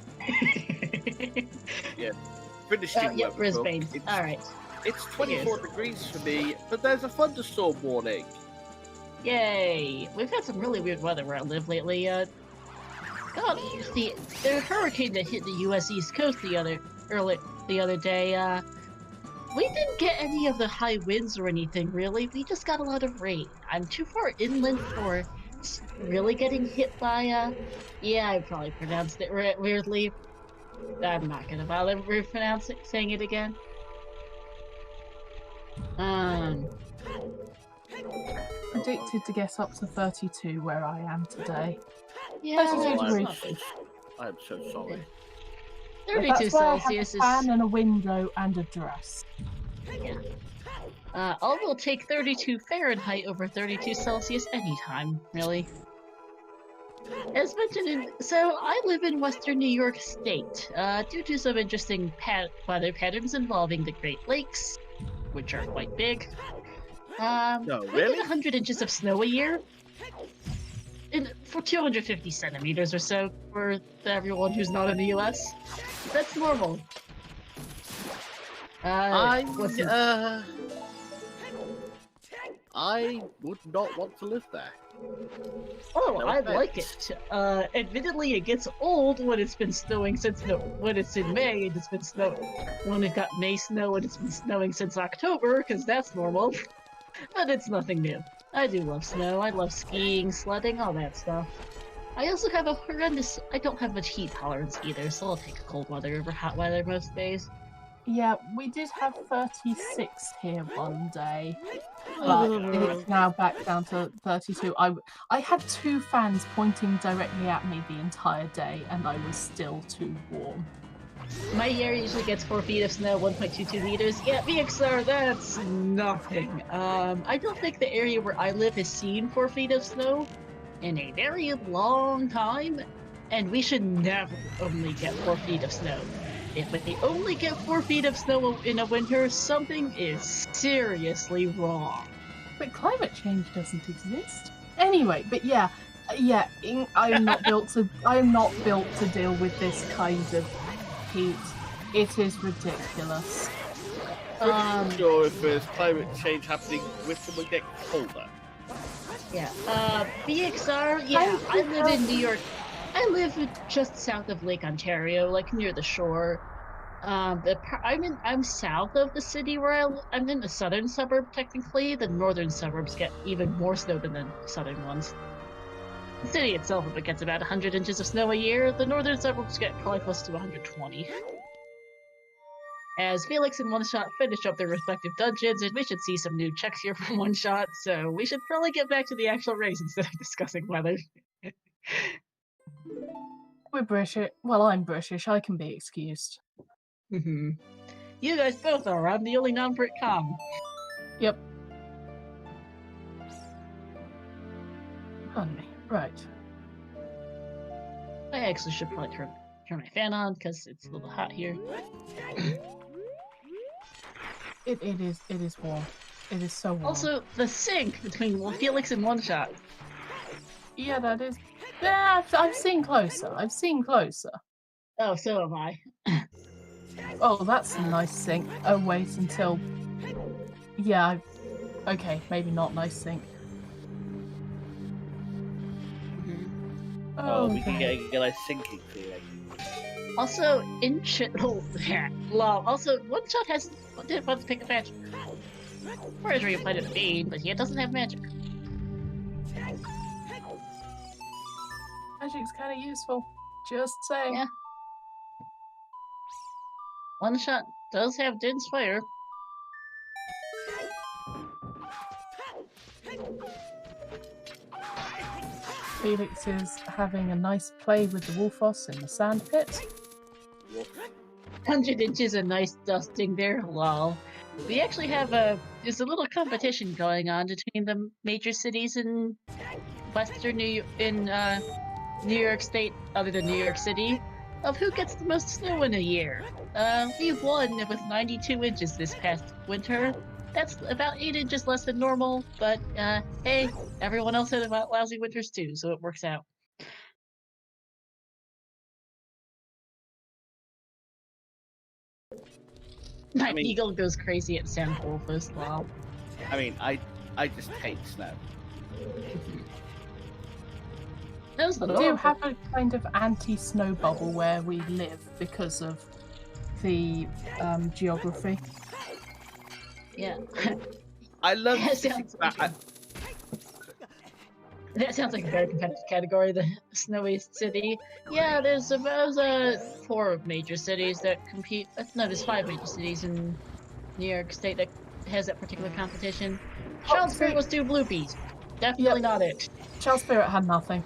British Yeah, weather, Brisbane. folks. Alright. It's 24 degrees for me, but there's a thunderstorm warning. Yay! We've had some really weird weather where I live lately. God, the hurricane that hit the U.S. East Coast the other day. We didn't get any of the high winds or anything really. We just got a lot of rain. I'm too far inland for really getting hit by. Yeah, I probably pronounced it weirdly. I'm not gonna bother saying it again. predicted to get up to 32 where I am today. Yeah, That's Oh, degrees. I'm so sorry. But 32 that's why I have a Celsius is. fan and a window and a dress. Yeah. I will take 32 Fahrenheit over 32 Celsius anytime, really. As mentioned, so I live in western New York State. Due to some interesting weather patterns involving the Great Lakes, which are quite big. No, We really? get 100 inches of snow a year. For 250 centimeters or so for everyone who's not in the US. That's normal. I listen, would not want to live there. oh, no I offense. like it. Admittedly, it gets old when it's been snowing since when it's in May and it's been when we've got May snow and it's been snowing since October, because that's normal. But it's nothing new. I do love snow. I love skiing, sledding, all that stuff. I also have a horrendous. I don't have much heat tolerance either, so I'll take cold weather over hot weather most days. Yeah, we did have 36 here one day, but it's now back down to 32. I had 2 fans pointing directly at me the entire day, and I was still too warm. My area usually gets 4 feet of snow, 1.22 meters. Yeah, VXR, that's nothing. I don't think the area where I live has seen 4 feet of snow in a very long time, and we should never only get 4 feet of snow. If we only get 4 feet of snow in a winter, something is seriously wrong. But climate change doesn't exist. Anyway, but I'm not built to deal with this kind of heat. It is ridiculous. I'm sure if there's climate change happening, winter will get colder. Yeah. VXR, yeah, I live in New York. I live just south of Lake Ontario, like near the shore. I'm south of the city where I'm in the southern suburb, technically. The northern suburbs get even more snow than the southern ones. The city itself gets about 100 inches of snow a year. The northern suburbs get probably close to 120. As Felix and One Shot finish up their respective dungeons, and we should see some new checks here from One Shot, so we should probably get back to the actual race instead of discussing weather. We're British. Well, I'm British. I can be excused. You guys both are. I'm the only non-Brit com. Yep. Pardon me. Right. I actually should probably turn my fan on because it's a little hot here. It is warm. It is so warm. Also, the sync between Felix and One Shot. Yeah, that is. Yeah, I've seen closer. Oh, so am I. Oh, that's a nice sync. Oh, wait until. Yeah. Okay, maybe not nice sync. Oh, we can okay. get a nice sinking feeling. Also, in lol. Also, One Shot didn't want to pick a magic. Whereas you played it Bean, but he doesn't have magic. Magic's kind of useful. Just saying. Yeah. One Shot does have Din's Fire. Felix is having a nice play with the Wolfos in the sand pit. 100 inches of nice dusting there, lol. We actually have there's a little competition going on between the major cities in western New York State, other than New York City, of who gets the most snow in a year. We won with 92 inches this past winter. That's about 8 inches less than normal, but hey, everyone else had about lousy winters too, so it works out. My eagle goes crazy at Sam Wolfus, wow. I mean, I just hate snow. We do have a kind of anti-snow bubble where we live because of the geography. Yeah. I love That sounds like a very competitive category, the snowy city. Yeah, there's about 4 major cities that compete. No, there's 5 major cities in New York State that has that particular competition. Charlottesville was 2 Bloopies. Definitely not it. Child Spirit had nothing.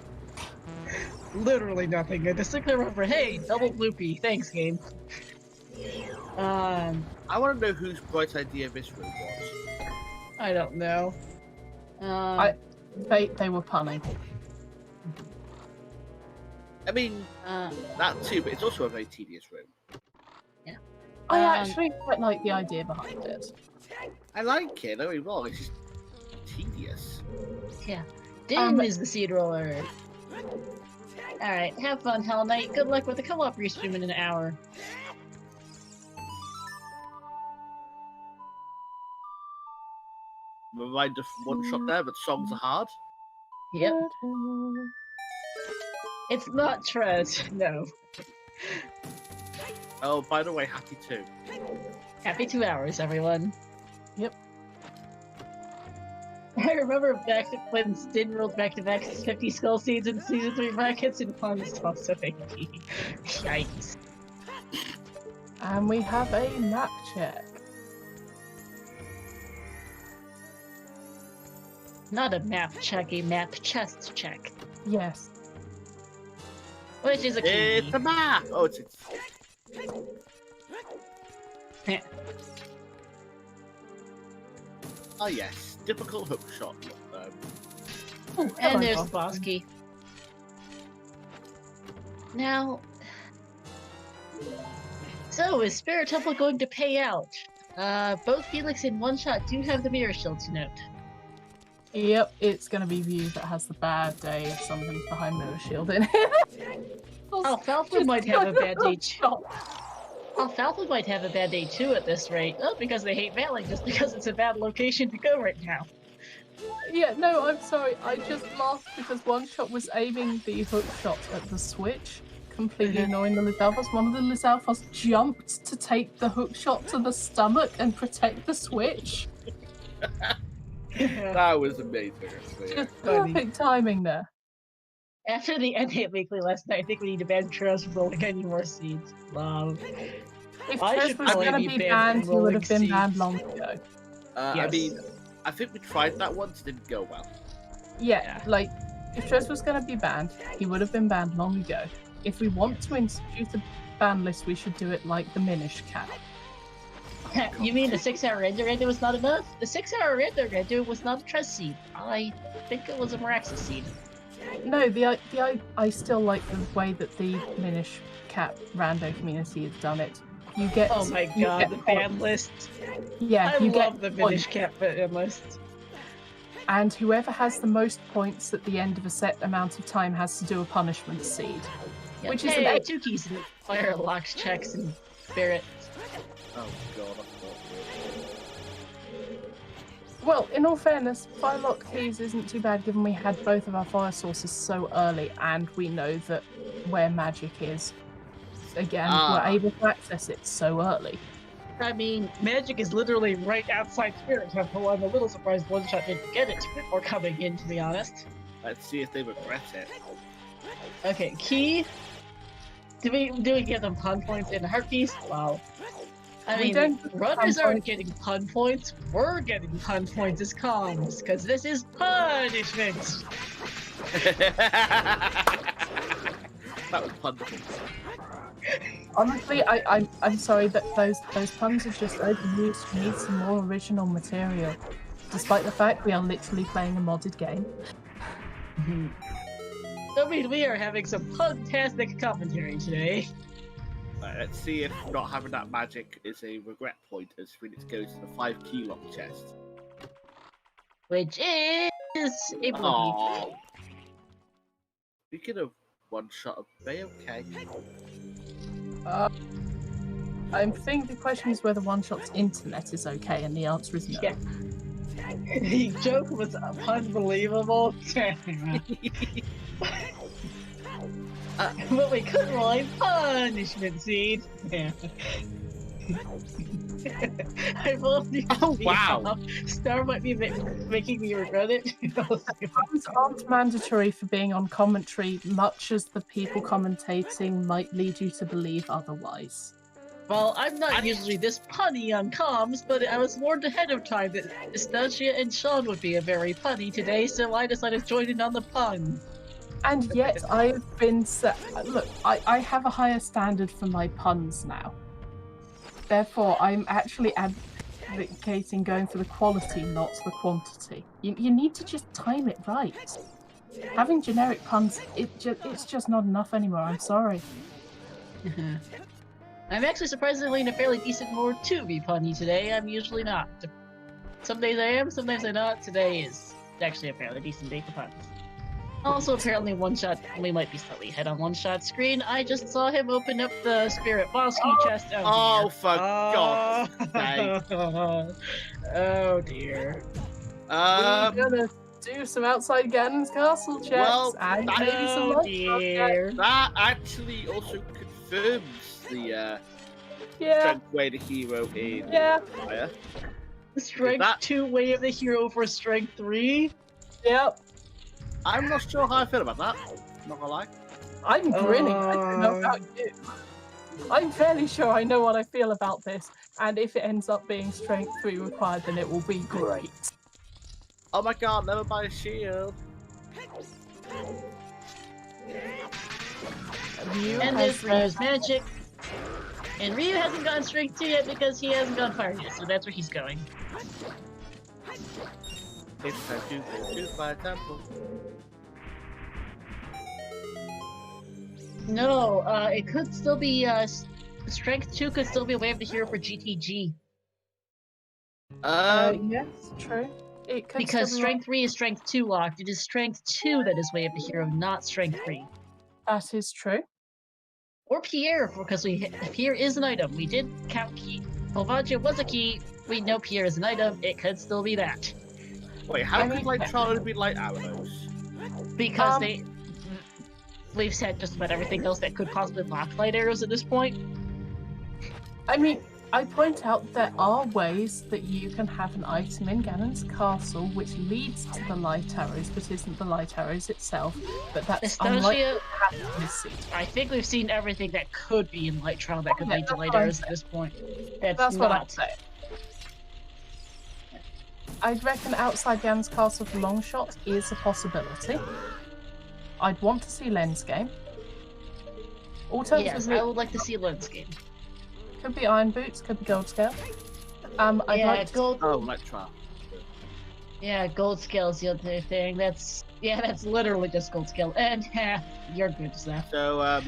Literally nothing. I distinctly remember, hey, double loopy. Thanks, game. I want to know whose bright idea this room was. I don't know. They were punning. I mean, that too, but it's also a very tedious room. Yeah. I actually quite like the idea behind it. I like it, don't get me wrong, it's just tedious. Yeah. Dim is the seed roller. Alright, have fun, Hell Knight. Good luck with the co-op restream in an hour. Reminder one shot there, but songs are hard. Yep. It's not Trez, no. Oh, by the way, happy too. Happy 2 hours, everyone. Yep. I remember back when Stin rolled back-to-back 50 skull seeds in Season 3 brackets and Pons tossed a 50. Yikes. And we have a map check. Not a map check, a map chest check. Yes. Which is a key. It's a map! Oh, it's... Oh yes, difficult hook shot. And there's the boss key. Now... So, is Spirit Temple going to pay out? Both Felix and One Shot do have the mirror shield to note. Yep, it's going to be View that has the bad day if something's behind Mirror Shield in it. Alfalfa might have a bad day too. Alfalfa might have a bad day too at this rate. Not because they hate Valley, just because it's a bad location to go right now. Yeah, no, I'm sorry. I just laughed because One Shot was aiming the hook shot at the switch, completely ignoring the Lizalfos. One of the Lizalfos jumped to take the hook shot to the stomach and protect the switch. That was amazing, actually. Just perfect timing there. After the N8 weekly last night, I think we need to ban Trez from rolling any more seeds. Love. If I Trez should was probably going to be be banned banned, from he would rolling have been banned seeds. long ago. I Yes. mean, I think we tried that once, it didn't go well. Yeah, like, if Trez was going to be banned, he would have been banned long ago. If we want to institute a ban list, we should do it like the Minish cap. You mean the 6-hour render was not enough? The 6-hour render was not a Trez seed. I think it was a Meraxis seed. No, I still like the way that the Minish cap rando community has done it. You get Oh my you god, get the ban points. list. Yeah, I you love get the points. Minish cap ban list. And whoever has the most points at the end of a set amount of time has to do a punishment seed. Yeah. Which is hey, an 2 keys and fire locks checks and spirit. Oh god, I thought Well, in all fairness, Firelock keys isn't too bad given we had both of our fire sources so early and we know that where magic is, again, we're able to access it so early. I mean, magic is literally right outside Spirit Temple. I'm a little surprised One Shot didn't get it before coming in, to be honest. Let's see if they regret it. Okay, key. Do we give them pun points in Heartpiece? Wow. I We mean, don't runners pun aren't points. getting pun points. We're getting pun points as comms, because this is punishment. That was punishment. Honestly, I'm sorry that those puns are just overused. We need some more original material. Despite the fact we are literally playing a modded game. I mean, we are having some fantastic commentary today. Right, let's see if not having that magic is a regret point as when it goes to the 5 key lock chest. Which is a boogie. Aww. Speaking of One Shot of Bay, okay. I think the question is whether One Shot's internet is okay, and the answer is no. Yeah. The joke was unbelievable. But we could roll a punishment seed. Yeah. I will Oh, wow. Star might be making me regret it. Puns aren't mandatory for being on commentary, much as the people commentating might lead you to believe otherwise. Well, I'm not usually this punny on comms, but I was warned ahead of time that Anastasia and Sean would be a very punny today, so I decided to join in on the pun. And yet I've been look, I have a higher standard for my puns now. Therefore, I'm actually advocating going for the quality, not the quantity. You need to just time it right. Having generic puns, it's just not enough anymore. I'm sorry. I'm actually surprisingly in a fairly decent mood to be punny today. I'm usually not. Some days I am, sometimes I'm not. Today is actually a fairly decent day for puns. Also, apparently, One Shot, we might be slightly ahead on One Shot screen. I just saw him open up the Spirit Boss key chest. Oh, for God's sake. Oh dear. We're gonna do some outside Ganon's castle checks Well, and maybe some lunch dear. That actually also confirms the Yeah, strength way the hero in yeah, Fire. Strength 2 way of the hero for Strength 3? yep. I'm not sure how I feel about that. Not gonna lie. I'm grinning. I don't know about you. I'm fairly sure I know what I feel about this, and if it ends up being Strength 3 required, then it will be great. Oh my God! Never buy a shield. And there's Ryu's magic. And Ryu hasn't gotten Strength 2 yet because he hasn't gone Fire yet, so that's where he's going. It's time to go to Fire Temple. No, it could still be, Strength 2 could still be a way of the hero for GTG. Yes, true. It could Because still be Strength 3 is Strength 2 locked. It is Strength 2 that is way of the hero, not Strength 3. That is true. Or Pierre, because Pierre is an item. We did count key. Polvaggio was a key. We know Pierre is an item. It could still be that. Wait, how could Light Charlotte be like Arrows? Because we've said just about everything else that could possibly block light arrows at this point. I mean, I point out there are ways that you can have an item in Ganon's castle which leads to the light arrows, but isn't the light arrows itself. But that's unlikely Anastasia, to happen in this season. I think we've seen everything that could be in Light Trial that could Yeah, lead to that's light what I'm arrows at this point. That's what I'm not. saying. I'd reckon outside Ganon's castle for long shot is a possibility. I'd want to see lens game. Yes, Alternatively, I would like to see Lens game. could be iron boots, could be gold scale. I'd Yeah, like to gold. Oh, Light Trial. Yeah, gold scale's the other thing. That's literally just gold scale. And you're good, Zeph. So,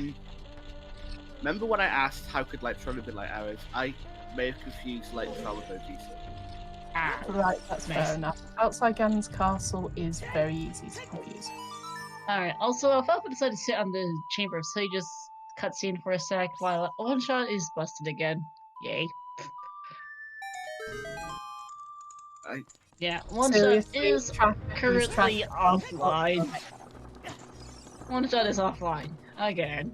remember when I asked how could Light Trial be like Arrows? I may have confused Light Trial with OGC. Ah, Right, that's Nice. fair enough. Outside Ganon's castle is very easy to confuse. alright. Also, if Alpha decided to sit on the Chamber of Sages cutscene for a sec while One Shot is busted again. Yay. Yeah, One Shot Seriously, is currently traffic. offline. One Shot is offline. Again.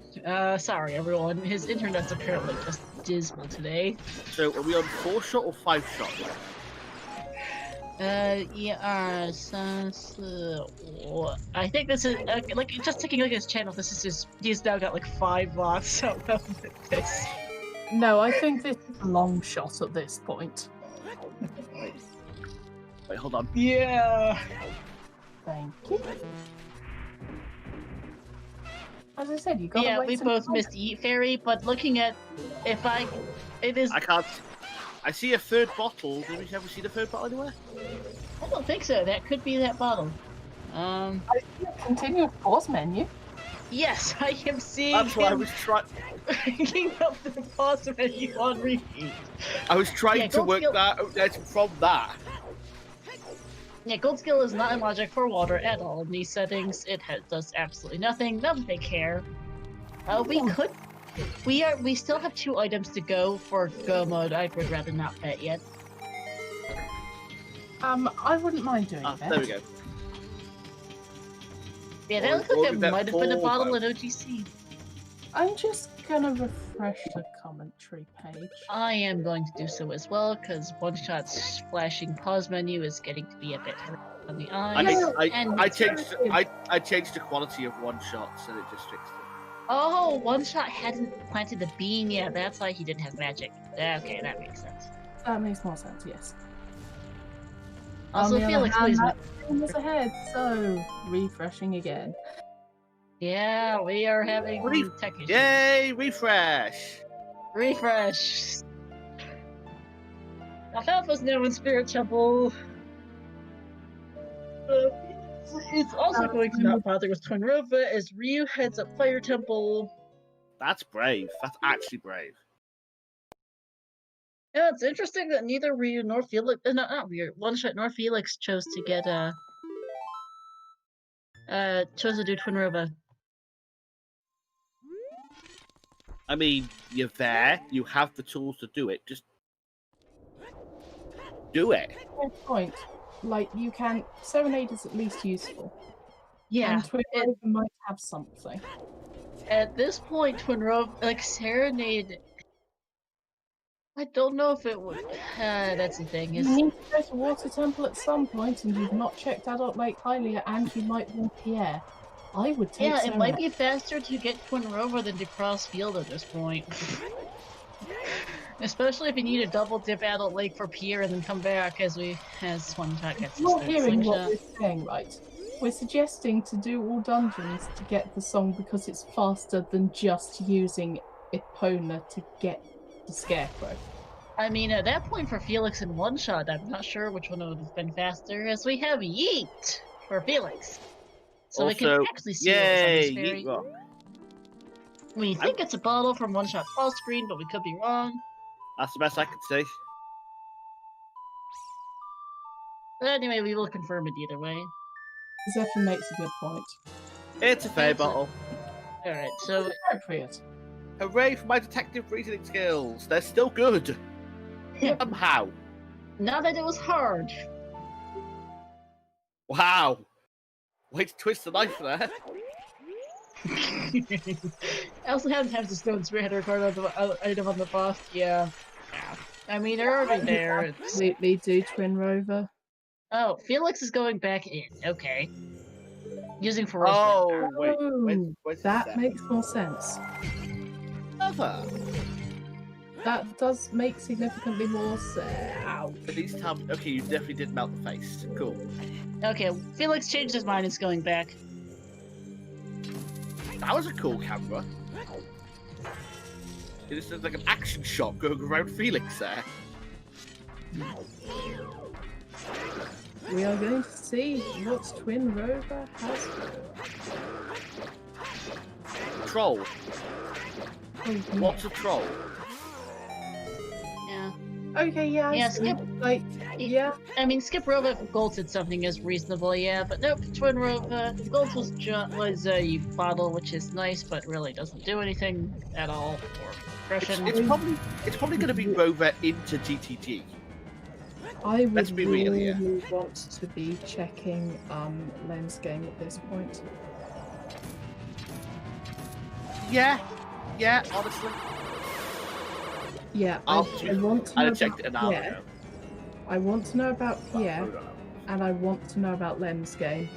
Sorry everyone. His internet's apparently just dismal today. So, are we on 4-shot or 5-shot? I think this is like just taking a look at his channel. He's now got like 5 lots out of this. No, I think this is a long shot at this point. Wait, hold on. Yeah. Thank you. As I said, you got. Yeah, we both missed Eat Fairy, but looking at it is. I can't. I see a third bottle. Did we ever see the third bottle anywhere? I don't think so. That could be that bottle. Continue pause menu. Yes, I am seeing. That's why I him was trying. bringing up the pause menu on repeat. I was trying Yeah, to gold work skill- that out from that. Yeah, Gold Skill is not in logic for water at all in these settings. It does absolutely nothing. Not that they care. We still have 2 items to go for Go mode. I would rather not bet yet. I wouldn't mind doing that. There we go. Yeah, that Or- looks or like we there bet might have been a 4 bottle though. in OGC. I'm just gonna refresh the commentary page. I am going to do so as well, because One Shot's flashing pause menu is getting to be a bit hard on the I eyes. think and I changed the quality of 1 shot, so it just fixed it. Oh, One Shot hadn't planted the bean yet. That's why he didn't have magic. Okay, that makes sense. That makes more sense, yes. Also, On the other Felix, hand, please. that thing was ahead, so refreshing again. Yeah, we are having tech issues. Yay! Refresh. Refresh. Alfalfa's now in Spirit Temple. It's also going to not bother with Twin Rova as Ryu heads up Fire Temple. That's brave. That's actually brave. Yeah, it's interesting that neither Ryu nor Felix, not Ryu, One Shot nor Felix chose to get chose to do Twin Rova. I mean, you're there. You have the tools to do it. Just do it. Good point. Like, you can... Serenade is at least useful. Yeah, And Twin Rova might have something. at this point, Twin Rova, like Serenade, I don't know if it would. That's the thing. You Is need to go to Water Temple at some point, and you've not checked Adult Lake Hylia, and you might want Pierre. I would take yeah, it Serenade. might be faster to get Twin Rova than to cross field at this point. Especially if you need a double dip Adult Lake for Pierre and then come back as One Shot gets You're his hearing what slingshot. we're saying, right? We're suggesting to do all dungeons to get the song because it's faster than just using Epona to get the Scarecrow. I mean, at that point for Felix and One Shot, I'm not sure which one would have been faster, as we have Yeet for Felix. So we can Also, actually see what's on this Yay! fairy. Yeet rock. We think it's a bottle from One Shot's fall screen, but we could be wrong. That's the best I can see. But anyway, we will confirm it either way. Zephyr makes a good point. It's a fairy It's a- bottle. Alright, so Appropriate. Hooray for my detective reasoning skills. They're still good. Somehow. now that it was hard, Wow. Way to twist the knife there. I also haven't had the stone spearhead record on the item on the boss. Yeah. I mean, they're already there. It's... Absolutely do Twin Rova. Oh, Felix is going back in. Okay. Using Ferocious. Oh, wait. Oh, Where's that the makes more sense. other? That does make significantly more sense. Ouch. At least tell me. Okay, you definitely did melt the face. Cool. Okay, Felix changed his mind. It's going back. That was a cool camera. It just looks like an action shot going around Felix there. We are going to see what Twin Rova has. Troll. Oh, What's a troll? Yeah. Okay, yeah. I Yeah, see. skip. Like, yeah. I mean, Skip Rova if Gold did something is reasonable, yeah, but nope, Twin Rova. Gold was a bottle, which is nice, but really doesn't do anything at all for progression. It's probably going to be Rover into GTG. I Let's would be real here. really want to be checking Lens game at this point. Yeah, honestly. Yeah, I want to know I'd have about checked it an hour Pierre. ago. I want to know about Pierre, and I want to know about Lem's game.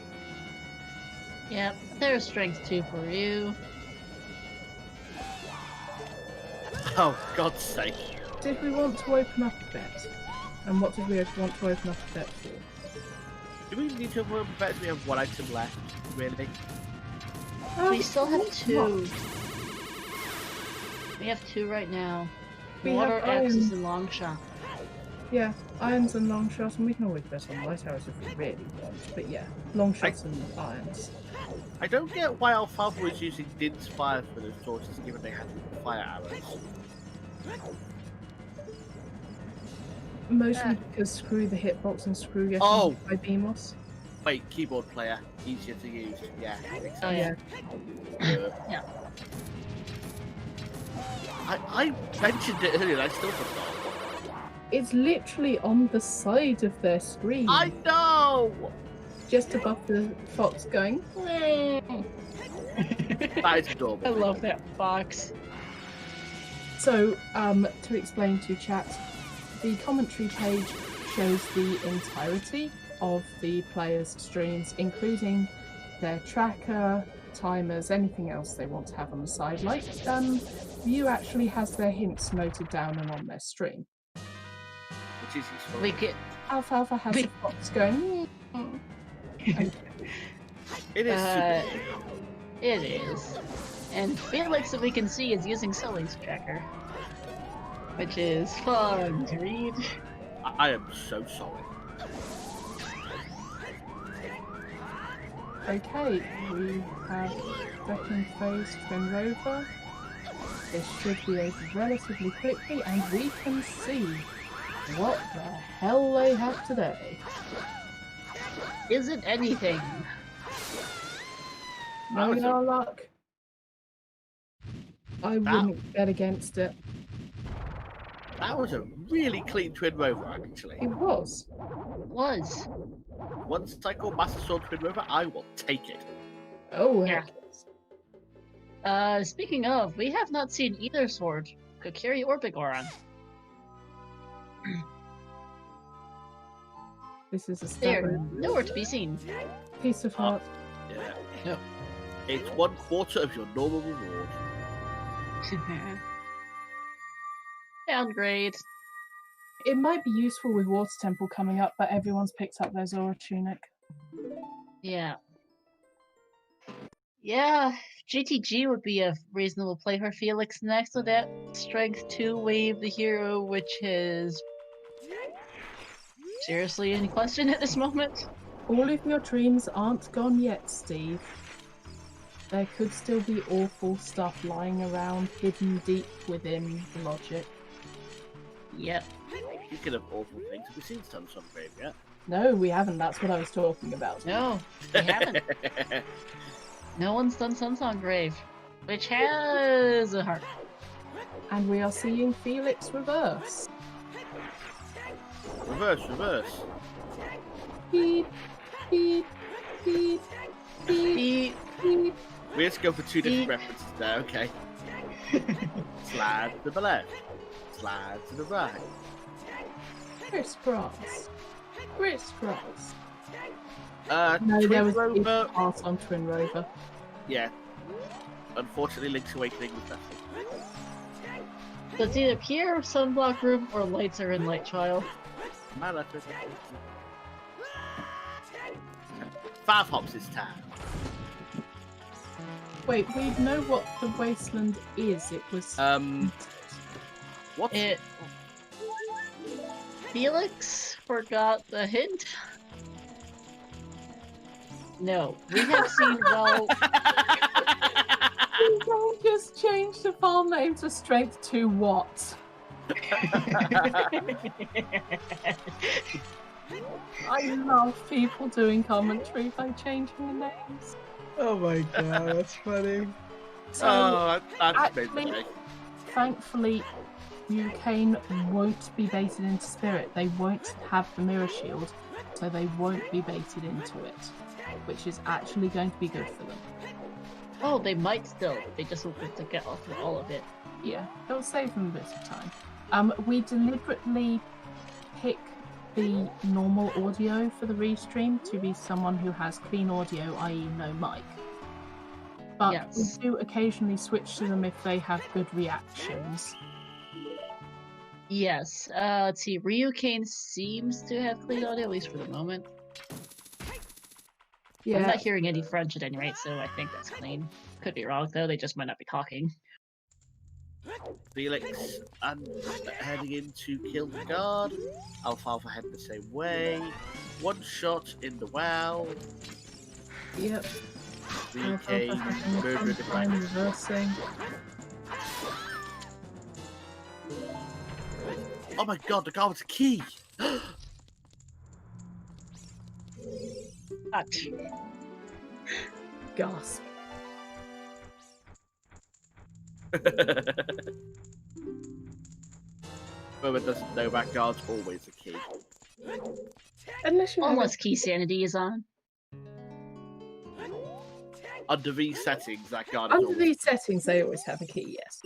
Yep, there's strength 2 for you. Oh, God's sake. Did we want to open up a bet? And what did we want to open up a bet for? Do we need to bet we have one item left, really? We still have what? 2. We have 2 right now. We Water have Axes irons. and Long Shot. Yeah, irons and long shots, and we can always bet on light arrows if we really want. But yeah, long shots and irons. I don't get why Alfalfa was using Din's fire for those torches, given they had fire arrows. Mostly because screw the hitbox and screw getting Oh! by BMOS. Wait, keyboard player, easier to use. Yeah, makes Oh sense. yeah. Yeah. I mentioned it earlier and I still forgot. It's literally on the side of their screen. I know! Just above the fox going. That is adorable. I love that fox. So, to explain to chat, the commentary page shows the entirety of the players' streams, including their tracker, timers, anything else they want to have on the side. Like, View actually has their hints noted down and on their stream. Which is useful. We could. Alfalfa has a fox going. And It is super. It is. And Felix, that we can see, is using Sully's tracker, which is fun to read. I am so sorry. okay, we have second phase Twin Rover. This should be over relatively quickly, and we can see what the hell they have today. Isn't anything. No, was no luck. I wouldn't bet against it. That was a really clean Twin Rover, actually. It was. Was. Once I call Master Sword Twin Rover, I will take it. Oh, Yeah. heck yes. Speaking of, we have not seen either sword, Kokiri or Bigoron. This is a They're stubborn nowhere to be seen. piece of heart. Yeah. Yep. It's 1/4 of your normal reward. Downgrade. It might be useful with Water Temple coming up, but everyone's picked up their Zora Tunic. Yeah. Yeah, GTG would be a reasonable play for Felix next with that Strength 2 wave the hero, which is seriously in question at this moment. All of your dreams aren't gone yet, Steve. There could still be awful stuff lying around, hidden deep within the logic. Yep. You could have awful things. Have we seen Sunshine Grave yet? No, we haven't. That's what I was talking about. No, we haven't. No one's done Sunsong Grave, which has a heart. And we are seeing Felix reverse. Reverse. Beep, beep, beep, beep, beep. We have to go for two different references there, okay. Slide to the left. Slide to the right. Crisscross. Crisscross. No, No, there was a Rover. pass on Twin Rover. Yeah. Unfortunately, Link's Awakening was nothing. So it's either Pierre, Sunblock Room, or Lights are in Light Trial. Five hops this time. Wait, we know what the wasteland is. It was. What? Felix forgot the hint? No, we have seen, well... You don't just change the file name to Strength to what? I love people doing commentary by changing the names. Oh my god, that's funny. So, that's made actually- me. thankfully, Ukane won't be baited into Spirit. They won't have the mirror shield, so they won't be baited into it, which is actually going to be good for them. Oh, they might still. They just won't get to get off with all of it. Yeah, it'll save them a bit of time. We deliberately pick the normal audio for the restream to be someone who has clean audio, i.e. no mic. But Yes. we do occasionally switch to them if they have good reactions. Yes. Let's see. Ryukane seems to have clean audio, at least for the moment. I'm not hearing any French at any rate, so I think that's clean. Could be wrong, though. They just might not be talking. Felix and heading in to kill the guard. Alfalfa heading the same way. One shot in the well. Yep. VK murdering the Time reversing. Oh my god, the guard with a key! Touch. Gasp. Whoever doesn't know that guard's always a key. Unless you have Unless Key Sanity is on. Under these settings, that guard is under always... these settings, they always have a key, yes.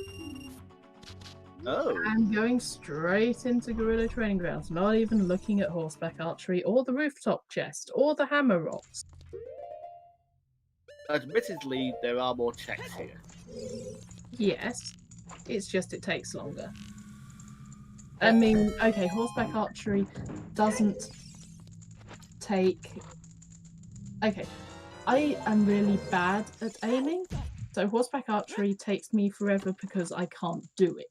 Oh. And going straight into Guerrilla Training Grounds, not even looking at horseback archery or the rooftop chest or the hammer rocks. Admittedly, there are more checks here. Yes, it's just it takes longer. I mean, okay, horseback archery doesn't take... Okay, I am really bad at aiming, so horseback archery takes me forever because I can't do it.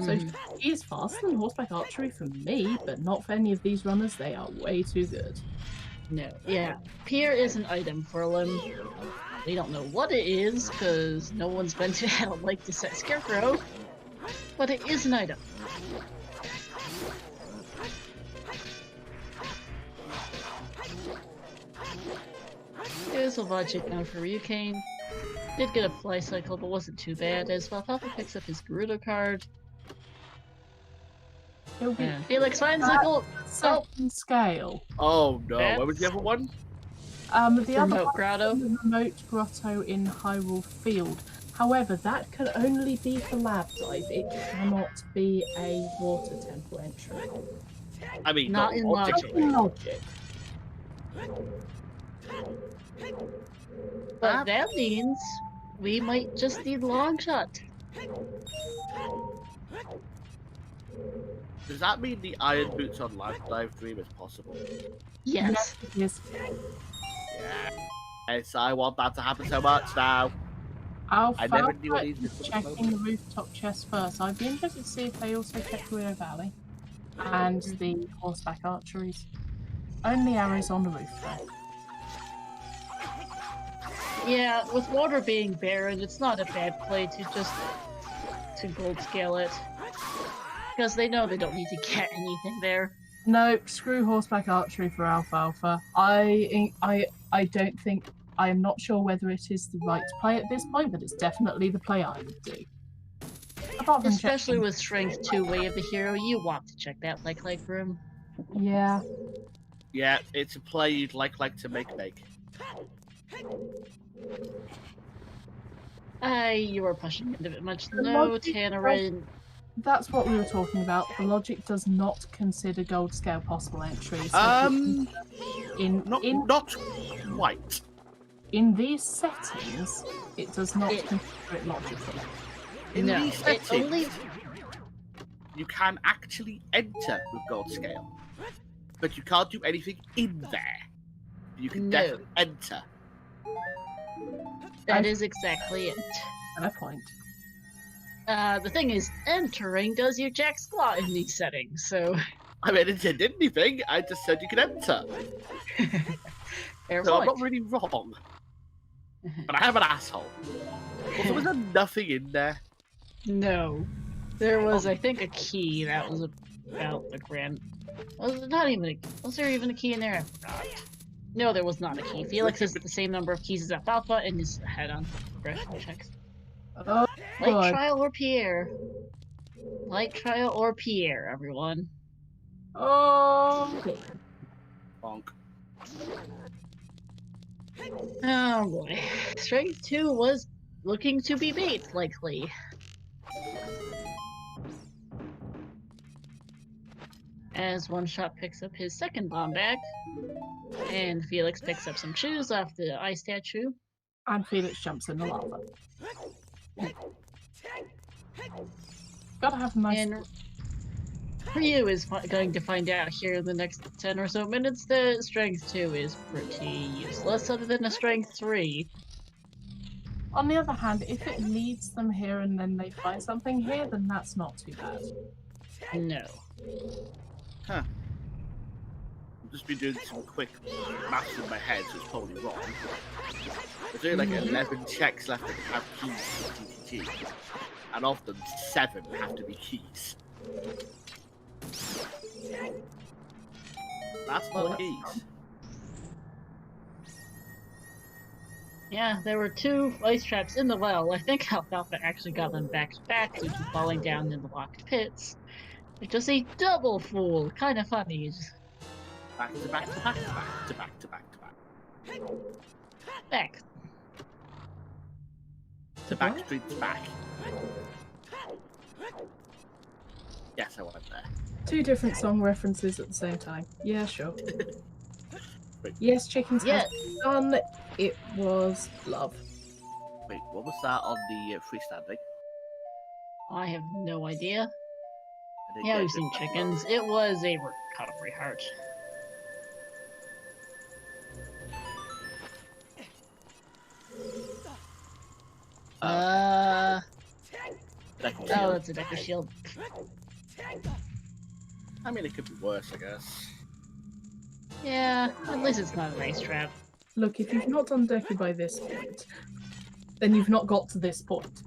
So it is faster than horseback archery for me, but not for any of these runners. They are way too good. No, yeah. Pier is an item for them. We don't know what it is, because no one's been to hell like to set Scarecrow, but it is an item. Here's a logic now for Ryukane. Did get a fly cycle, but wasn't too bad, as Papa picks up his Gerudo card. And Felix finds the gold. Second scale. Oh no, where was the other one? The other Remote one grotto. is the remote grotto in Hyrule Field. However, that can only be for lab dive. It cannot be a water temple entry. I mean, Not in logic. logic. In logic. But that means we might just need long shot. Does that mean the Iron Boots on Live Dive Dream is possible? Yes. Yes. Yes, I want that to happen so much now. I never knew what Alfalfa these is checking the rooftop chest first. I'd be interested to see if they also check Willow Valley and the horseback archeries. Only arrows on the roof though. Yeah, with water being barren, it's not a bad play to just gold scale it. Because they know they don't need to get anything there. No, screw horseback archery for Alfalfa. I don't think... I am not sure whether it is the right play at this point, but it's definitely the play I would do. Apart from Especially checking... with Strength 2 Way of the Hero, you want to check that like room. Yeah. Yeah, it's a play you'd like to make. You are pushing it a bit much. The No, logic Tannerin. That's what we were talking about. The logic does not consider gold scale possible entries. Not quite. In these settings, it does not consider it logical. In No, these it settings, only... you can actually enter with gold scale, but you can't do anything in there. You can No. definitely enter. That is exactly it. Fair point. The thing is, entering does you jack squat in these settings, so... I mean, I didn't say anything, I just said you can enter. Fair So I'm point. not really wrong. But I am an asshole. Also, was there nothing in there? No. There was, I think, a key that was about the grand... Was there even a key in there? I forgot. No, there was not a key. Felix has the same number of keys as Alfalfa and is ahead on progression checks. Oh, Light God. trial or Pierre? Light trial or Pierre, everyone. Oh, Bonk. Oh boy. Strength 2 was looking to be bait, likely. As One Shot picks up his second bomb back, and Felix picks up some shoes off the eye statue. and Felix jumps in the lava. Gotta have a nice... And Ryu is going to find out here in the next 10 or so minutes that Strength 2 is pretty useless, other than a Strength 3. On the other hand, if it leads them here and then they find something here, then that's not too bad. No. Huh. I've just been doing some quick maths in my head, so it's probably wrong. There's only like 11 checks left that have keys for TTT, and of them, 7 have to be keys. That's not keys. Yeah, there were 2 ice traps in the well. I think Alfalfa actually got them back to back due to falling down in the locked pits. It's just a double fool. Kind of funny. Just Back to back to back to back to back to back to back. back. To back streets back. Yes, I went there. 2 different song references at the same time. Yeah, sure. Wait. Yes, chickens Yeah. has done It was love. Wait, what was that on the freestanding? I have no idea. I didn't Yeah, get we've it. seen chickens. It was a recovery heart. Deku Oh, shield. that's a Deku shield. I mean, it could be worse, I guess. Yeah, at least it's not a nice trap. Look, if you've not done Deku by this point, then you've not got to this point.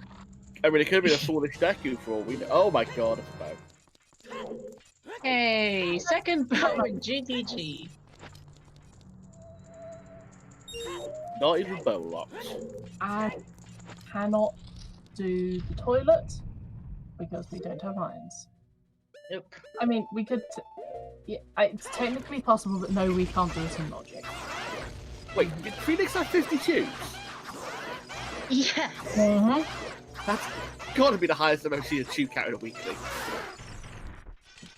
I mean, it could have been a Swordfish Deku for all we know. Oh my god, it's about. Hey, second power GTG. Not even bow locks. I cannot do the toilet because we don't have irons. Nope. I mean, we could. Yeah, it's technically possible, but no, we can't do it in logic. Wait, did Phoenix have 52? Yeah. That's gotta be the highest I've ever seen a chew count in a weekly.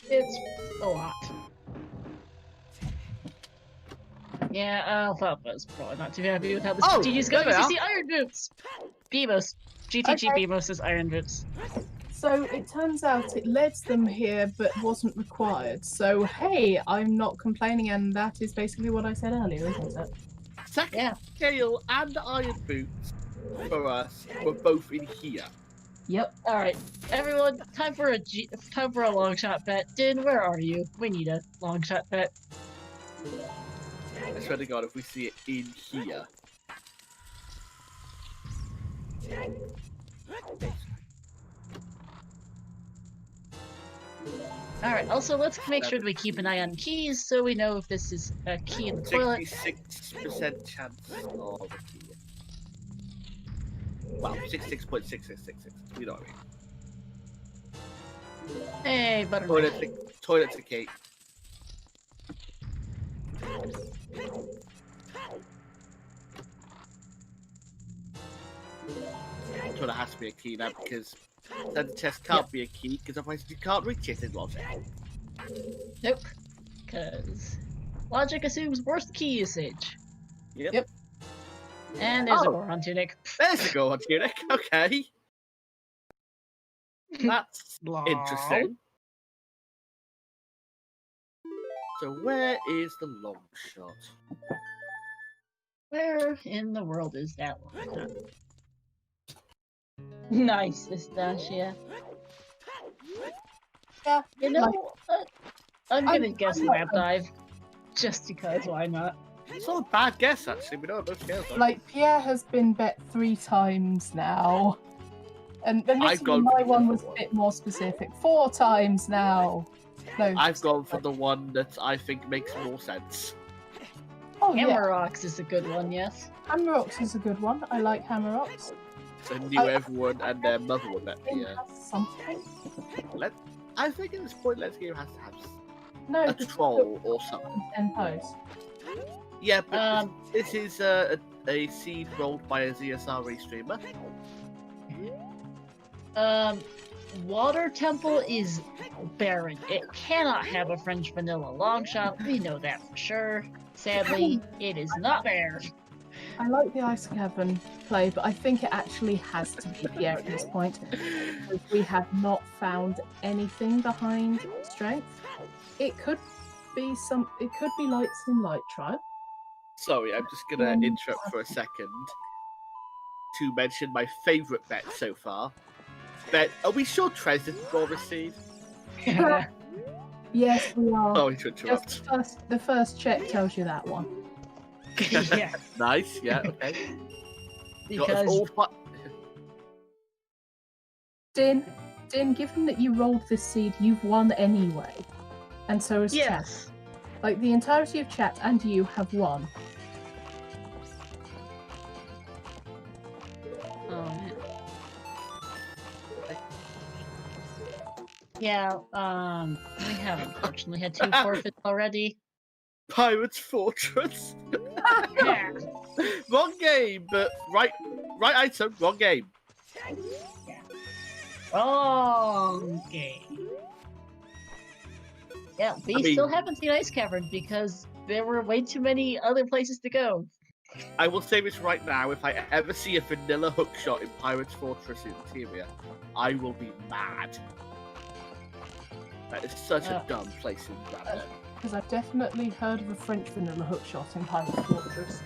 It's a lot. Yeah, Alphaba's probably not too happy with how this Oh, GTG's there going. they You are. see Iron Boots! Beamos. GTG Okay. Beamos is Iron Boots. So it turns out it led them here, but wasn't required. So hey, I'm not complaining, and that is basically what I said earlier, isn't it? Second Yeah. Gale and Iron Boots for us were both in here. Yep. Alright, everyone, time for a long shot bet. Din, where are you? We need a long shot bet. I swear to god, if we see it in here. Alright, also let's make sure that we keep an eye on keys so we know if this is a key in the toilet. 66% chance of a key. Well, 66.6666. You know what I mean. Hey, Buttermilk. Toilet to Kate. Toilet has to be a key now because then the chest can't be a key because otherwise you can't reach it in logic. Nope. Because logic assumes worst key usage. Yep. And there's a Oh. Goron tunic. There's a go on tunic. Okay. That's Lol. interesting. So where is the long shot? Where in the world is that one? Nice, Anastasia. Yeah. You know, I'm gonna I'm guess not- lab dive. Just because, why not? It's not a bad guess actually. We know both scales. Though. Like Pierre has been bet 3 times now, and then I've this gone my for one the was a one. bit more specific. 4 times now. No. I've gone for the one that I think makes more sense. Oh yeah, Hammer Rocks is a good one, yes. Hammer Rocks is a good one. I like Hammer Rocks. So I knew everyone and their mother would bet It me. has something. I think at this point, Let's Game has to have No, a it's troll or something. 10 posts. Yeah, but this is a seed rolled by a ZSRE streamer. Water Temple is barren. It cannot have a French vanilla long shot. We know that for sure. Sadly, it is not there. I like the Ice Cavern play, but I think it actually has to be Pierre at this point. Because we have not found anything behind strength. It could be lights in light trial. Sorry, I'm just gonna interrupt for a second to mention my favourite bet so far. Are we sure Trez didn't roll this seed? Yes, we are. Sorry to interrupt. Just the first check tells you that one. Yeah, Nice, yeah, okay. Got us because all Din, given that you rolled this seed, you've won anyway. And so has chat. yes. Like, the entirety of chat and you have won. Oh, man. Yeah, we have unfortunately had 2 forfeits already. Pirates Fortress. Yeah. Wrong game, but right item, wrong game. Wrong game. Yeah, we I mean- still haven't seen Ice Cavern because there were way too many other places to go. I will say this right now. If I ever see a vanilla hookshot in Pirate's Fortress Interior, I will be mad. That is such a dumb place in Random. Because I've definitely heard of a French vanilla hookshot in Pirate Fortress.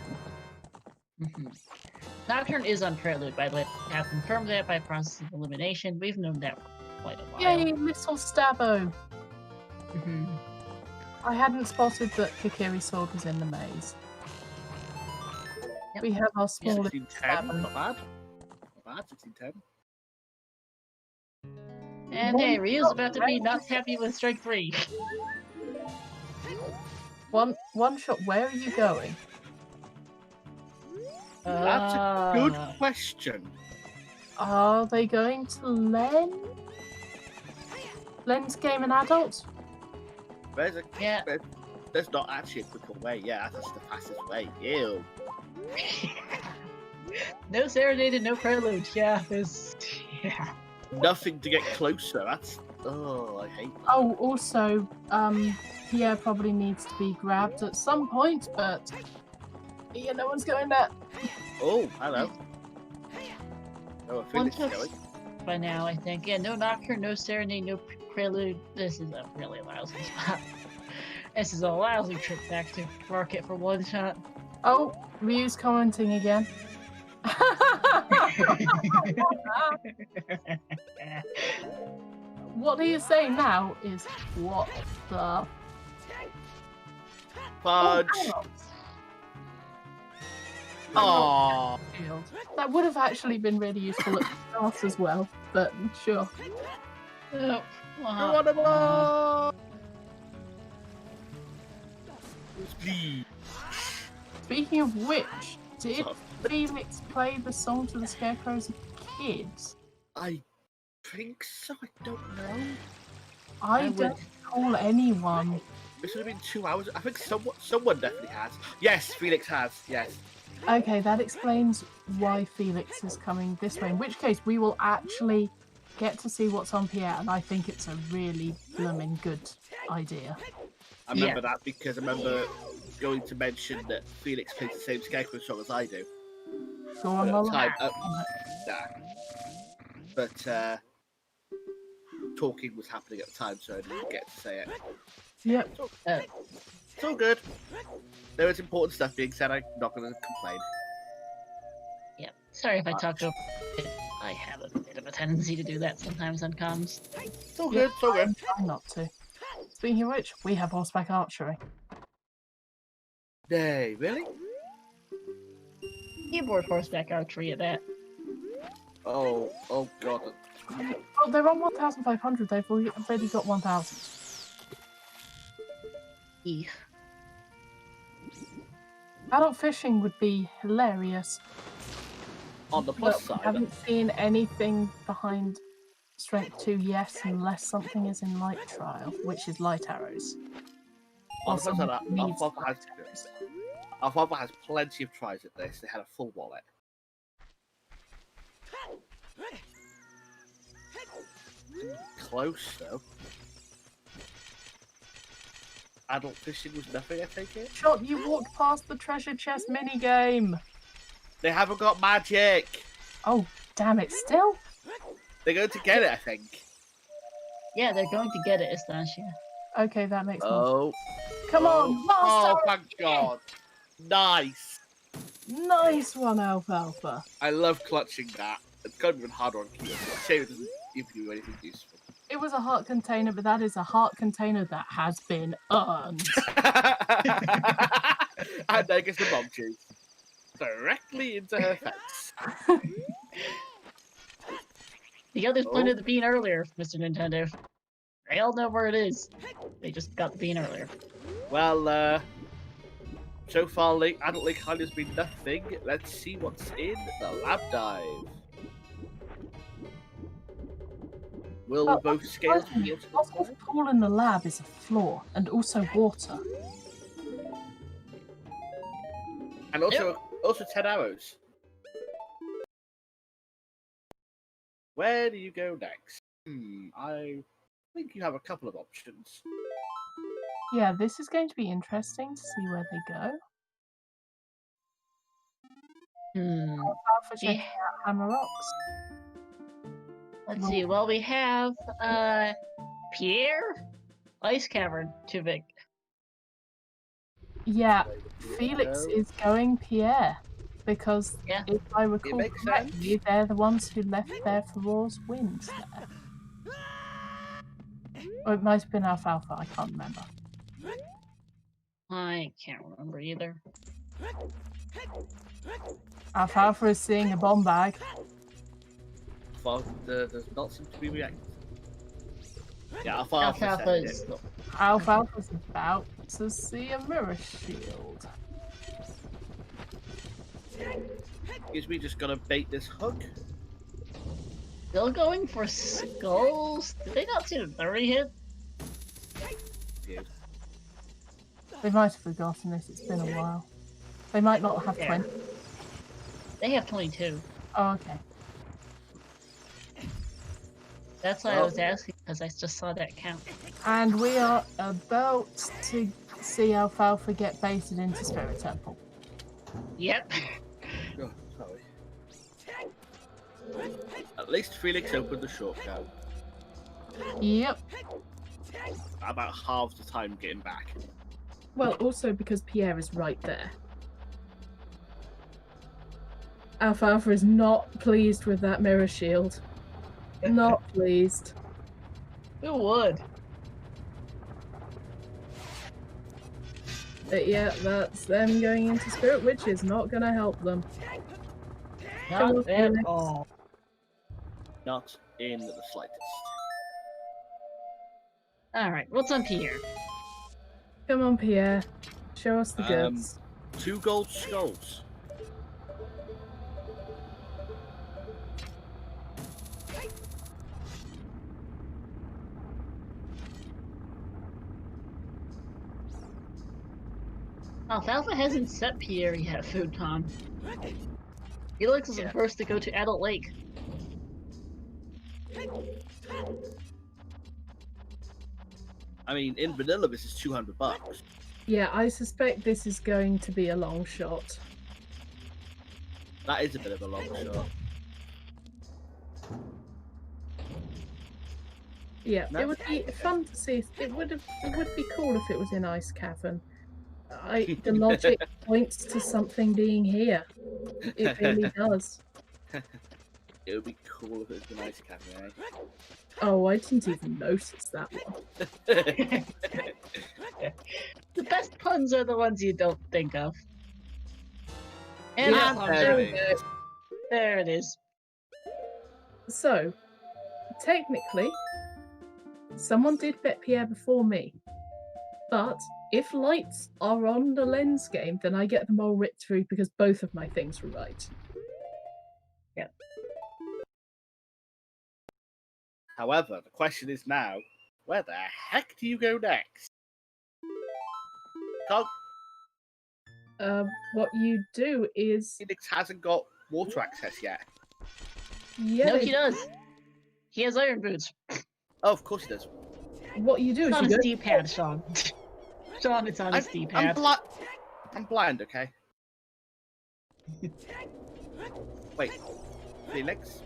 Nocturne is on Prelude, by the way. I have confirmed that by process of elimination. We've known that for quite a while. Yay, little Stabbo! I hadn't spotted that Kikiri Sword was in the maze. Yep. We have our small 1610, not bad. Not bad, 1610. And hey, Ryu's about to be not happy with strike 3. One shot, where are you going? That's a good question. Are they going to Len? Len's game an adult? Yeah. There's not actually a quicker way. Yeah, that's the fastest way. Ew. No Serenade and no Prelude. Yeah, there's... Yeah. Nothing to get closer. That's... Oh, I hate that. Oh, also, Pierre probably needs to be grabbed at some point, but... Yeah, no one's going there. Oh, hello. Oh, I think it's going. By now, I think. Yeah, no Nocturne, no Serenade, no Prelude. This is a really lousy spot. This is a lousy trip back to market for one shot. Oh, Ryu's commenting again. What he is saying now is, what the... Fudge. Oh, that would have actually been really useful at the start as well, but sure. Please. Speaking of which, did Felix play the song to the Scarecrow as a kid? I think so. I don't know. I don't call anyone. This would have been 2 hours. I think someone definitely has. Yes, Felix has. Yes. Okay, that explains why Felix is coming this way. In which case, we will actually get to see what's on Pierre, and I think it's a really blooming good idea. I remember that because I remember going to mention that Felix plays the same Scarecrow song as I do. Go on, Lola. But talking was happening at the time, so I didn't get to say it. Yep. It's all good. There is important stuff being said. I'm not going to complain. Yep. Sorry if I talk over it. I have a bit of a tendency to do that sometimes on comms. It's all good. It's all good. I'm trying not to. Speaking of which, we have horseback archery. Hey, really? Keyboard horseback archery at that. Oh god. Oh, they're on 1,500. They've already got 1,000. Eef. Adult fishing would be hilarious. On the plus But side, we haven't seen anything behind Strength 2 yet, unless something is in Light Trial, which is light arrows. on the plus side, Needs our father has plenty of tries at this. They had a full wallet. Close though. Adult fishing was nothing, I take it. Shot, you walked past the treasure chest minigame. They haven't got magic. Oh, damn it! Still? They're going to get it, I think. Yeah, they're going to get it, Estancia. Okay, that makes more Oh. sense. Come on, Oh, master! thank God. Nice. Nice one, Alfalfa. I love clutching that. It's got to be even harder on keyboard. Shame it doesn't give you anything useful. It was a heart container, but that is a heart container that has been earned. And there gets the bomb juice. Directly into her face. The others planted the bean earlier, Mr. Nintendo. They all know where it is. They just got the bean earlier. Well, so far, Adult Lake Island has been nothing. Let's see what's in the lab dive. Will both scales be able to Oscar's pool in the lab is a floor, and also water. And also 10 arrows. Where do you go next? I think you have a couple of options. Yeah, this is going to be interesting to see where they go. Alpha checking Yeah. out Hammer Rocks. Let's see. Well, we have Pierre, Ice Cavern, too big. Yeah, There we Felix go. is going Pierre because Yeah. if I recall makes correctly, they're the ones who left their Feroz winds there. Or it might have been Alfalfa, I can't remember. I can't remember either. Alfalfa is seeing a bomb bag. Well, does not seem to be reacting. Yeah, Alfalfa Alfalfa said is. it. Alfalfa's about to see a mirror shield. Guess we just gotta bait this hook. Still going for skulls? Did they not see the 30 hit? Dude. They might have forgotten this, it's been a while. They might not have Yeah. 20. They have 22. Oh, okay. That's why I was asking, because I just saw that count. And we are about to see Alfalfa get baited into Spirit Temple. Yep. Oh, sorry. At least Felix opened the shortcut. Yep. About half the time getting back. Well, also because Pierre is right there. Alfalfa is not pleased with that mirror shield. Not pleased. Who would? But yeah, that's them going into Spirit, which is not going to help them. Come on, Not at Felix. all. Not in the slightest. Alright, what's on Pierre? Come on, Pierre. Show us the Um, goods. 2 gold skulls. Alfalfa hasn't set Pierre yet, Futon. Felix is the first to go to Adult Lake. I mean, in vanilla, this is $200. Yeah, I suspect this is going to be a long shot. That is a bit of a long shot. Yeah, No. it would be fun to see. It would be cool if it was in Ice Cavern. The logic points to something being here. It really does. It would be cool if it was a nice camera, eh? Oh, I didn't even notice that one. The best puns are the ones you don't think of. And Yeah, that's there there, it is. there it is. So, technically, someone did bet Pierre before me. But if lights are on the lens game, then I get the moral victory because both of my things were right. However, the question is now, where the heck do you go next? Can't, What you do is, Phoenix hasn't got water access yet. yeah, No, he does. He has iron boots. Oh, of course he does. what you do It's is on you his go. D-pad, Sean. Sean, it's on his D-pad. I'm blind, okay? Wait, Felix?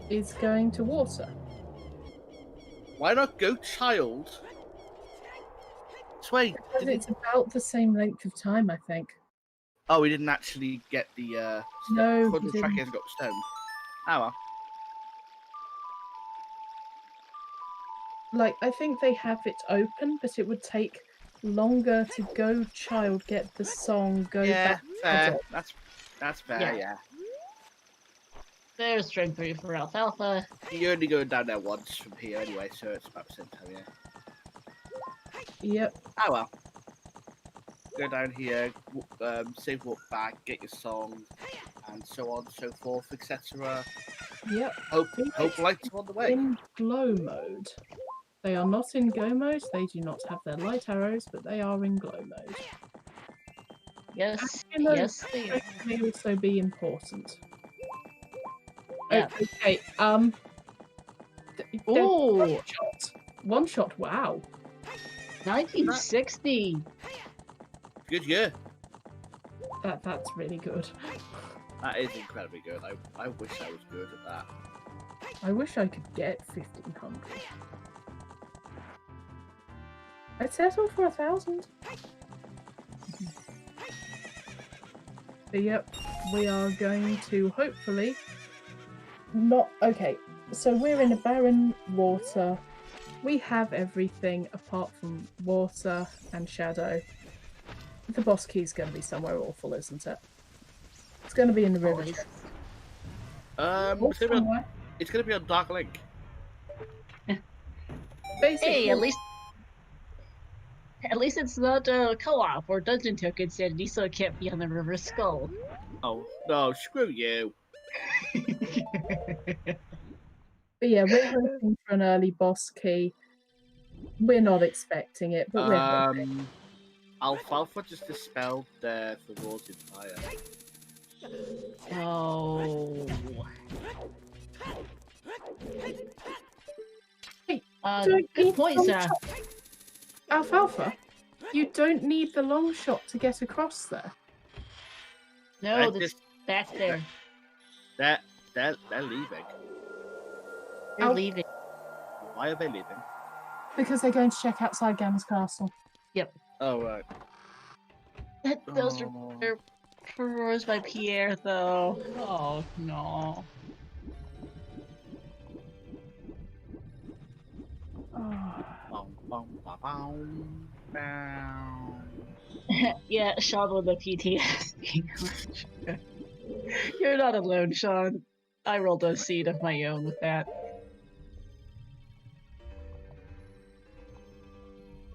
Is going to water. Why not go child? Sway. Because it's about the same length of time, I think. Oh, we didn't actually get the No, the he track didn't. hasn't got stone. Oh well. Like, I think they have it open, but it would take longer to go child, get the song, go Yeah, back. fair. adult. That's fair, Yeah. yeah. There's strength 3 for Alfalfa. You're only going down there once from here anyway, so it's about the same time, yeah. Yep. Oh well. Go down here, save walk back, get your song, and so on, so forth, etc. Yep. Hope lights are on the way. In glow mode. They are not in go mode. They do not have their light arrows, but they are in glow mode. Yes, You know, yes, they are. That may also be important. Yeah. Okay. Ooh, One shot. One shot. Wow. 1960. Good year. That's really good. That is incredibly good. I wish I was good at that. I wish I could get 1500. I'd settle for 1000. But yep, we are going to hopefully not. Okay, so we're in a barren water. We have everything apart from water and shadow. The boss key is going to be somewhere awful, isn't it? It's going to be in the river. Always. It's gonna be on Dark Link. Basically, Hey, at least it's not co-op or dungeon token sanity, so it can't be on the River Skull. Oh no, screw you. but yeah, we're hoping for an early boss key. We're not expecting it, but we're hoping. Alfalfa just dispelled the Rorted Fire. Oh. Good point, Zach. Alfalfa, you don't need the long shot to get across there. No, that's back there. They're leaving. They're leaving. Why are they leaving? Because they're going to check outside Gamma's castle. Yep. Oh right. Those are roars by Pierre, though. Oh no. Yeah, Sean with the PTSD. You're not alone, Sean. I rolled a seed of my own with that.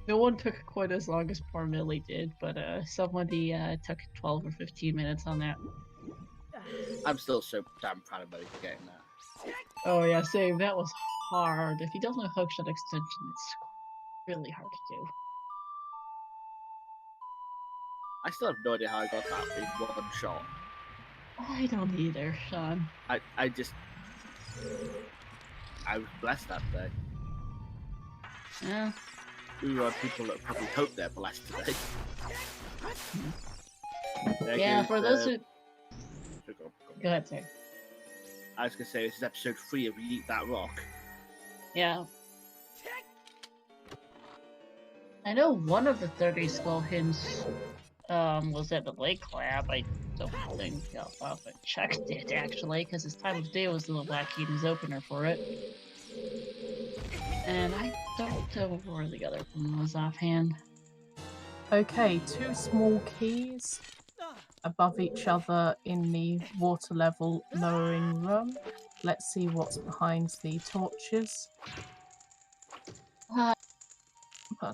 No one took quite as long as poor Millie did, but somebody took 12 or 15 minutes on that. I'm still so damn proud of Millie for getting that. Oh yeah, same. That was hard. If he doesn't know hookshot extension, it's really hard to do. I still have no idea how I got that in one shot. I don't either, Sean. I was blessed that day. Yeah. We are people that probably hope they're blessed today. Yeah, for those who... Go ahead, sir. I was going to say, this is episode 3 of We Eat That Rock. Yeah. I know one of the 30 skull hints was at the Lake Lab. I don't think Alpha checked it, actually, because his time of day was the Black Eden's opener for it. And I don't know where the other one was offhand. Okay, 2 small keys above each other in the water level lowering room. Let's see what's behind the torches.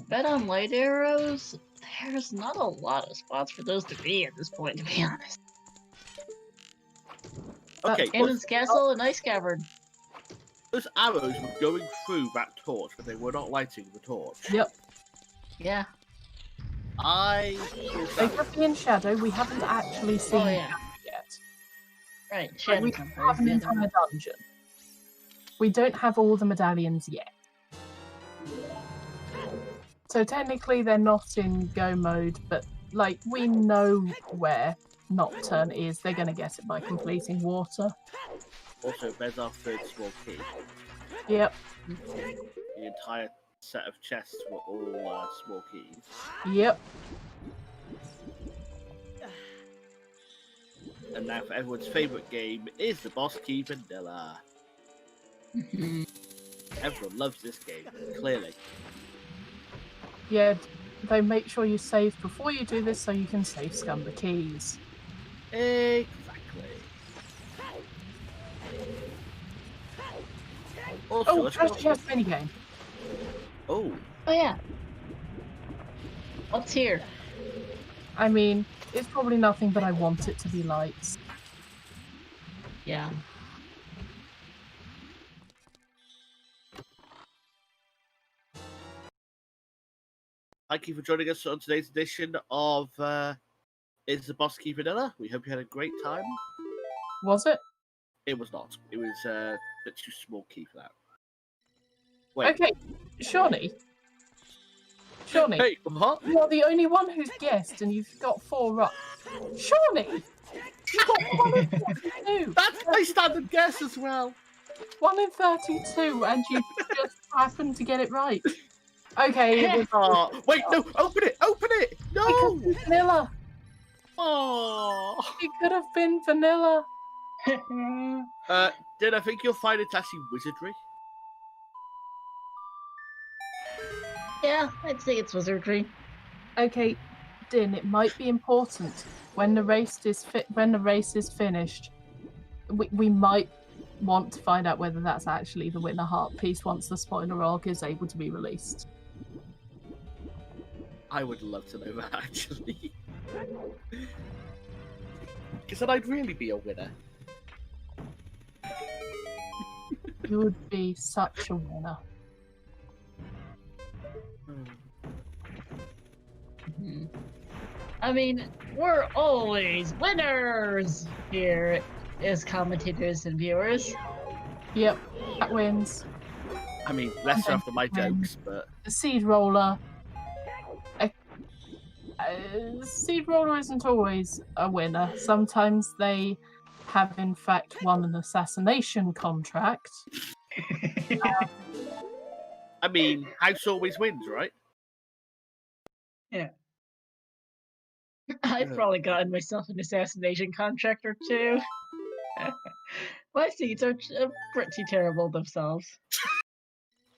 Bet on light arrows, there's not a lot of spots for those to be at this point, to be honest. Okay, Cannon's Castle and Ice Cavern. Those arrows were going through that torch, but they were not lighting the torch. Yep. Yeah. They could be in shadow. We haven't actually seen them yet. Right, But shadow we have an entire dungeon. We don't have all the medallions yet. So technically they're not in go mode, but like we know where Nocturne is. They're going to get it by completing water. Also, there's our third small key. Yep. The entire set of chests were all small keys. Yep. And now for everyone's favourite game is the boss key vanilla. Everyone loves this game, clearly. Yeah, they make sure you save before you do this so you can save scum the keys. Exactly. Also, treasure chest minigame. Oh yeah. What's here? I mean, it's probably nothing, but I want it to be lights. Yeah. Thank you for joining us on today's edition of Is the Boss Key Vanilla? We hope you had a great time. Was it? It was not. It was a bit too small key for that. Wait. Okay, Shawnee, Shawnee, Hey, what? you're the only one who's guessed, and you've got 4 right. Shawnee, you got 1 in 32. That's my standard guess as well. 1 in 32, and you just happened to get it right. Okay, it was Oh, wait, no, open it, open it. it No. could be vanilla. Oh. It could have been vanilla. Then I think you'll find it's actually wizardry. Yeah, I'd say it's wizardry. Okay, Din, it might be important when the race is finished. We might want to find out whether that's actually the winner heart piece once the spoiler arc is able to be released. I would love to know that, actually. Because then I'd really be a winner. You would be such a winner. I mean, we're always winners here as commentators and viewers. Yep, that wins. I mean, lesser after my jokes, but The seed roller. Seed roller isn't always a winner. Sometimes they have, in fact, won an assassination contract. I mean, house always wins, right? Yeah. I've probably gotten myself an assassination contract or 2. My seeds are pretty terrible themselves.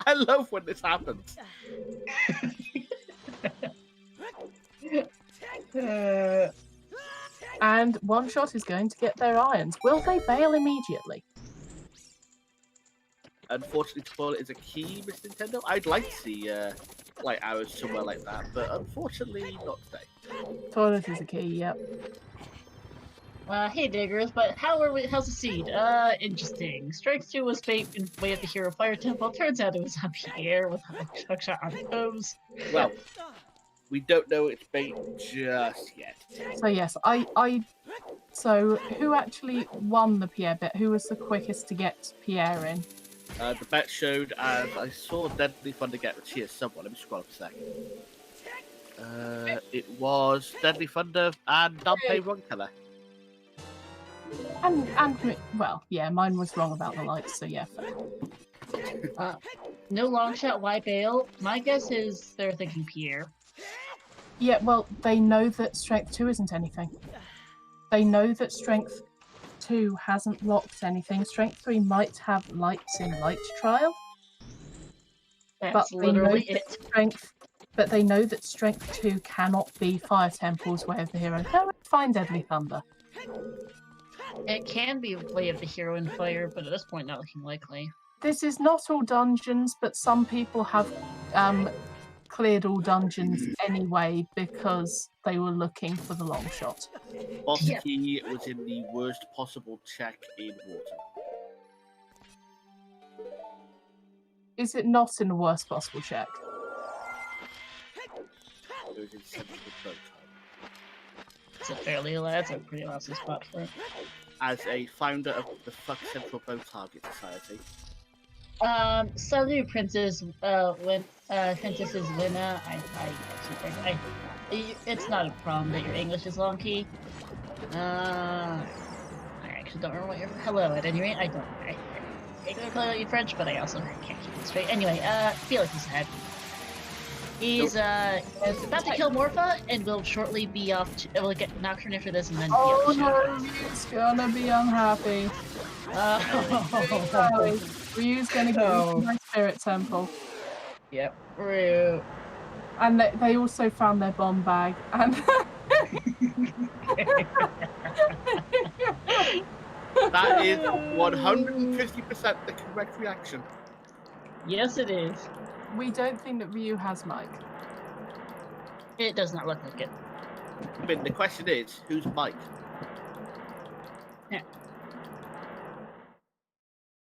I love when this happens. And One Shot is going to get their irons. Will they bail immediately? Unfortunately, toilet is a key, Mr. Nintendo. I'd like to see like hours somewhere like that, but unfortunately, not today. Toilet is a key, yep. Hey diggers, but how's the seed? Interesting. Strike 2 was bait in way at the Hero Fire Temple. Turns out it was on Pierre with a hookshot on pose. Well, we don't know it's bait just yet. So yes, so who actually won the Pierre bet? Who was the quickest to get Pierre in? The bet showed, and I saw Deadly Thunder get the cheer someone. Let me scroll up a second. It was Deadly Thunder and Dante Ronkeller. And well, yeah, mine was wrong about the lights, so yeah. No long shot, why bail? My guess is they're thinking Pierre. Yeah, well, they know that Strength 2 isn't anything. They know that Strength 2 hasn't locked anything. Strength 3 might have lights in Light Trial. That's But they know literally that it. But they know that Strength 2 cannot be Fire Temple's Way of the Hero. No, it's fine, Deadly Thunder. It can be Way of the Hero in Fire, but at this point, not looking likely. This is not all dungeons, but some people have cleared all dungeons anyway because they were looking for the long shot. Boss Yeah. key was in the worst possible check in water. Is it not in the worst possible check? It was in central boat time. That's a pretty awesome spot for it. As a founder of the Fuck Central Boat Target Society. Salut, Princess. Princess Lina. I it's not a problem that your English is long key. I actually don't remember what your hello. At any rate, I don't. I can call you French, but I also can't keep it straight. Anyway, Felix is ahead. He's about to kill Morpha, and will shortly be off. Will get Nocturne after this, and then. Oh no, Ryu's gonna be unhappy. Ryu's gonna go to my Spirit Temple. Yep, Ryu. And they also found their bomb bag. And That is 150% the correct reaction. Yes, it is. we don't think that Ryu has Mike. It does not look like it. I mean, the question is, who's Mike? Yeah.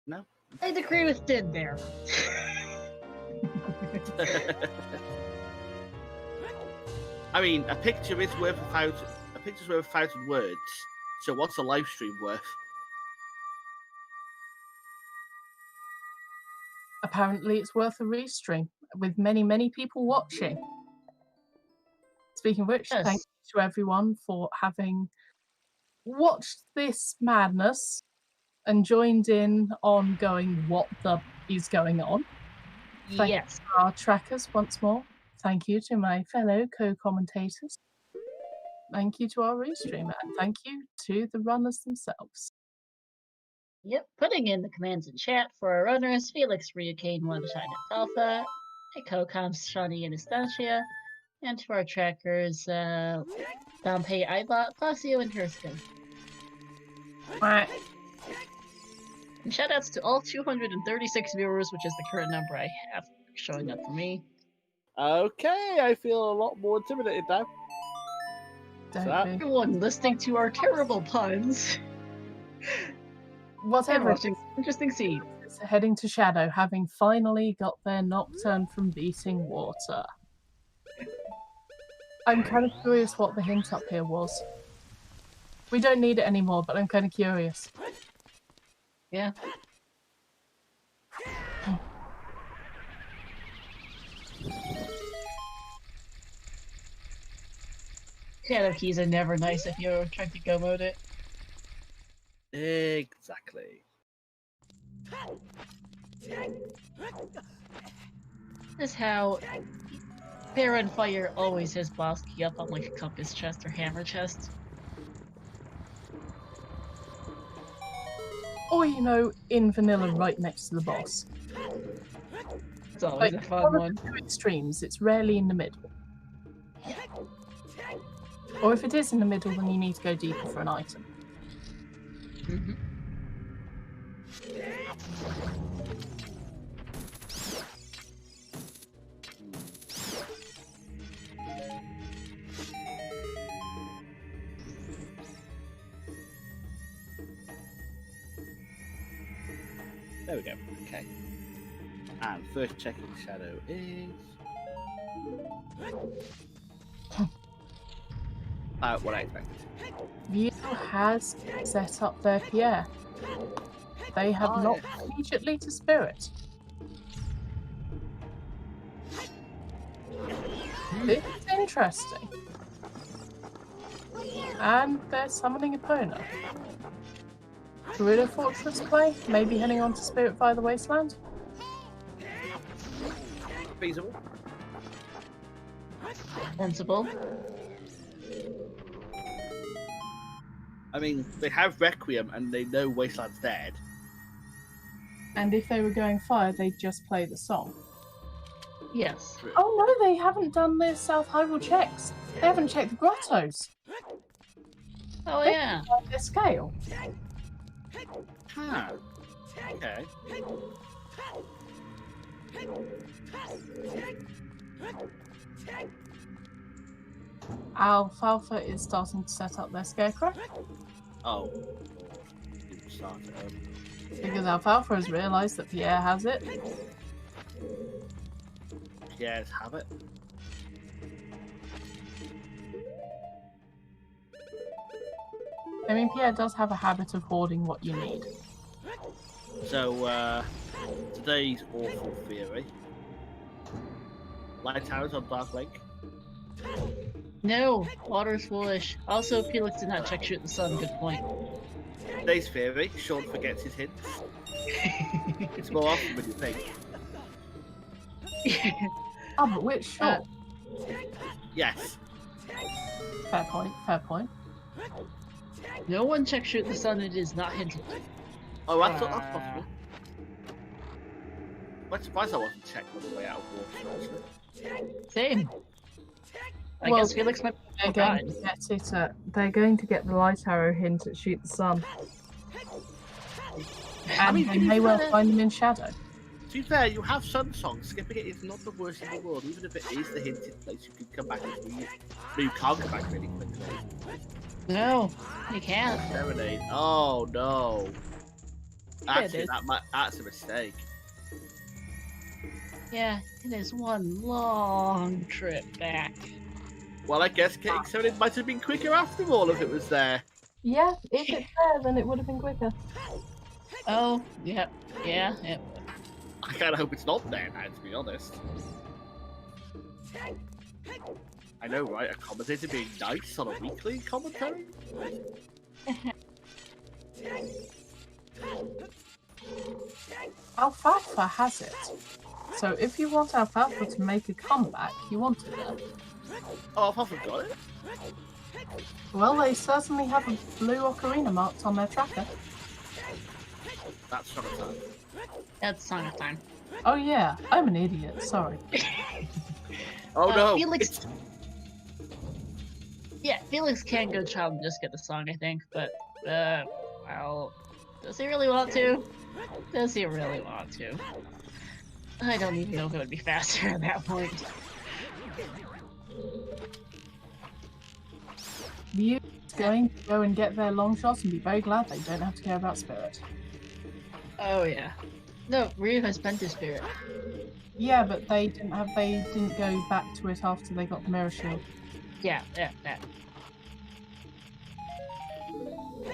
No? I'd agree with Did there. I mean, a picture is worth a thousand. A picture's worth 1,000 words. So what's a live stream worth? Apparently, it's worth a restream with many, many people watching. Speaking of which, thank Yes. you to everyone for having watched this madness and joined in on going, what the is going on. Thank you Yes. to our trackers once more. Thank you to my fellow co-commentators. Thank you to our restreamer, and thank you to the runners themselves. Yep, putting in the commands in chat for our runners, Felix, Ryukane, Wondershine, and Alpha, my co-coms, Shawnee and Estancia, and to our trackers, Dampei, Ibot, Fasio, and Hurston. Right. And shoutouts to all 236 viewers, which is the current number I have showing up for me. Okay, I feel a lot more intimidated now. Don't So- be. Everyone listening to our terrible puns and Whatever. watching interesting scenes. It's heading to Shadow, having finally got their Nocturne from beating water. I'm kind of curious what the hint up here was. We don't need it anymore, but I'm kind of curious. Yeah. Shadow keys are never nice if you're trying to go mode it. Exactly. This is how Fair and Fire always has boss key up on like a compass chest or hammer chest. Or, you know, in vanilla right next to the boss. It's always Like, a fun one. of the two extremes, it's rarely in the middle. Or if it is in the middle, then you need to go deeper for an item. Mhm. There we go. Okay. And first checking shadow is what I expected. View has set up their Pierre. They have Oh, not yes. immediately to Spirit. This is interesting. And they're summoning Epona. Gerudo Fortress play? Maybe heading on to Spirit via the Wasteland? Feasible. Sensible. I mean, they have Requiem and they know Wasteland's dead. And if they were going fire, they'd just play the song. Yes. Oh no, they haven't done their South Hyrule checks. They haven't checked the grottos. Oh yeah. Their scale. Huh. Okay. Alfalfa is starting to set up their scarecrow Oh. Didn't start it. because Alfalfa has realised that Pierre has it. Yes, have it. I mean, Pierre does have a habit of hoarding what you need. So, today's awful theory. Light towers on Dark Lake. No, water's foolish. Also, Felix did not check shoot the sun. Good point. Today's theory, Sean forgets his hints. It's more often than you think. Oh, but which shot? Yes. Fair point, fair point. No one check shoot the sun. It is not hinted. Oh, that's possible. I'm surprised I wasn't checked on the way out of water, actually. Same. I Well, guess Felix might They're be going fine. to get it at, they're going to get the light arrow hint at shoot the sun. And mean, they to be may well fair- find them in shadow. To be fair, you have Sun Song. Skipping it is not the worst in the world. Even if it is the hinted place, you can come back and read. But you can't come back really quickly. No, you can't. Serenade. Oh no. Yeah, it Actually, is. that's a mistake. Yeah, it is one long trip back. Well, I guess getting Serenade might have been quicker after all if it was there. Yeah, if it's there, then it would have been quicker. Oh, yep, yeah, yep. I kind of hope it's not there now, to be honest. I know, right? A commentator being nice on a weekly commentary? Alfalfa has it. So if you want Alfalfa to make a comeback, you want it there. Oh, I've often got it. Well, they certainly have a blue ocarina marked on their tracker. That's Song of Time. That's Song of Time. Oh yeah, I'm an idiot, sorry. Oh no! Felix... Yeah, Felix can go child and just get the song, I think, but, well, does he really want to? Does he really want to? I don't even know if it would be faster at that point. Ryu is going to go and get their long shots and be very glad they don't have to care about Spirit. Oh yeah. No, Ryu has spent his spirit. Yeah, but they didn't go back to it after they got the mirror shield. Yeah.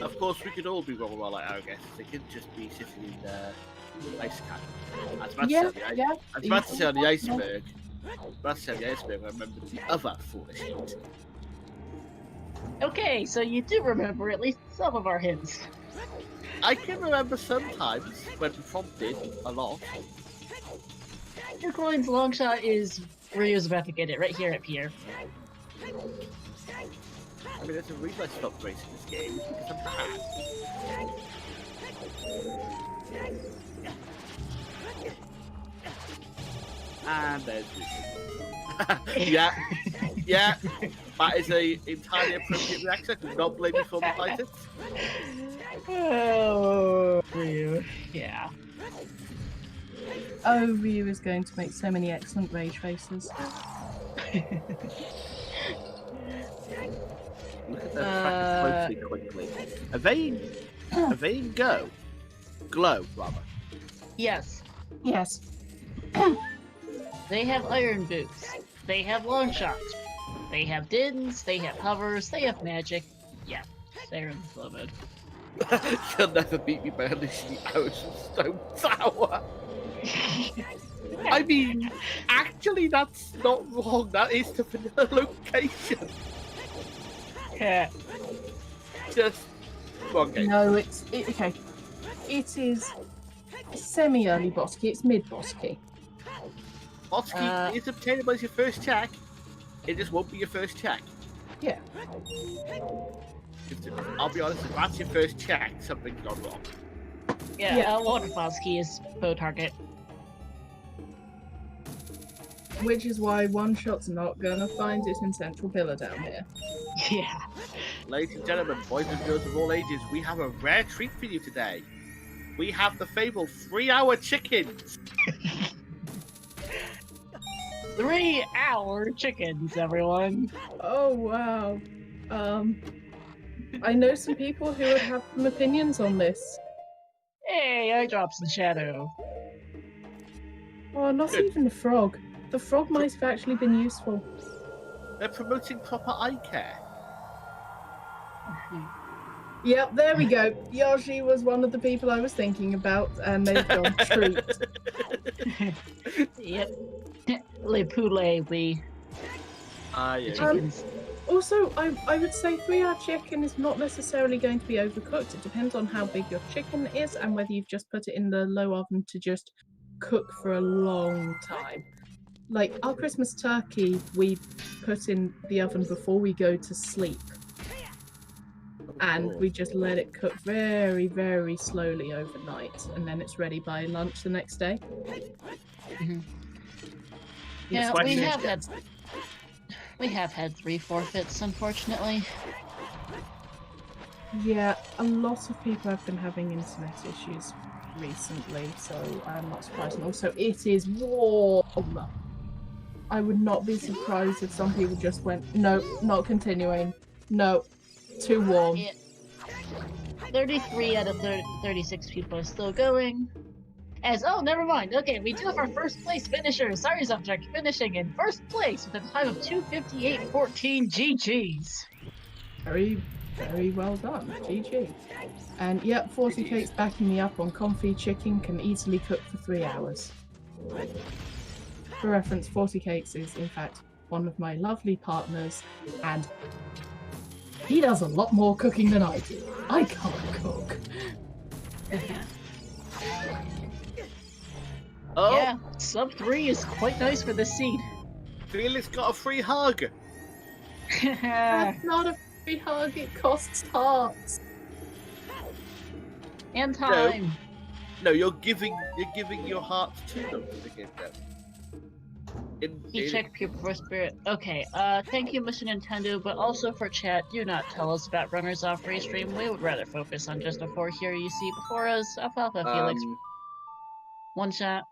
Of course, we could all be wrong about our guesses. They could just be sitting in the ice cap. I was about to say on the iceberg. I remember the other foolish hint. Okay, so you do remember at least some of our hints. I can remember sometimes when prompted a lot. Your coin's long shot is Ryu's about to get it right here at Pierre. I mean, there's a reason I stopped racing this game, because I'm bad. And there's yeah, that is a entirely appropriate reaction. I do not blame you for the Titans. Oh, Ryu. Yeah. Oh, Ryu is going to make so many excellent rage faces. Look at their tracker closely, quickly. Are they in glow, rather? Yes. Yes. They have iron boots. They have long shots. They have dins. They have hovers. They have magic. Yeah, they're in slow mode. You'll never beat me by unleashing the arrows from Stone Tower. I mean, actually, that's not wrong. That is the vanilla location. Yeah. Just wrong game. No, okay. It is semi-early boss key. It's mid-boss key. Boss key is obtainable as your first check. It just won't be your first check. Yeah. I'll be honest, if that's your first check, something's gone wrong. Yeah. Waterfall's key is bow target. Which is why One Shot's not gonna find it in Central Pillar down here. Yeah. Ladies and gentlemen, boys and girls of all ages, we have a rare treat for you today. We have the fabled 3-hour chickens. 3-hour chickens, everyone. Oh wow. I know some people who would have some opinions on this. Hey, eye drops in shadow. Oh, not Good. even the frog. The frog might have actually been useful. They're promoting proper eye care. Yep, there we go. Yoshi was one of the people I was thinking about, and they've gone treat. Yep. Le poulet, we. Yeah. Chickens. Also, I would say 3-hour chicken is not necessarily going to be overcooked. It depends on how big your chicken is and whether you've just put it in the low oven to just cook for a long time. Like, our Christmas turkey, we put in the oven before we go to sleep. And we just let it cook very, very slowly overnight. And then it's ready by lunch the next day. Mm-hmm. Yeah, we have had 3 forfeits, unfortunately. Yeah, a lot of people have been having internet issues recently, so I'm not surprised. And also, it is warm. I would not be surprised if some people just went, no, not continuing. No, too warm. Yeah. 33 out of 36 people are still going. Oh, never mind. Okay, we do have our first place finisher. Sorry, subject, finishing in first place with a time of 2:58.14 GGs. Very, very well done. GG. And yep, 40 Cakes backing me up on comfy chicken can easily cook for 3 hours. For reference, 40 Cakes is in fact one of my lovely partners, and he does a lot more cooking than I do. I can't cook. Oh, Yeah, sub 3 is quite nice for this seed. Felix got a free hug. That's not a free hug, it costs hearts. And time. No, you're giving your heart to them to get them. You check pure for spirit. Okay, thank you, Mr. Nintendo, but also for chat, do not tell us about runners off restream. We would rather focus on just the 4 here you see before us. Alfalfa Felix. One shot.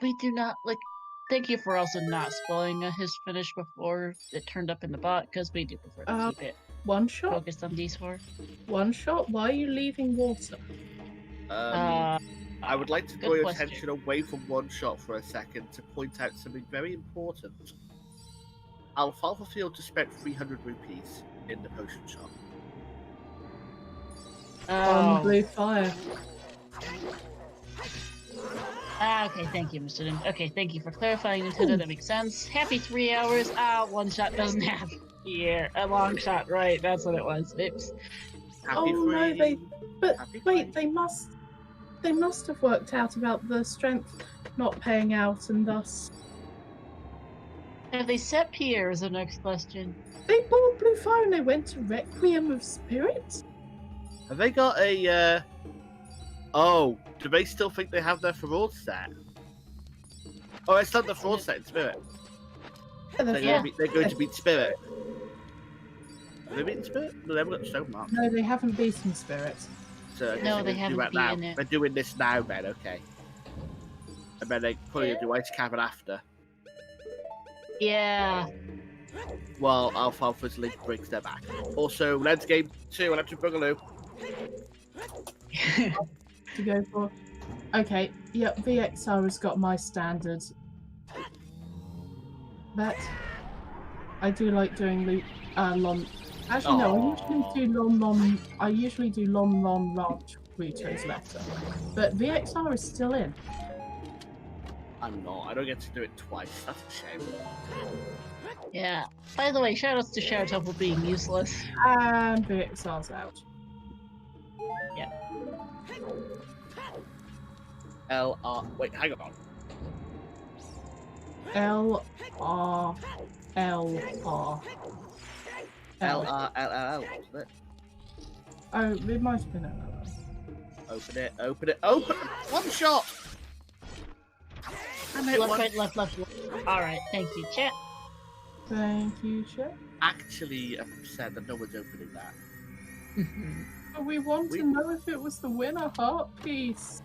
We do not, like, thank you for also not spoiling his finish before it turned up in the bot, because we do prefer to keep it One shot? focused on these 4. One shot? Why are you leaving water? I would like to draw good your question. attention away from one shot for a second to point out something very important. Alfalfa Field just spent 300 rupees in the potion shop. On blue fire. Okay, thank you, Mr. Okay, thank you for clarifying, Nintendo. That makes sense. Happy 3 hours. One shot doesn't have here. A long shot, right? That's what it was. Oops. Happy Oh, free. no, they... But Happy wait, free. they must have worked out about the strength not paying out, and thus... Have they set Pierre is the next question. They bought blue fire and they went to Requiem of Spirits? Have they got a? Oh, do they still think they have their fraud set? Oh, it's not the fraud set in Spirit. Yeah, They're going to beat Spirit. Have they beaten Spirit? No, they haven't got the stone mark. No, they haven't beaten Spirits. So I guess No, they're they gonna do haven't that now. beaten it. They're doing this now, then. Okay. And then they probably do Ice Cavern after. Yeah. While Alfalfa's Link brings them back. Also, Lens Game 2 Electric Boogaloo. To go for... Okay, yeah, VXR has got my standard. That... I do like doing long... Actually, no, I usually do long ranch Rito's letter. But VXR is still in. I'm not. I don't get to do it twice. That's a shame. Yeah. By the way, shoutouts to Shoutout for being useless. And VXR's out. Yeah. LR. Wait, hang on. LRLR. LRLL, wasn't it? Oh, it might have been LRL. Open it, open it, open! One shot! I made Left, one. right, left, left, left. Alright, thank you, chat. Thank you, Chef. Actually, I'm upset that no one's opening that. But we want to know if it was the winner heart piece.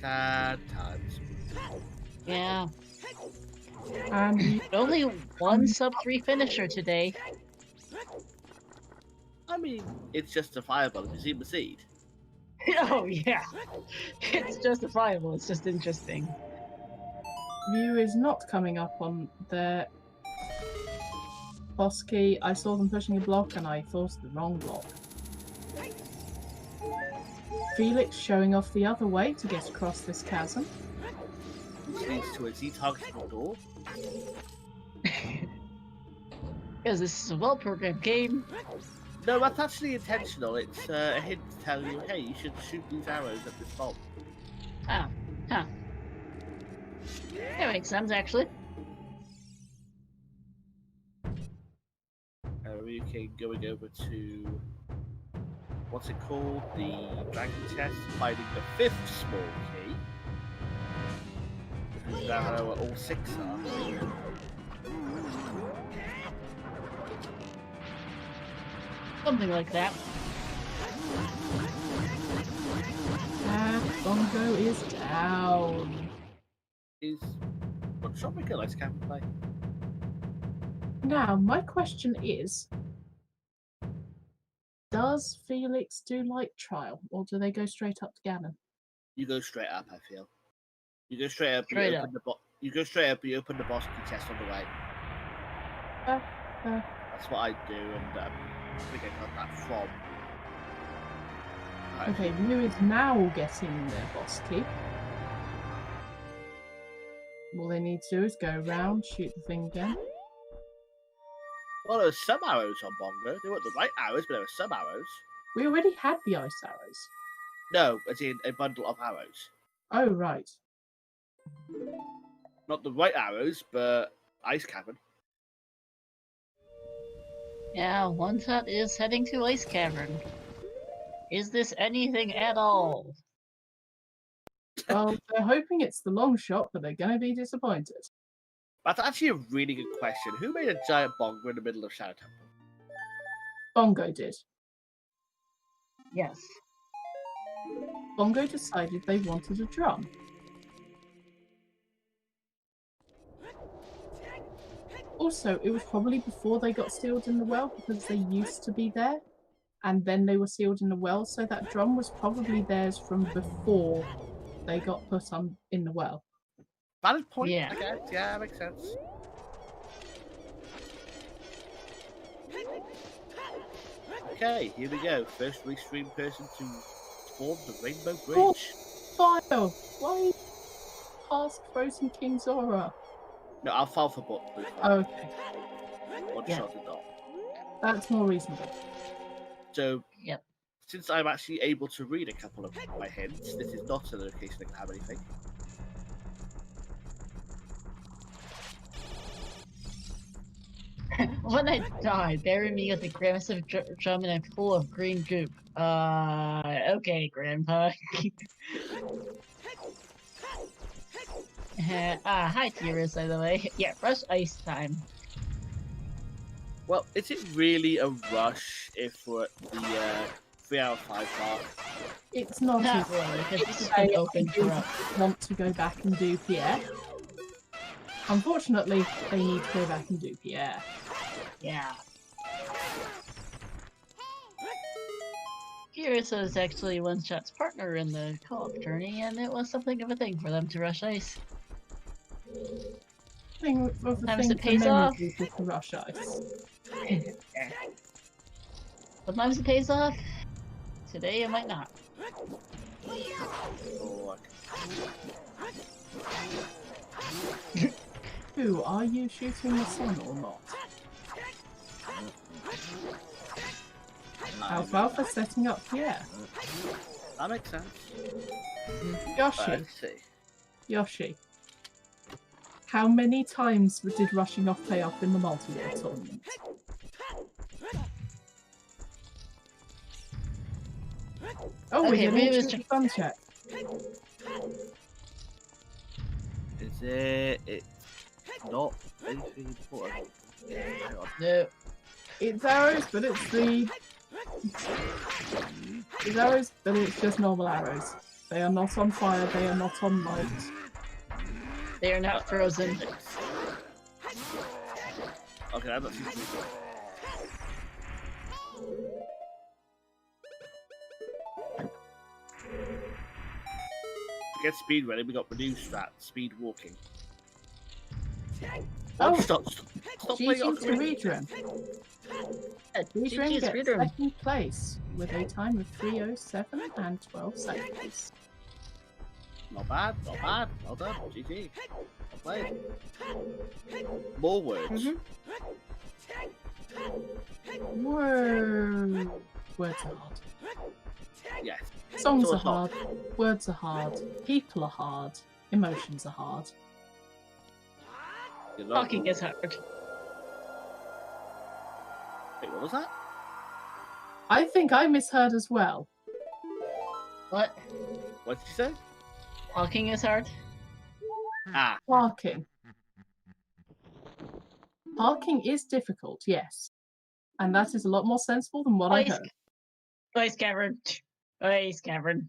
Sad times. Yeah. And Only one sub 3 finisher today. I mean, it's justifiable if you see the seed. Oh, yeah. It's justifiable, it's just interesting. View is not coming up on their boss key. I saw them pushing a block and I thought the wrong block. Felix showing off the other way to get across this chasm. Which leads to a Z-targetable door. Because this is a well-programmed game. No, that's actually intentional. It's a hint to tell you, hey, you should shoot these arrows at this bomb. Oh, huh. That makes sense, actually. Okay, going over to... What's it called? The Dragon Chest, finding the 5th small key. Because now I know what all 6 are. Something like that. Bongo is down. What shot we go? Let's camp play. Now, my question is, does Felix do light trial, or do they go straight up to Ganon? You go straight up, I feel. You go straight up, Straight you up. open the you go straight up, you open the boss key chest on the way. That's what I do, and I think I got that from... Okay, Ryu is now getting their boss key. All they need to do is go around, shoot the thing again. Well, there were some arrows on Bongo. They weren't the right arrows, but there were some arrows. We already had the ice arrows. No, as in a bundle of arrows. Oh, right. Not the right arrows, but Ice Cavern. Yeah, One Shot is heading to Ice Cavern. Is this anything at all? Well, they're hoping it's the long shot, but they're going to be disappointed. That's actually a really good question. Who made a giant bongo in the middle of Shadow Temple? Bongo did. Yes. Bongo decided they wanted a drum. Also, it was probably before they got sealed in the well, because they used to be there, and then they were sealed in the well, so that drum was probably theirs from before they got put on in the well. Valid point, Yeah. I guess. Yeah, makes sense. Okay, here we go. First restream person to form the Rainbow Bridge. Fire! Why past Frozen King Zora? No, I'll fall for both. Okay, One Yeah. shot is not. that's more reasonable. So, Yep. since I'm actually able to read a couple of my hints, this is not a location that can have anything. When I die, bury me with a massive drum and a pool of green goop. Okay, Grandpa. Hi, Tears, by the way. Yeah, rush ice time. Well, is it really a rush if we're at the 3 hour 5 mark? It's not Not as really, because this has I been open for us. want to go back and do Pierre. Unfortunately, they need to go back and do Pierre. Yeah. Kirisa is actually One Shot's partner in the co-op journey, and it was something of a thing for them to rush ice. Thing of the Sometimes thing it pays for many off. people to rush ice. Sometimes it pays off. Today it might not. Or Who, are you shooting the sun or not? Alfalfa setting up Pierre. that makes sense. Yoshi, Let's see. Yoshi. How many times did rushing off pay off in the multi-war tournament? Oh, Okay, we're maybe going it's to just- fun check. Is it? It's not anything important. Hang on. No. It's arrows, but it's the... It's arrows, but it's just normal arrows. They are not on fire, they are not on light. They are not frozen. Okay, that's not too good. To get speed ready, we got the new strat, speed walking. Oh, Stop playing GG to Ocarina. Redrum. Redrum GG's gets Redrum. second place with a time of 3:07 and 12 seconds. Not bad, not bad. Well done, GG. Well played. More words. Words are hard. Yes. Songs So are it's not- hard. Words are hard. People are hard. Emotions are hard. You're not- Talking is hard. Wait, what was that? I think I misheard as well. What? What did you say? Talking is hard? Ah, Parking. Parking is difficult, yes. And that is a lot more sensible than what I Ice, heard. ice cavern. Ice cavern.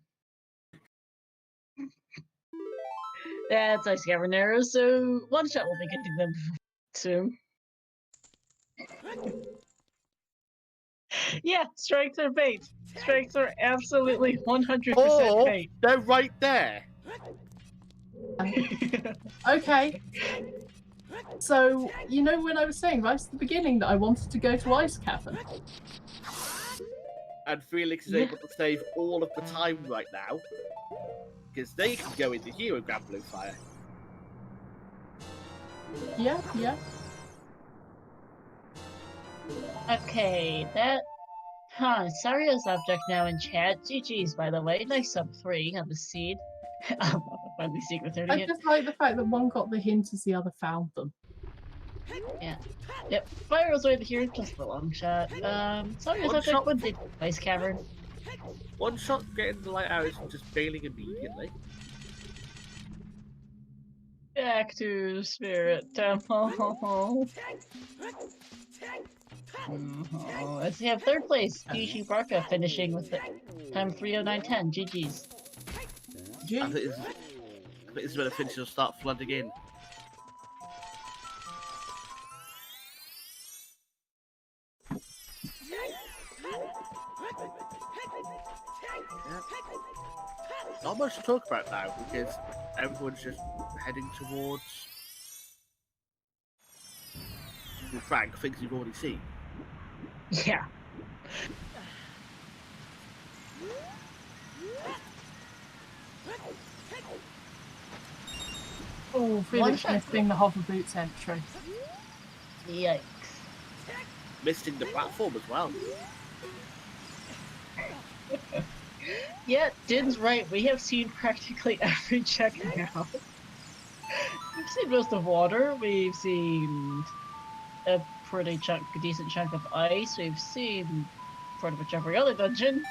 That's ice cavern arrows, so One Shot will be getting them soon. Yeah, strikes are bait. Strikes are absolutely 100% oh, bait. they're right there. Okay. So, you know when I was saying right at the beginning that I wanted to go to Ice Cavern? and Felix is able to save all of the time right now because they can go into here and grab blue fire. Yeah, yeah. Okay, that. Huh, Sario's object now in chat. GG's, by the way. Nice sub 3 on the seed. I'm finally secret 30 I it. just like the fact that one got the hint as the other found them. Yeah. Yep, fire was right here, just the long shot. Sario's One object shot. went the ice cavern. One shot getting the light arrows and just failing immediately. Back to Spirit Temple. Let's have third place, Kishi Barca finishing with the time 3:09:10. GG's. I think this is where the finishers will start flooding in. Not much to talk about now because everyone's just heading towards, to be frank, things you've already seen. Yeah. Oh, Felix missing the hover boots entry. Yikes. Missing the platform as well. Yeah, Din's right. We have seen practically every check now. We've seen most of water. We've seen a decent chunk of ice. We've seen pretty much every other dungeon.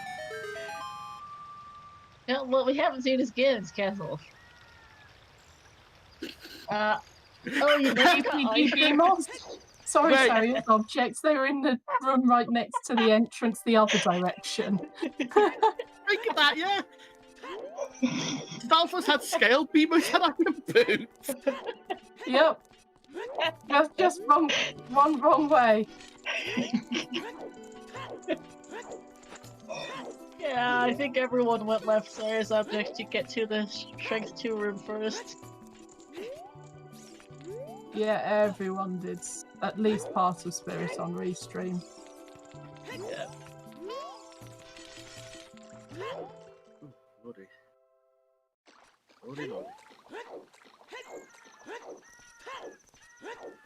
Yeah, what we haven't seen is Ganon's castle. Oh, you know you got ice. Demos. Sorry, Right. Sario's objects. They were in the room right next to the entrance the other direction. Think of that, yeah. Stalfos had scale, Beamos had iron boots. Yep. Just one wrong way. Yeah, I think everyone went left Sarah's object to get to the Strength 2 room first. Yeah, everyone did. At least part of Spirit on Restream. Yeah. Lordy. Lordy, lordy.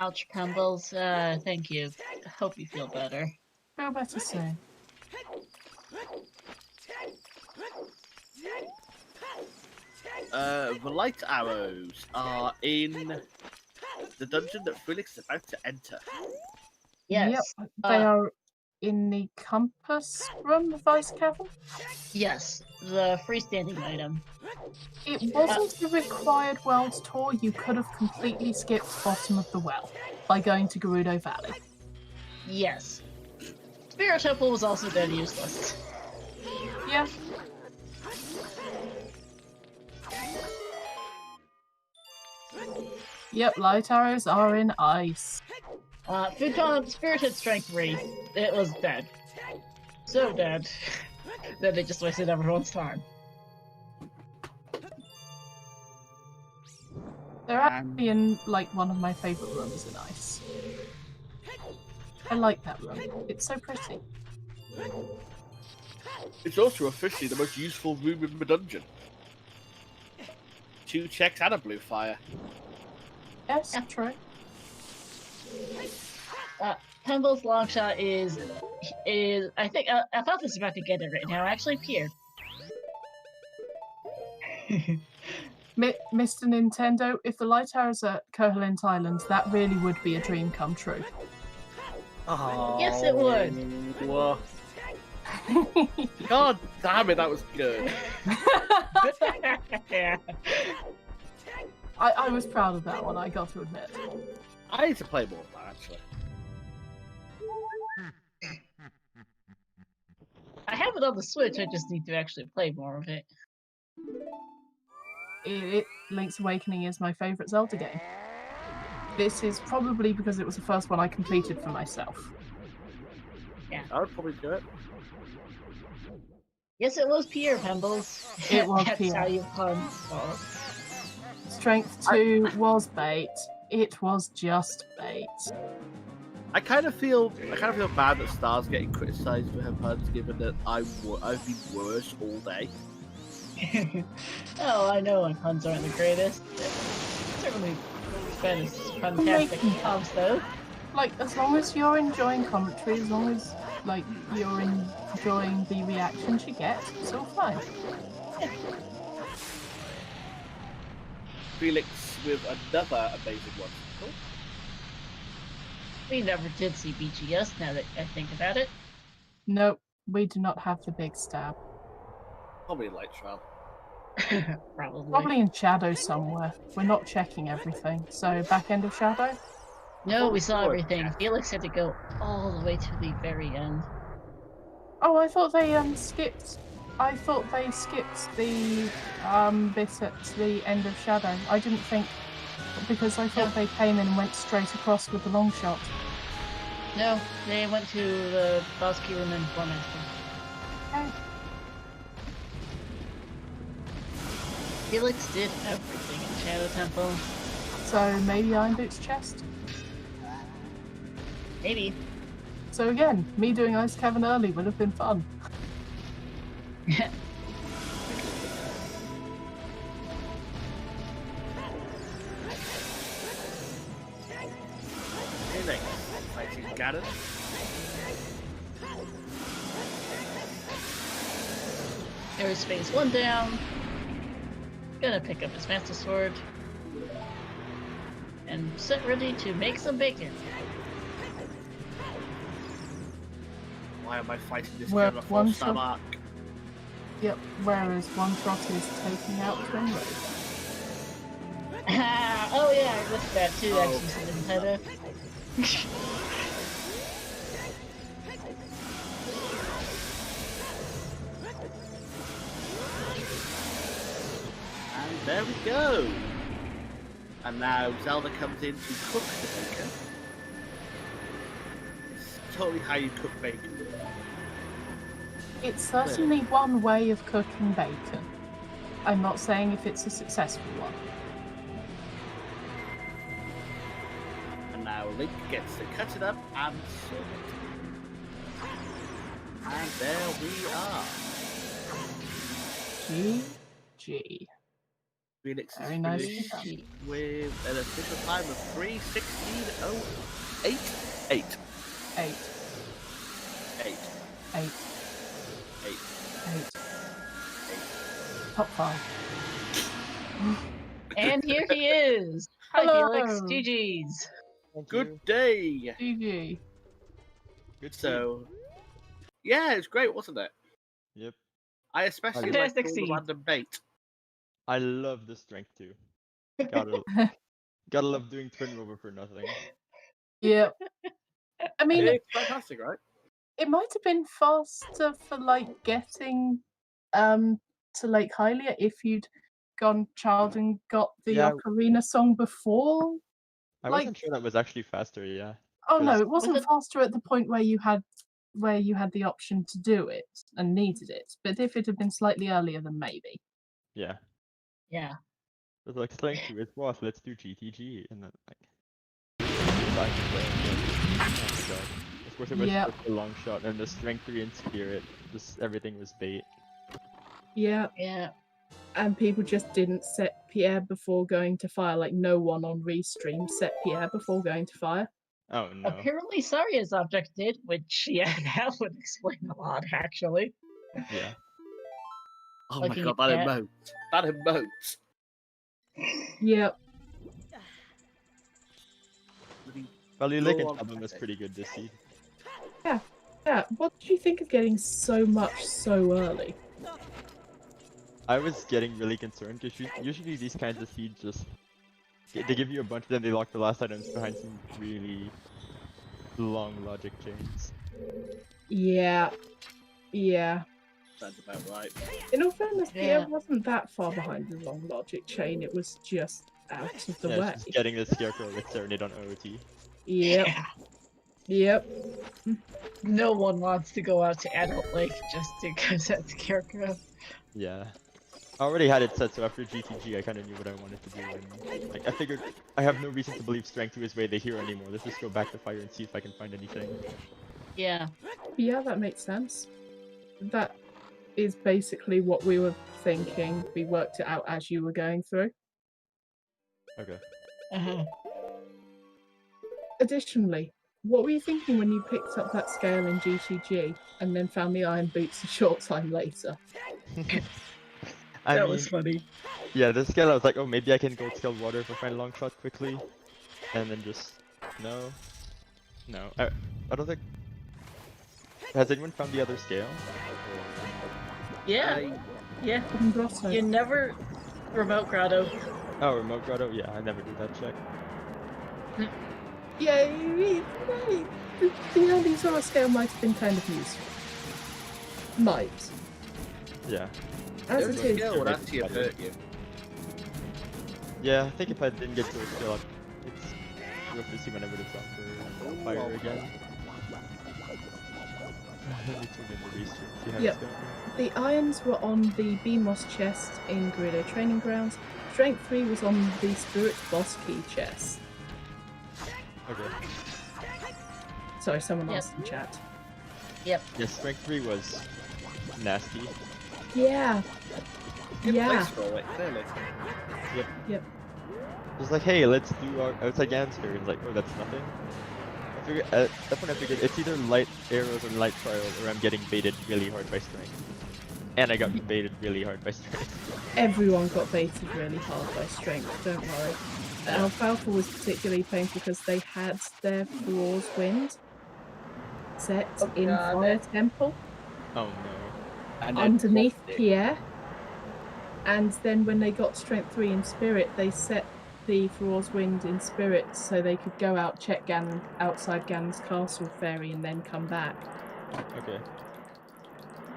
Ouch, Crumbles. Thank you. Hope you feel better. Feel better soon. The light arrows are in the dungeon that Felix is about to enter. Yes. Yep, they are in the compass room, the Vice Cavern. Yes, the freestanding item. It wasn't a required world tour. You could have completely skipped bottom of the well by going to Gerudo Valley. Yes. Spirit Temple was also dead useless. Yeah. Yep, light arrows are in ice. Futon Spirit had Strength 3. It was dead. So dead that it just wasted everyone's time. They're actually in, like, one of my favourite rooms in ice. I like that room. It's so pretty. It's also officially the most useful room in the dungeon. 2 checks and a blue fire. Yes, Yeah. true. Pemble's longshot is I think Alphonse is about to get it right now. Actually, Pierre. Mr. Nintendo, if the light arrows are at Koholint Islands, that really would be a dream come true. Oh, Yes, it would. God damn it, that was good. Yeah. I was proud of that one, I got to admit. I need to play more of that, actually. I have it on the Switch. I just need to actually play more of it. Link's Awakening is my favourite Zelda game. This is probably because it was the first one I completed for myself. I would probably do it. Yes, it was Pierre Pembles. It was That's Pierre. how you pun. Oh. Strength 2 was bait. It was just bait. I kind of feel bad that Star's getting criticised for her puns, given that I've been worse all day. Oh, I know my puns aren't the greatest. Certainly been as fantastic puns though. Like, as long as you're enjoying commentary, as long as like you're enjoying the reactions you get, it's all fine. Felix with another amazing one. Cool. We never did see BGS now that I think about it. Nope, we do not have the big stab. Probably Light Shroud. Probably in Shadow somewhere. We're not checking everything. So, back end of Shadow? No, we saw everything. Felix had to go all the way to the very end. Oh, I thought they skipped. I thought they skipped the bit at the end of Shadow. I didn't think, because I thought they came in and went straight across with the long shot. No, they went to the boss key room and Formaster. Okay. Felix did everything in Shadow Temple. So maybe Iron Boots chest. Maybe. So again, me doing Ice Cavern early would have been fun. Fighting Ganon. There's phase 1 down. Gonna pick up his Master Sword. And set ready to make some bacon. Why am I fighting this Well, kind of one 4-star shot- mark? Yep, whereas one shot is taking out Twin Road. Oh yeah, I missed that too, Oh. actually, so Nintendo. And there we go. And now Zelda comes in to cook the bacon. It's totally how you cook bacon. It's certainly one way of cooking bacon. I'm not saying if it's a successful one. And now Link gets to cut it up and serve it. And there we are. GG. Felix is Very nicely finished done. with an official time of 3:16:08. 8. 8. 8. 8. 8. 8. Top 5. And here he is! Hi Hello. Felix, GG's! Good day. GG. Good So, yeah, it was great, wasn't it? Yep. I especially liked Fantastic all the scene. random bait. I love the strength too. Gotta love doing twin rover for nothing. Yeah. I mean, It's fantastic, right? it might have been faster for like getting to Lake Hylia if you'd gone child and got the Yeah. Ocarina song before. I Like- wasn't sure that was actually faster, yeah. Oh no, Because- it wasn't Was it- faster at the point where you had the option to do it and needed it. But if it had been slightly earlier, then maybe. Yeah. Yeah. It was like strength 2 is what, let's do GTG and then like back to play again. Oh my god. Of course it was Yep. just a long shot and the strength 3 and spirit, just everything was bait. Yeah, Yeah. and people just didn't set Pierre before going to fire. Like no one on Restream set Pierre before going to fire. Oh no. Apparently Saria's object did, which, yeah, that would explain a lot, actually. Yeah. Oh my Looking god, at that that. emote. That emote. Yep. Well, the Go Lick and on, album was Patrick. pretty good this season. Yeah. What did you think of getting so much so early? I was getting really concerned because usually these kinds of seeds just they give you a bunch, then they lock the last items behind some really long logic chains. Yeah. Yeah. Sounds about right. In all fairness, Yeah. Pierre wasn't that far behind the long logic chain. It was just out of the Yeah, way. it's just getting the scarecrow with Serenade on OOT. Yep. Yeah. Yep. No one wants to go out to Adult Lake just because that's Scarecrow. Yeah. I already had it set, so after GTG I kind of knew what I wanted to do, and like I figured I have no reason to believe Strength 2 is way they here anymore. Let's just go back to Fire and see if I can find anything. Yeah. Yeah, that makes sense. That is basically what we were thinking. We worked it out as you were going through. Okay. Additionally, what were you thinking when you picked up that scale in GTG and then found the iron boots a short time later? I That mean, was funny. yeah, this scale I was like, oh, maybe I can gold scale water if I find long shot quickly, and then just no. I don't think. Has anyone found the other scale? Yeah. Yeah. Grotto. You never remote grotto. Oh, remote grotto. Yeah, I never did that check. Yeah, the only sort of scale might have been kind of useful. Might. Yeah. As Those it is. skill would actually have hurt you. Yeah, I think if I didn't get gold scale, it's rough to see when I would have gone for fire again. Let me tune in the research. See how Yep. it's going. The irons were on the BMOS chest in Gerudo Training Grounds. Strength 3 was on the Spirit Boss Key chest. Okay. Sorry, someone Yep. asked in chat. Yeah, strength 3 was nasty. Yeah. Good Yeah. place for it, clearly. Yep. It was like, hey, let's do our outside Gansphere. It's like, oh, that's nothing. I figured, at that point I figured it's either light arrows or light trial, or I'm getting baited really hard by strength. And I got baited really hard by strength. Everyone got baited really hard by strength, don't worry. Alfalfa was particularly painful because they had their Floor's Wind set in God. Fire Temple Oh no. And then underneath dropped it. Pierre. And then when they got Strength 3 in Spirit, they set the Floor's Wind in Spirit so they could go out, check Ganon outside Ganon's Castle Ferry, and then come back. Okay.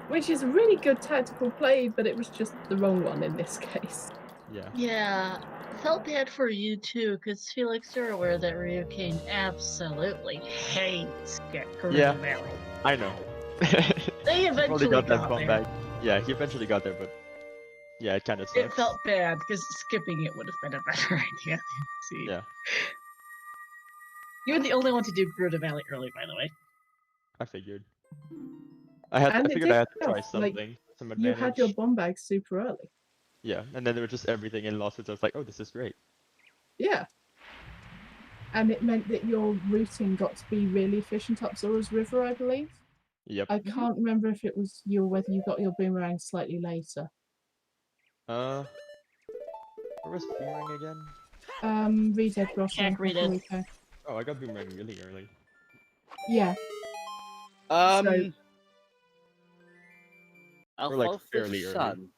Which is a really good tactical play, but it was just the wrong one in this case. Yeah. Yeah. Felt bad for you too, because Felix, you're aware that Ryukane absolutely hates Gerudo Yeah. Valley. I know. They Probably eventually got that got bomb there. back. Yeah, he eventually got there, but yeah, it kind of sucks. It felt bad because skipping it would have been a better idea. See. Yeah, You were the only one to do Gerudo Valley early, by the way. I figured. And I it figured I did had to try help, like, something, some You advantage. had your bomb bag super early. Yeah, and then there was just everything in Lost, which I was like, oh, this is great. Yeah. And it meant that your routing got to be really efficient up Zora's River, I believe. Yep. I can't remember if it was you or whether you got your boomerang slightly later. Where was Boomerang again? Redead Grotto and Jack Redead. Kakariko. Oh, I got Boomerang really early. Yeah. Alfalfa's like, fairly early. son.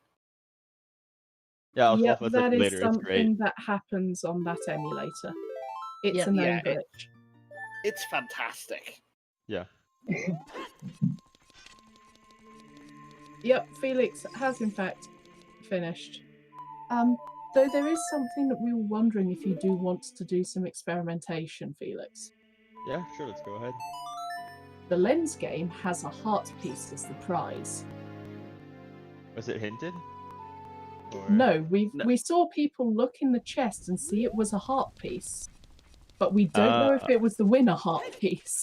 Yeah, Yep, Alfalfa's that like is later, it's great. something that happens on that emulator. It's Yep. a known Yeah, glitch. It's fantastic. Yeah. Yep, Felix has in fact finished. Though there is something that we were wondering if you do want to do some experimentation, Felix. Yeah, sure, let's go ahead. The Lens game has a heart piece as the prize. Was it hinted? Or... No, No. we saw people look in the chest and see it was a heart piece. But we don't know if it was the winner heart piece.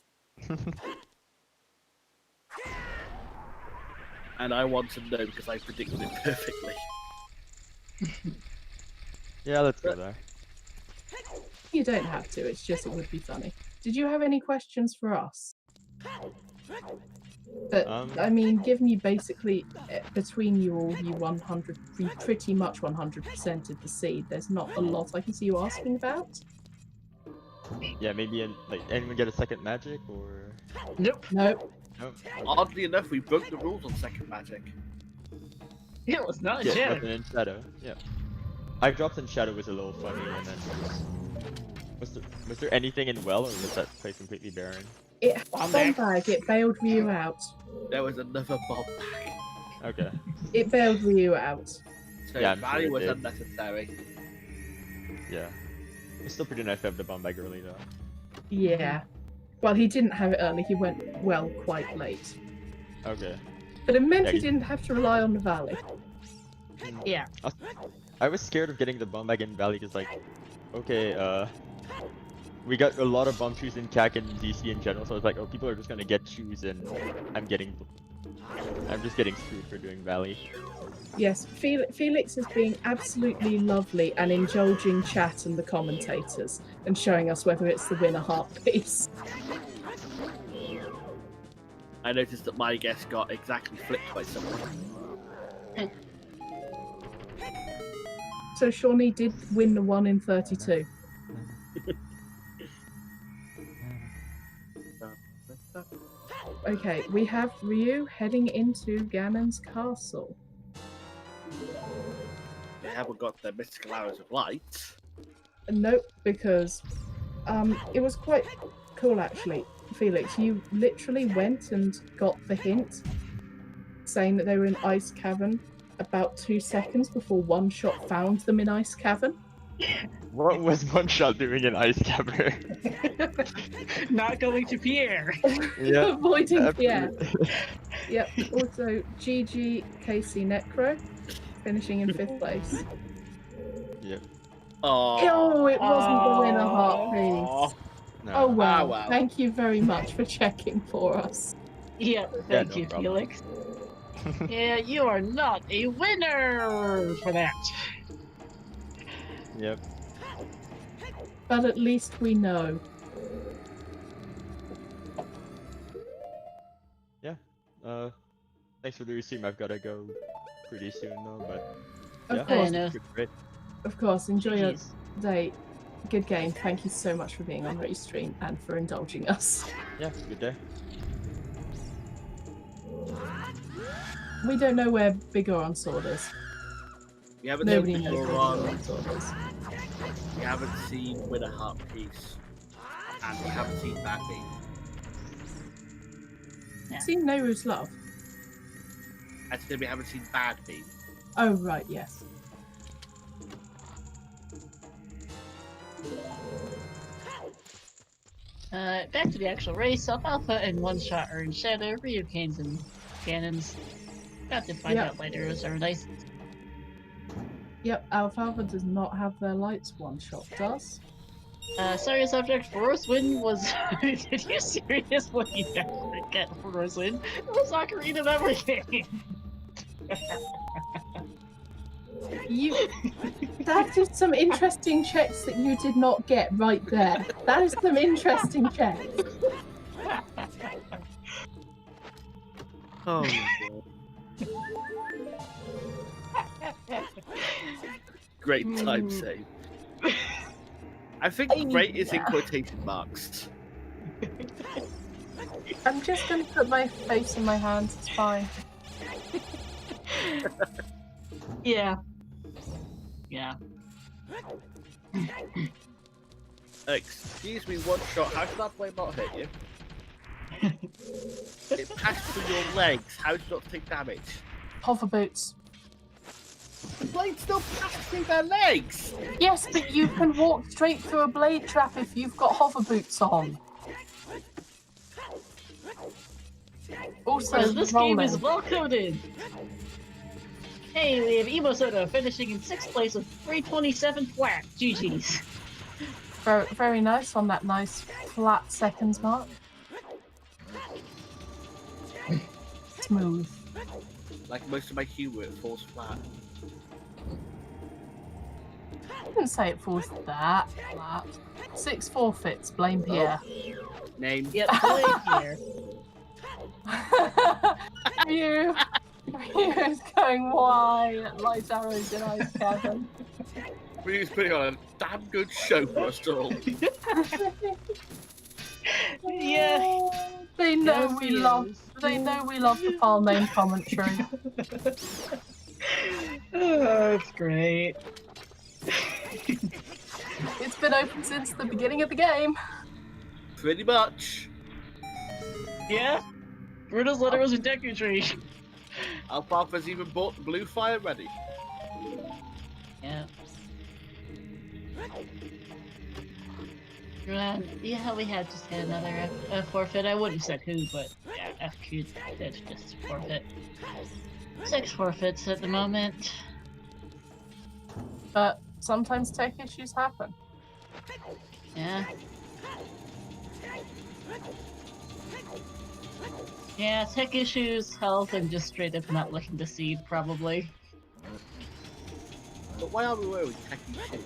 And I want to know because I predicted it perfectly. Yeah, let's go there. You don't have to, it's just it would be funny. Did you have any questions for us? But, I mean, given you basically, between you all, you pretty much 100%ed the seed, there's not a lot I can see you asking about. Yeah, maybe like anyone get a second magic or Nope. Nope. no? Oddly enough, we broke the rules on second magic. It was not Yeah, Shadow. nothing in shadow. Yeah. I dropped in shadow was a little funny, and then was there anything in well, or was that place completely barren? It Bomb bomb bag. bag, it bailed Ryu out. There was another bomb bag. Okay. It bailed Ryu out. So Yeah, I'm sure value it was did. unnecessary. Yeah. It's still pretty nice to have the bomb bag early though. Yeah. Well, he didn't have it early, he went well quite late. Okay. But it meant Yeah, he he- didn't have to rely on the valley. Yeah. I was scared of getting the bomb bag in Valley because, like, okay, we got a lot of bomb shoes in CAC and ZC in general, so I was like, oh, people are just gonna get shoes and I'm just getting screwed for doing Valley. Yes, Felix is being absolutely lovely and indulging chat and the commentators and showing us whether it's the winner heart piece. I noticed that my guess got exactly flipped by someone. So Shawnee did win the 1 in 32. Okay, we have Ryu heading into Ganon's castle. They haven't got their mystical arrows of light. Nope, because it was quite cool actually. Felix, you literally went and got the hint saying that they were in Ice Cavern about 2 seconds before One Shot found them in Ice Cavern. What was One Shot doing in Ice Cavern? Not going to Pierre. Yeah. Avoiding Pierre. Yep. Also, GG Casey Necro finishing in 5th place. Yep. Oh, it wasn't the winner heart piece. No. Oh wow. wow. Thank you very much for checking for us. Yeah, thank no you, problem. Felix. Yeah, you are not a winner for that. Yep. But at least we know. Thanks for the restream. I've gotta go pretty soon though, but Of yeah, course. I know. great. Of course, enjoy your Jeez. day. Good game. Thank you so much for being on Restream and for indulging us. Yeah, good day. We don't know where Big Oron Sword is. We haven't Nobody seen knows where Big Oron, Oron Sword is. we haven't seen Winner Heart Piece, and we haven't seen Bad Bean. Yeah. Seen Nehru's Love? I said we haven't seen Bad Bean. Oh, right, yes. Back to the actual race. Alpha and One Shot are in Shadow. Ryu Canes and Cannons. Got to find out later. It was our nice. Yep, Alfalfa does not have their lights. One Shot does. Sorry, subject. Forest Wind was. Did you seriously get Forest Wind? It was Ocarina of everything. That is some interesting checks that you did not get right there. That is some interesting checks. Oh my god. Great time save. I think great is in quotation marks. I'm just going to put my face in my hands. It's fine. Yeah. Yeah. Excuse me, One Shot, how did that blade not hit you? It passed through your legs, how did you not take damage? Hover boots. The blade still passed through their legs! Yes, but you can walk straight through a blade trap if you've got hover boots on. Also, Because this game is rolling. well coded. Hey, we have Emo Soda finishing in 6th place with 327 flat. GG's. Very, very nice on that nice flat seconds mark. Smooth. Like most of my humor, it falls flat. I wouldn't say it falls that flat. 6 forfeits, blame Pierre. Name. Yep, blame here. Ryu is going wide. Light arrows in Ice Cavern. Ryu's putting on a damn good show for us all. Yeah. They know Yes, we he love. is. They know we love the file name commentary. Oh, that's great. It's been open since the beginning of the game. Pretty much. Yeah? Bruno's letter was in Deku Tree. Alfalfa's even bought the blue fire ready. Yeah. Yeah, we had just had another forfeit. I wouldn't have said who, but yeah, FQ did just forfeit. 6 forfeits at the moment. but sometimes tech issues happen. Yeah. Yeah, tech issues, health, and just straight up not looking to seed, probably. But why are we wearing techie shoes?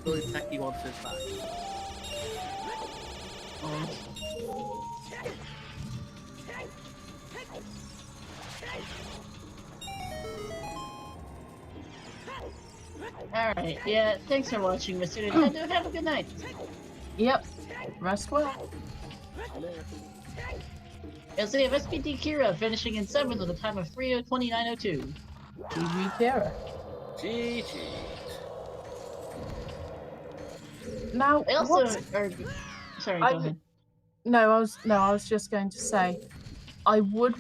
Surely techie wants his back. Alright, yeah, thanks for watching, Mr. Nintendo. Have a good night. Yep. Rest well. Yes, we have SPD Kira finishing in 7th with a time of 3:29:02. GG Kira. GG. Now, I also what's- are... Sorry, go ahead. No, I was just going to say, I would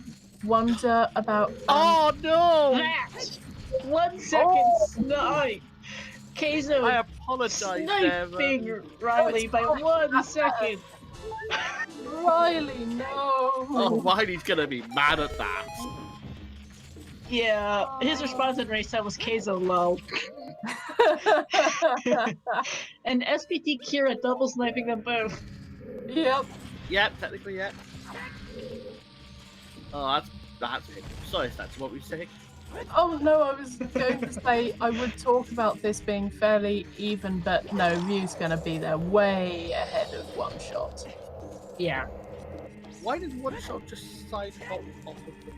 wonder about. Oh no! That! 1 second snipe! Keizo I apologize there, sniping Riley by 1 second! Riley, no. Oh, Wiley's gonna be mad at that. Yeah, his response in race time was Keizo low. And SPT Kira double sniping them both. Yep. Yep, technically, yep. Oh, that's it. Sorry, that's what we say. Oh no, I was going to say I would talk about this being fairly even, but no, Ryu's gonna be there way ahead of One Shot. Yeah. Why did One Shot just side hop off of them?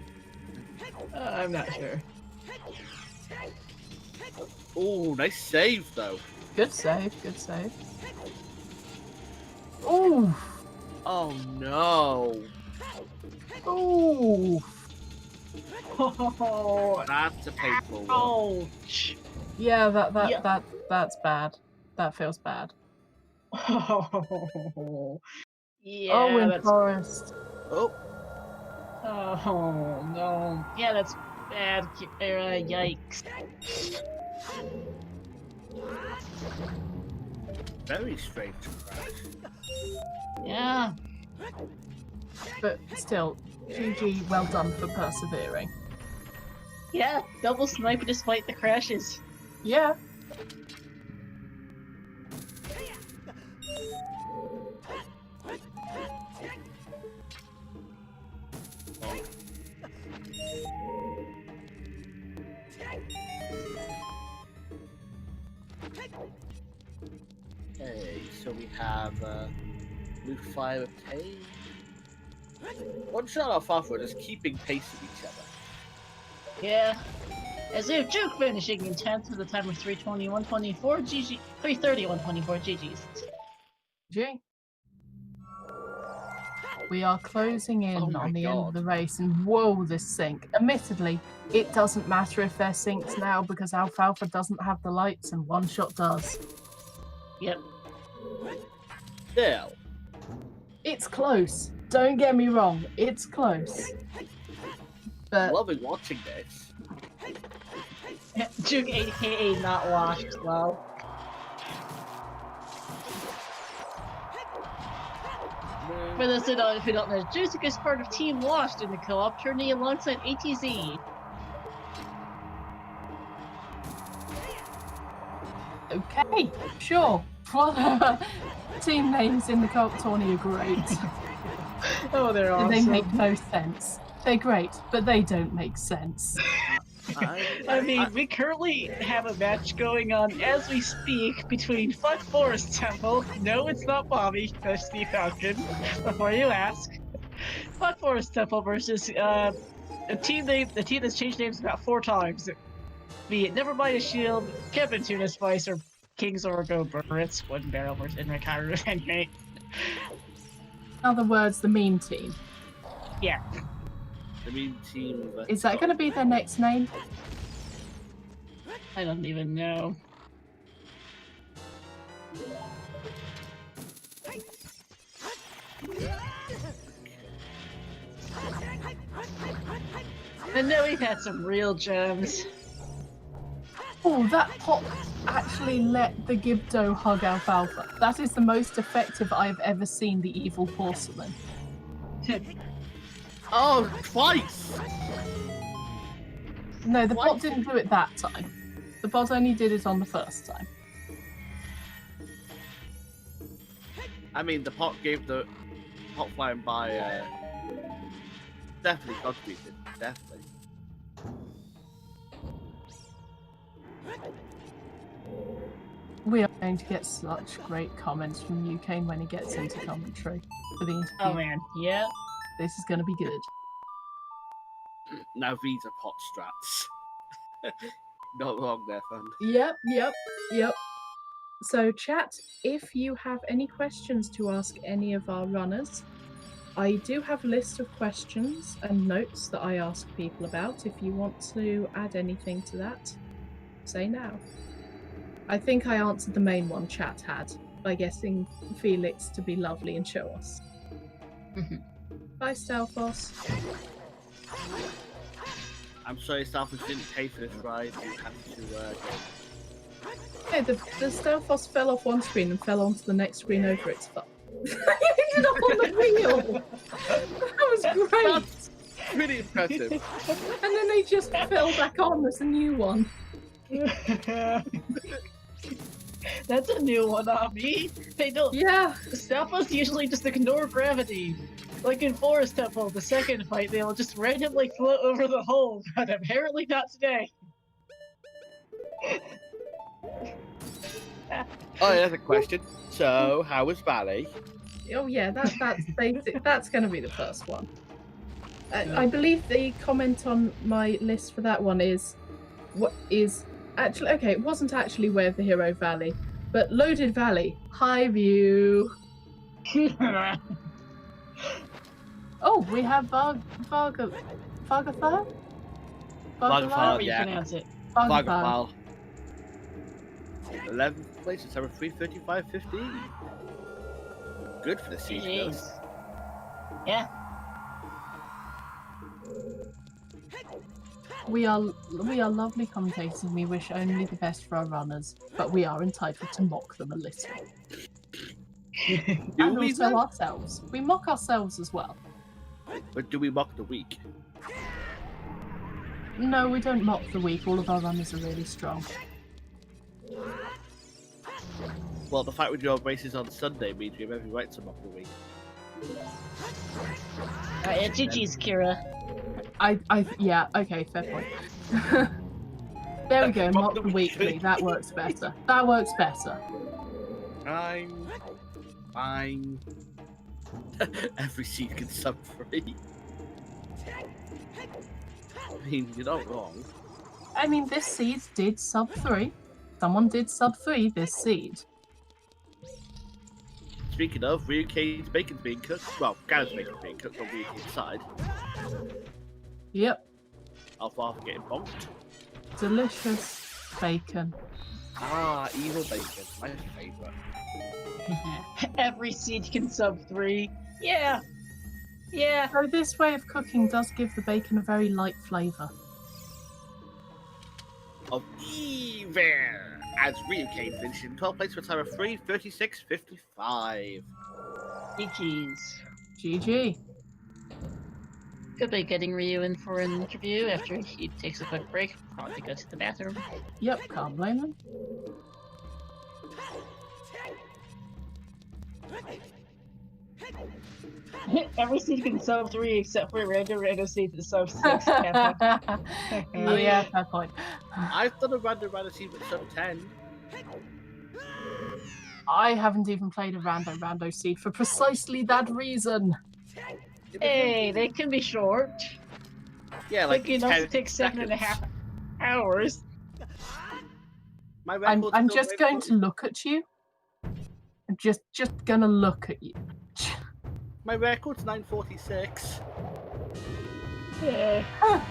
I'm not sure. Oh, nice save though. Good save, good save. Ooh, Oh no. ooh. Oh, That's a painful one. ouch. Yeah, Yeah. that's bad. That feels bad. Yeah, oh, in that's... Forest. Oh, Oh, no. Yeah, that's bad. Yikes. very strange crash. Yeah. But still, GG, well done for persevering. Yeah, double snipe despite the crashes. Yeah. Okay, so we have Luke 5 obtained. One Shot off Alpha is keeping pace with each other. Yeah. As if Juke finishing in 10th with a time of 3:21:24 GG 3:31:24 GG's. G. We are closing in Oh my on the end of God. the race, and whoa, this sync. Admittedly, it doesn't matter if they're synced now because Alfalfa doesn't have the lights and One Shot does. Yep. Still, It's close. Don't get me wrong, it's close. But loving watching this. Juke aka not washed, well. For those who don't know, Juke is part of Team Washed in the co-op tourney alongside ATZ. okay, sure. Team names in the co-op tourney are great. Oh, they're awesome. They make no sense. They're great, but they don't make sense. I mean, we currently have a match going on as we speak between Fuck Forest Temple. No, it's not Bobby, that's Steve Falcon, before you ask. Fuck Forest Temple versus a team that's changed names about 4 times. Be it Nevermind a Shield, Kevin Tuna Spice, or King's Orgo Burrits, Wooden Barrel versus Enric Henry. In other words, the meme team. Yeah. The mean team. Is that going to be their next name? I don't even know. I know we've had some real gems. Oh, that pop actually let the Gibdo hug Alfalfa. That is the most effective I've ever seen the evil porcelain. Oh, twice! No, the What? bot didn't do it that time. The bot only did it on the first time. I mean, the pot gave the pot flying by. Definitely contributed. Definitely. We are going to get such great comments from UK when he gets into commentary for the interview. Oh man, yeah. This is going to be good. Now these are pot strats. Not wrong there, fun. Yep. So chat, if you have any questions to ask any of our runners, I do have a list of questions and notes that I ask people about. If you want to add anything to that, say now. I think I answered the main one chat had by getting Felix to be lovely and show us. Bye, Stelfos. I'm sorry, Stalford didn't pay for this ride. You had to go. Hey, the Stelfos fell off one screen and fell onto the next screen over its foot. He ended up on the wheel! That was great! Pretty impressive. And then they just fell back on as a new one. That's a new one on me. They don't. Yeah. Stalfos usually just ignore gravity. Like in Forest Temple, the second fight, they'll just randomly float over the hole, but apparently not today. Oh, yeah, that's a question. So, how was Valley? Oh yeah, that's basic. That's going to be the first one. I believe the comment on my list for that one is what is actually okay. It wasn't actually Way of the Hero Valley, but Loaded Valley, High View. Oh, we have Vargathal? Vargathal, you yeah. pronounce it. Vargathal. 11th place, it's over 3:35:15. Good for the season. Jeez. Yeah. We are lovely commentators and we wish only the best for our runners, but we are entitled to mock them a little. Do And we also though? ourselves. We mock ourselves as well. But do we mock the week? No, we don't mock the week. All of our runners are really strong. Well, the fact we do our races on Sunday means we have every right to mock the week. Yeah, GG's, Kira. Yeah, okay, fair point. There we go, mock the weekly. That works better. That works better. Fine. Every seed can sub 3. I mean, you're not wrong. I mean, this seed did sub 3. Someone did sub 3 this seed. Speaking of, Ryuka's bacon's being cooked. Well, Gara's bacon's being cooked on Ryuka's side. Yep, Alfalfa getting bonked. delicious bacon. Ah, evil bacon. My favourite. Every seed can sub 3. Yeah. Yeah. So this way of cooking does give the bacon a very light flavour. Of evil! As Ryuka finished in 12th place for a time of 3:36:55. GG's. GG. Could be getting Ryu in for an interview after he takes a quick break. Probably go to the bathroom. Yep, can't blame them. Every seed can sub 3 except for random seed that sub 6. Yeah, fair point. I've done a random seed with sub 10. I haven't even played a rando seed for precisely that reason. Hey, they can be short. Yeah, like Like enough to 10 take 7.5 seconds. hours. My I'm record's still just going to look at you. I'm just gonna look at you. My record's 9:46. Yeah. Oh,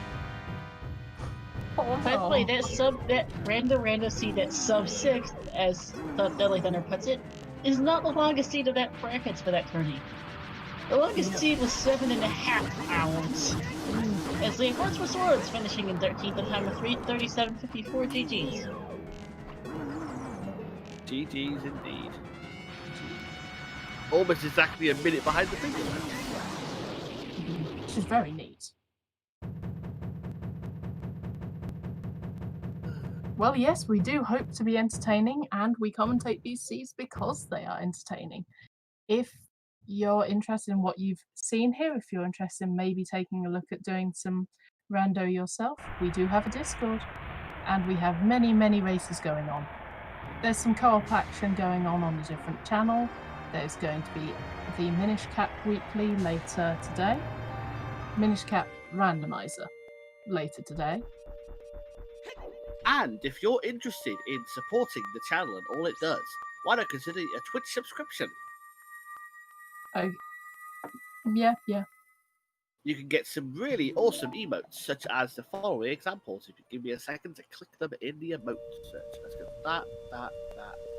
By the way, that random seed that sub 6, as Deadly Thunder puts it, is not the longest seed of that brackets for that tourney. The longest seed was 7.5 hours. As the Words for Swords finishing in 13th at a time of 3:37:54 GG's. GG's indeed. Almost exactly a minute behind the figure. which is very neat. Well, yes, we do hope to be entertaining, and we commentate these seeds because they are entertaining. If you're interested in what you've seen here, if you're interested in maybe taking a look at doing some rando yourself, we do have a Discord, and we have many, many races going on. There's some co-op action going on a different channel. There's going to be the Minish Cap Weekly later today. Minish Cap Randomizer later today. And if you're interested in supporting the channel and all it does, why not consider a Twitch subscription? Oh, yeah. You can get some really awesome emotes, such as the following examples. If you give me a second to click them in the emote search. Let's go that, and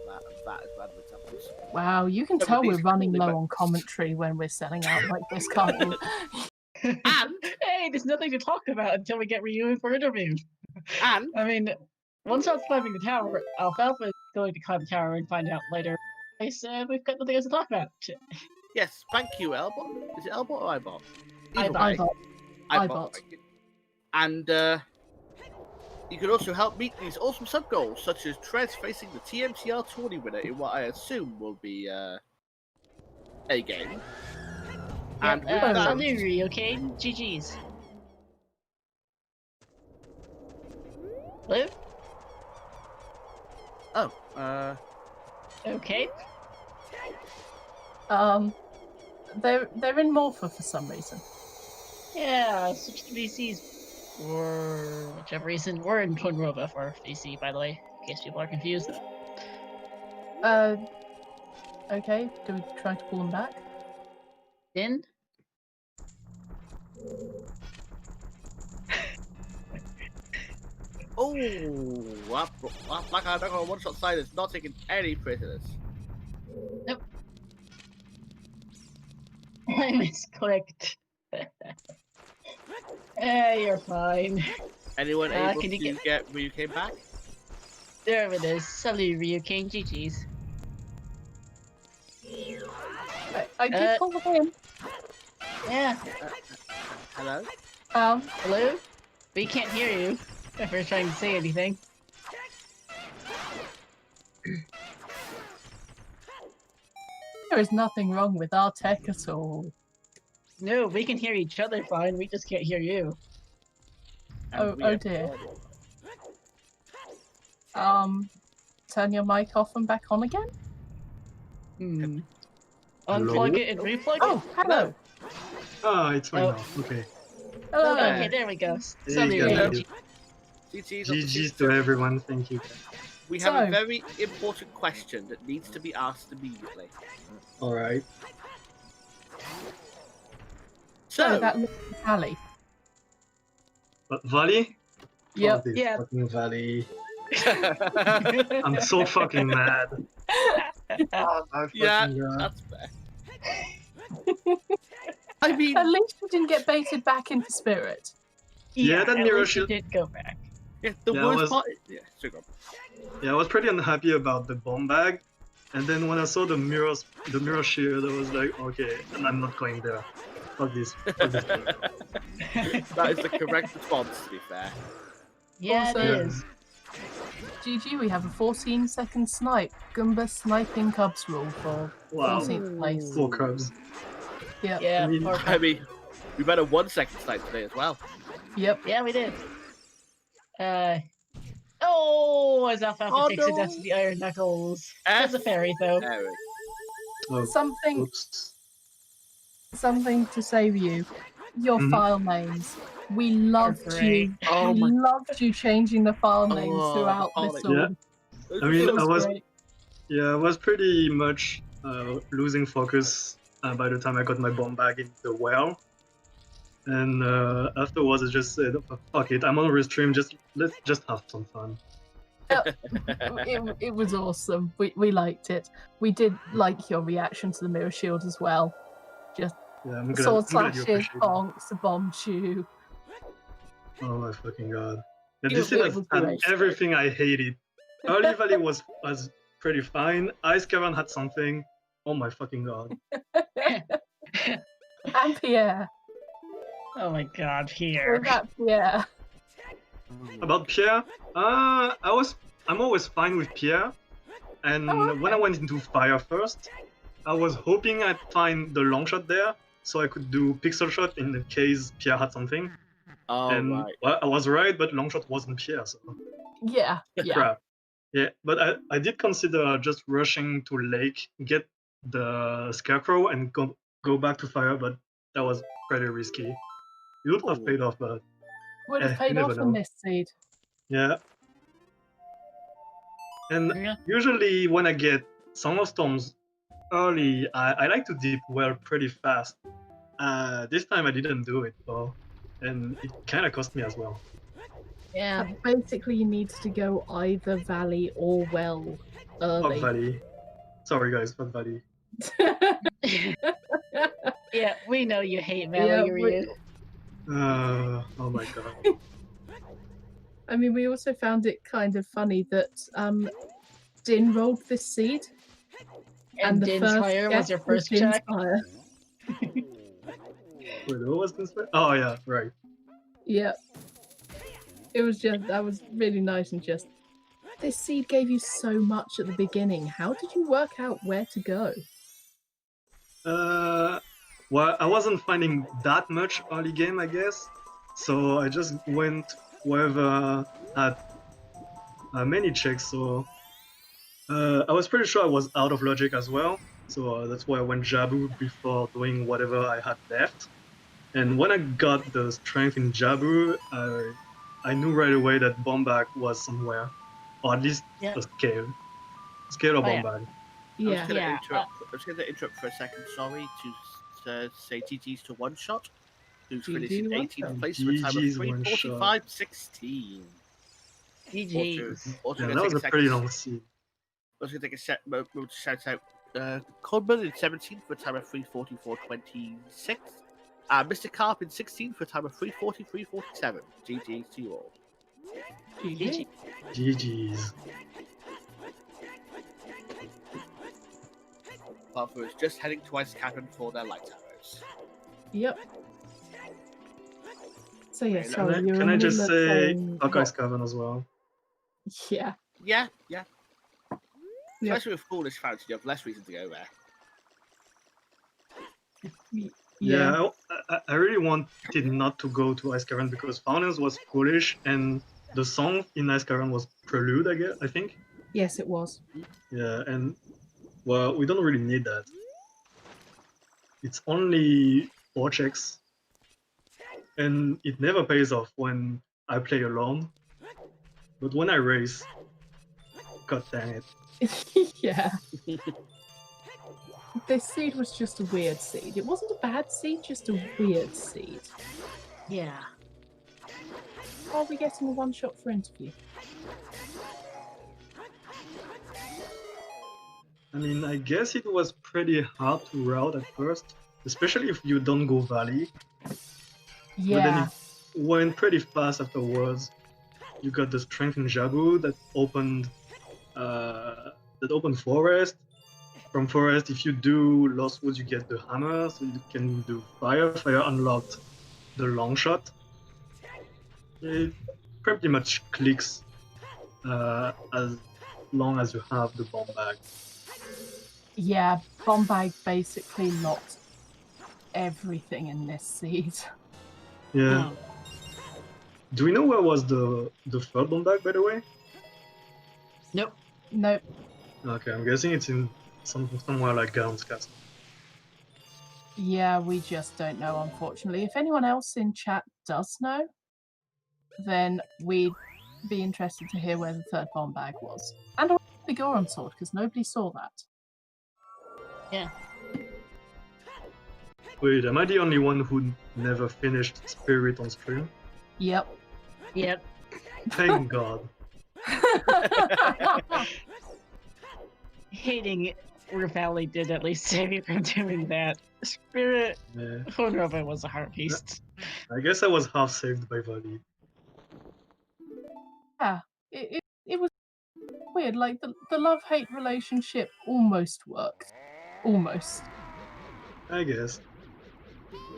that as random examples. Wow, you can tell we're running low on commentary when we're selling out like this, can't you? And Hey, there's nothing to talk about until we get reviewed for interviews. and I mean, once I'm climbing the tower, Alfalfa is going to climb the tower and find out later. I said we've got nothing else to talk about. yes, thank you, Elbot. Is it Elbot or Ibot? Ibot. Ibot. Thank you. And you can also help meet these awesome sub goals, such as Trez facing the TMCR tourney winner in what I assume will be a game. And with that, Salary, okay? GG's. Liv? oh, Okay. They're in Morpha for some reason. Yeah, switch to VCs for whichever reason. We're in Twin Rova for VC, by the way, in case people are confused. Okay, do we try to pull them back? Din? oh, Black Eye Dog on one shot side is not taking any prisoners. I misclicked. You're fine. Anyone able can to you get where you came back? There it is. Salute Ryukane, GG's. I did pull them in. Yeah. Hello? Hello? We can't hear you if you're trying to say anything. There is nothing wrong with our tech at all. No, we can hear each other fine, we just can't hear you. And we Oh have dear. audio. Turn your mic off and back on again? Hmm. Hello? Unplug it and replug it? Oh, hello. Ah, it's fine Oh. now. Okay. Hello. Okay, there we go. There Salute you go. Ryukane. GG's to everyone. Thank you. We have a So- very important question that needs to be asked immediately. All right. So that looks Valley. But Valley? Yep. Fuck this Yeah. fucking Valley. I'm so fucking mad. Oh, my fucking yeah, God. that's fair. I mean, At least you didn't get baited back into Spirit. Yeah, that at mirror least you shield- did go back. yeah, the Yeah, worst was- part. Yeah, so go on. Yeah, I was pretty unhappy about the bomb bag. And then when I saw the mirror shield, I was like, okay, and I'm not going there. Fuck this. Fuck this. That is the correct response, to be fair. Yeah, Also- it is. GG, we have a 14-second snipe. Goomba sniping Cubs rule for Wow. 14th place. Four Cubs. Yep. Yeah, I mean- poor I mean, we better 1 second snipe today as well. Yep. Yeah, we did. Oh, as Alfalfa Oh, takes it no. down to the Iron Knuckles. That's a fairy, though. Eric. Oh, Something oops. to say with you. Your Mhm. file names. We loved great. you. Oh we my- loved you changing the file names Oh, throughout the this file all. names. I mean, It was I was great. Yeah, I was pretty much losing focus by the time I got my bomb bag in the well. And afterwards, I just said, "Oh, fuck it, I'm on a restream, let's just have some fun." It was awesome. We liked it. We did like your reaction to the mirror shield as well. Yeah, I'm Sword glad you slashes, appreciate it. bonks, a bomb shoe. Oh my fucking god. Yeah, It this was thing had great. everything I hated. Early Valley was pretty fine. Ice Cavern had something. Oh my fucking god. And Pierre. Oh my god, Or here. that Pierre. About Pierre, I'm always fine with Pierre, and Oh, when I okay. went into fire first, I was hoping I'd find the long shot there, so I could do pixel shot in the case Pierre had something. Oh, And right. well, I was right, but long shot wasn't Pierre, so Yeah, yeah. crap. Yeah, but I did consider just rushing to lake, get the scarecrow, and go back to fire, but that was pretty risky. It would have Ooh. paid off, but Would have you paid never off know. in this seed. Yeah. And Yeah. usually when I get Song of Storms early, I like to dip well pretty fast. This time I didn't do it though, and it kind of cost me as well. Yeah. Basically, you need to go either valley or well Fuck early. Valley. Sorry guys, fuck Valley. Yeah, we know you hate Valley, Ryu. Oh my god. I mean, we also found it kind of funny that Din rolled this seed, And the Din's first fire was guess your first Din's check. fire. Wait, what was this? Oh yeah, right. Yeah. It was just, that was really nice and just, this seed gave you so much at the beginning. How did you work out where to go? Well, I wasn't finding that much early game, I guess. So I just went wherever had many checks. So I was pretty sure I was out of logic as well. So that's why I went Jabu before doing whatever I had left. And when I got the strength in Jabu, I knew right away that Bombag was somewhere, or at least Yeah. a scale of Oh, yeah. Bombag. Yeah. Yeah, I was going to interrupt for a second, sorry, to say GG's to One Shot, who's GG finished in One 18th Shot. place with a time of GG's One Shot. 3:45.16. GG's. Also Yeah, gonna that take was a second- pretty long seed. I was going to take a moment to shout out Coleman in 17th for a time of 3:44.26. Mr. Carp in 16th for a time of 3:43.47. GG's to you all. GG. GG's. Buffer is just heading to Ice Cavern for their light arrows. Yep. So yeah, Can I- sorry, you're Can in I the just middle of say saying fuck what- Ice Cavern as well? Yeah. Yeah. Yeah. Especially with Foolish fans, you have less reason to go there. Yeah. I really wanted not to go to Ice Cavern because Fountains was foolish and the song in Ice Cavern was Prelude, I think. Yes, it was. Yeah, and well, we don't really need that. It's only 4 checks, and it never pays off when I play alone. But when I race, god dang it. Yeah. This seed was just a weird seed. It wasn't a bad seed, just a weird seed. Yeah. Are we getting a one shot for interview? I mean, I guess it was pretty hard to route at first, especially if you don't go valley. But then Yeah. it went pretty fast afterwards. You got the strength in Jabu that opened forest. From forest, if you do Lost Woods, you get the hammer, so you can do fire. Fire unlocked the long shot. It pretty much clicks as long as you have the bomb bag. Yeah, Bombag basically locked everything in this seed. Yeah. Oh. Do we know where was the third bomb bag, by the way? Nope. Nope. Okay, I'm guessing it's in somewhere like Garon's Castle. Yeah, we just don't know, unfortunately. If anyone else in chat does know, then we'd be interested to hear where the third bomb bag was. And also the Goron sword, because nobody saw that. Yeah. Wait, am I the only one who never finished Spirit on stream? Yep. Yep. Thank God. Hating where Valley did at least save you from doing that. Spirit, Yeah. who knew if it was a heart piece? I guess I was half saved by Valley. Yeah, it was weird. Like, the love-hate relationship almost worked. Almost. I guess.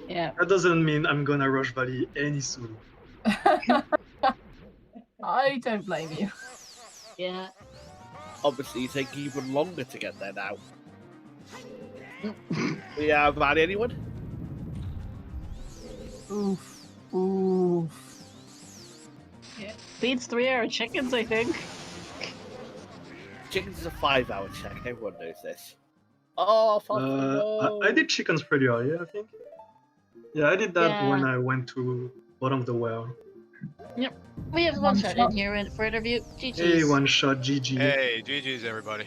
Yeah. That doesn't mean I'm gonna rush Valley any soon. I don't blame you. Yeah. Obviously, it's taking even longer to get there now. We have had anyone? Oof. Oof. Yeah. Beats 3-hour chickens, I think. Chickens is a 5-hour check. Everyone knows this. Oh, fuck no. I did chickens pretty early, I think. Yeah, I did that when I went to bottom of the well. Yep. We have one shot in here for interview. GG's. Hey, one shot, GG. Hey, GG's everybody.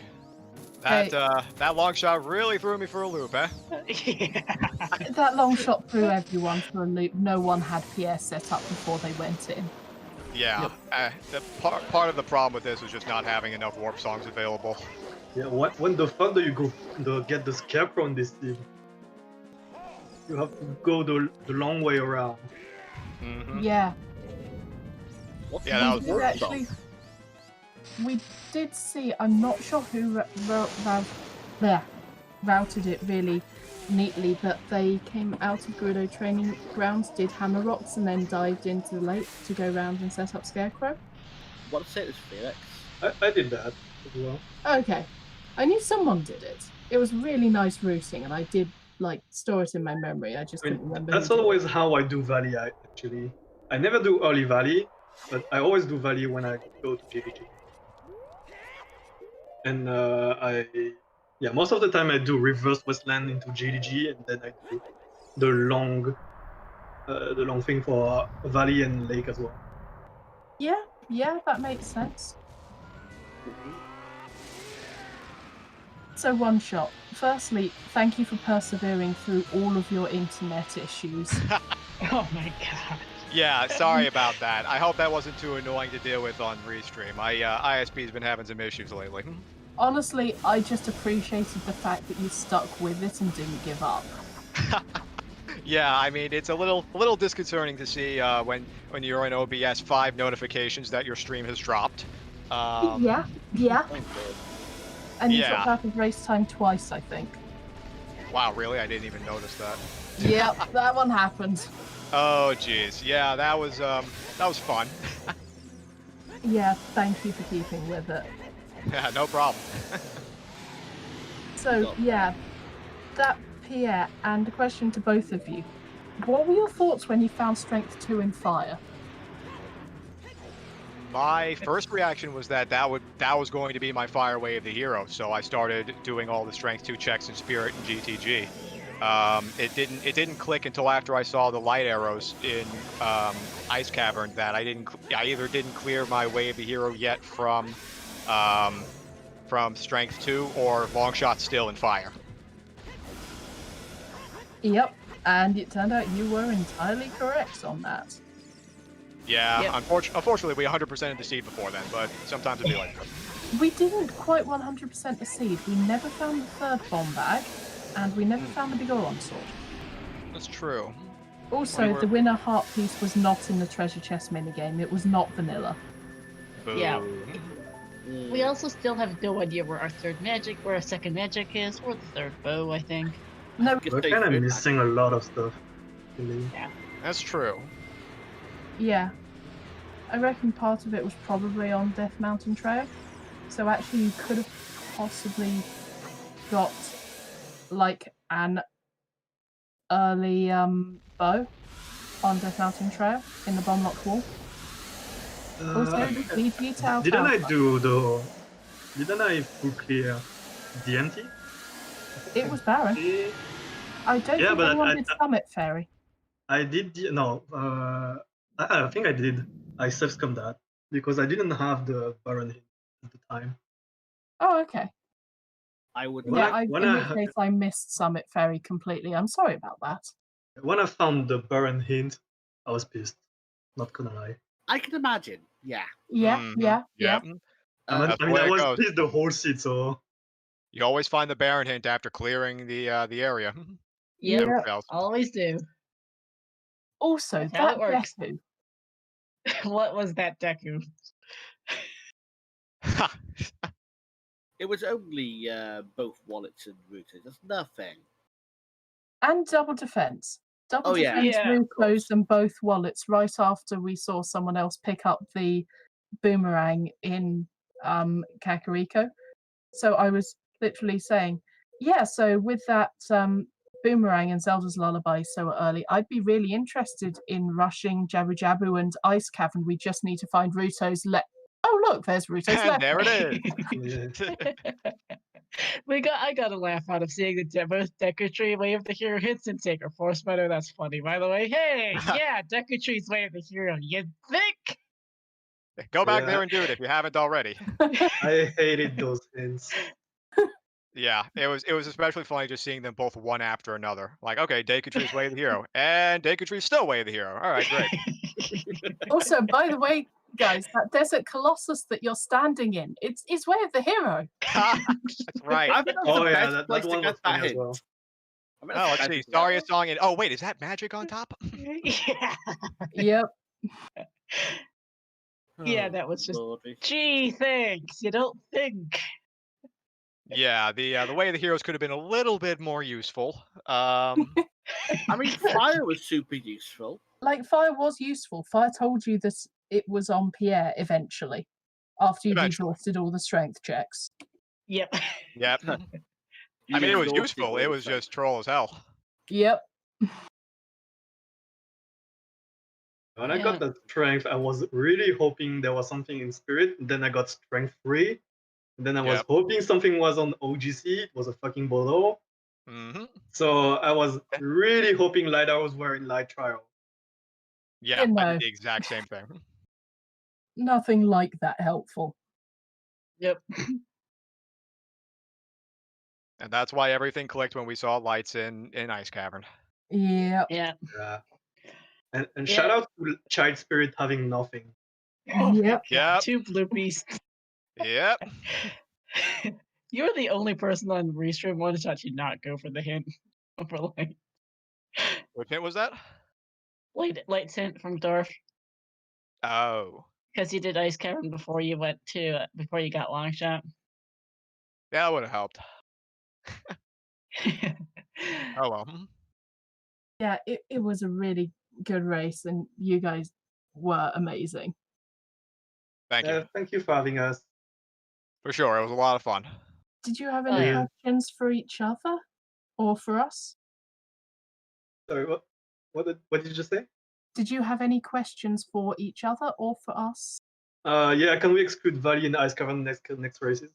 That long shot really threw me for a loop, eh? Yeah. That long shot threw everyone for a loop. No one had PS set up before they went in. Yeah. The part of the problem with this was just not having enough warp songs available. Yeah, when the fuck do you go get the scarecrow on this thing? You have to go the long way around. Mm-hmm. Yeah. Yeah, that was actually. We did see. I'm not sure who routed it really neatly, but they came out of Gerudo training grounds, did hammer rocks, and then dived into the lake to go round and set up Scarecrow. What to say this, Felix? I did that as well. Okay, I knew someone did it. It was really nice routing, and I did store it in my memory. I just couldn't remember. That's always how I do Valley. Actually, I never do early Valley, but I always do Valley when I go to GVG. And most of the time I do reverse Westland into GDG, and then I do the long thing for Valley and Lake as well. Yeah, that makes sense. So one shot. Firstly, thank you for persevering through all of your internet issues. Oh my god. Yeah, sorry about that. I hope that wasn't too annoying to deal with on Restream. ISP's been having some issues lately. Honestly, I just appreciated the fact that you stuck with it and didn't give up. Yeah, I mean, it's a little disconcerting to see when you're in OBS 5 notifications that your stream has dropped. Yeah. And you dropped out of race time twice, I think. Wow, really? I didn't even notice that. Yep, that one happened. Oh, jeez. Yeah, that was fun. Yeah, thank you for keeping with it. Yeah, no problem. So, yeah, that Pierre, and a question to both of you. What were your thoughts when you found Strength 2 in Fire? My first reaction was that was going to be my fire way of the hero, so I started doing all the Strength 2 checks in Spirit and GTG. It didn't click until after I saw the light arrows in Ice Cavern that I either didn't clear my way of the hero yet from Strength 2 or long shot still in Fire. Yep, and it turned out you were entirely correct on that. Yeah, yep. Unfortunately, we 100%ed the seed before then, but sometimes it'd be like that. We didn't quite 100% the seed. We never found the third bomb bag, and we never found the big Oron sword. That's true. Also, the winner heart piece was not in the treasure chest minigame. It was not vanilla. Boo. Yeah. We also still have no idea where our second magic is, or the third bow, I think. No, We're kind of missing a lot of stuff. Really. Yeah. That's true. Yeah. I reckon part of it was probably on Death Mountain Trail. So actually you could have possibly got an early bow on Death Mountain Trail in the Bomb Lock Wall. Also, didn't I full clear DMT? It was barren. I don't think anyone did Summit Fairy. I did, I think I did. I self-scummed that because I didn't have the Baron hit at the time. Oh, okay. I would. Yeah, in which case I missed Summit Fairy completely. I'm sorry about that. When I found the Baron hint, I was pissed. Not gonna lie. I can imagine. Yeah. Yeah. I was pissed the whole seat, so. You always find the Baron hint after clearing the area. Yeah, always do. Also, that Deku. What was that Deku? It was only both wallets and routers. That's nothing. And double defense. Double defense closed them both wallets right after we saw someone else pick up the boomerang in Kakariko. So I was literally saying, yeah, so with that boomerang and Zelda's Lullaby so early, I'd be really interested in rushing Jabu Jabu and Ice Cavern. We just need to find Ruto's Oh, look, there's Ruto's And there it is. Yeah. I got a laugh out of seeing the Deku Tree wave the hero hits and take her force meadow. That's funny, by the way. Hey, yeah, Deku Tree's wave the hero. You think? Go back Yeah. there and do it if you haven't already. I hated those hints. Yeah, it was especially funny just seeing them both one after another. Like, okay, Deku Tree's way of the hero, and Deku Tree's still way of the hero. All right, great. Also, by the way, guys, that desert colossus that you're standing in, it's way of the hero. That's right. I think that's Oh the yeah, best that place to one get was that funny as hint. well. I mean, Oh, let's see. Sorry, a song in. Oh, wait, is that magic on top? Yeah. Yep. Yeah, that was just- Lordy. Gee, thanks. You don't think? Yeah, the way of the heroes could have been a little bit more useful. I mean, fire was super useful. Like, fire was useful. Fire told you that it was on Pierre eventually, after you've Eventually. exhausted all the strength checks. Yep. Yep. You I mean, it was exhausted useful. It all was the just troll as hell. Yep. When I got that strength, I was really hoping there was something in spirit. Then I got strength 3. And then I was Yep. hoping something was on OGC. It was a fucking Bodo. Hmm. So I was really hoping Light Arrows were in Light Trial. Yeah, You I know. did the exact same thing. Nothing like that helpful. Yep. And that's why everything clicked when we saw lights in Ice Cavern. Yep. Yeah. Yeah. And Yeah. shout out to Child Spirit having nothing. Oh my Yep. God, Yep. 2 bloopies. Yep. You're the only person on Restream wanted to actually not go for the hint. For like Which hint was that? light hint from Dorf. Oh. Because you did Ice Cavern before you went to before you got long shot. That would have helped. Oh well. Yeah, it was a really good race, and you guys were amazing. Thank you. Thank you for having us. For sure, it was a lot of fun. Did you have any Yeah. questions for each other or for us? Sorry, what did you just say? Did you have any questions for each other or for us? Yeah, can we exclude Valley and Ice Cavern next races?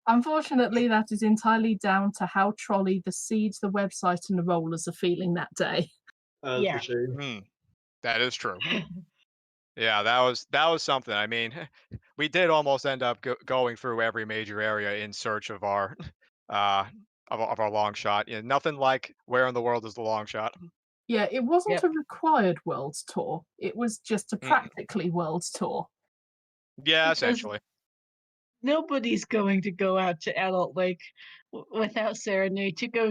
Unfortunately, that is entirely down to how Trolley, the seeds, the website, and the rollers are feeling that day. Yeah. It's a shame. Hmm. That is true. Yeah, that was something. I mean, we did almost end up going through every major area in search of our of our long shot. You know, nothing like where in the world is the long shot. Yeah, it wasn't Yep. a required world's tour. It was just a practically world's tour. Yeah, Because- essentially. Nobody's going to go out to Adult Lake without Serenade to go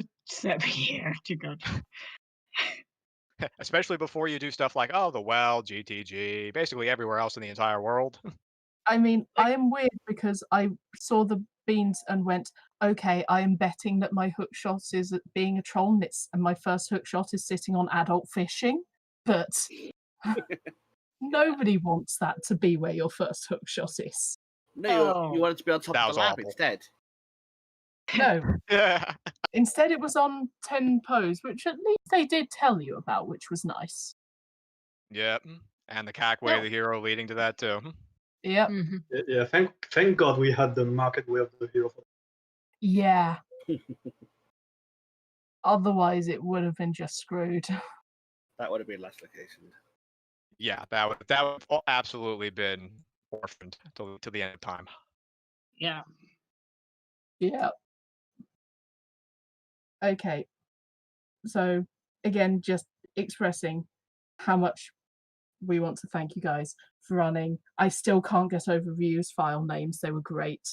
here to go. Especially before you do stuff like, oh, the well, GTG, basically everywhere else in the entire world. I mean, I am weird because I saw the beans and went, okay, I am betting that my hook shot is at being a troll, and my first hook shot is sitting on adult fishing, but nobody wants that to be where your first hook shot is. No, you wanted to be on top That of was the lab awful. instead. No, Yeah. instead it was on 10 pose, which at least they did tell you about, which was nice. Yep. And the CAC way of the hero leading to that too. Yep. Yeah, thank God we had the market way of the hero. Yeah. Otherwise, it would have been just screwed. That would have been less location. Yeah, that would absolutely been orphaned to the end of time. Yeah. Yeah. Okay. So, again, just expressing how much we want to thank you guys for running. I still can't get over Ryu's file names. They were great.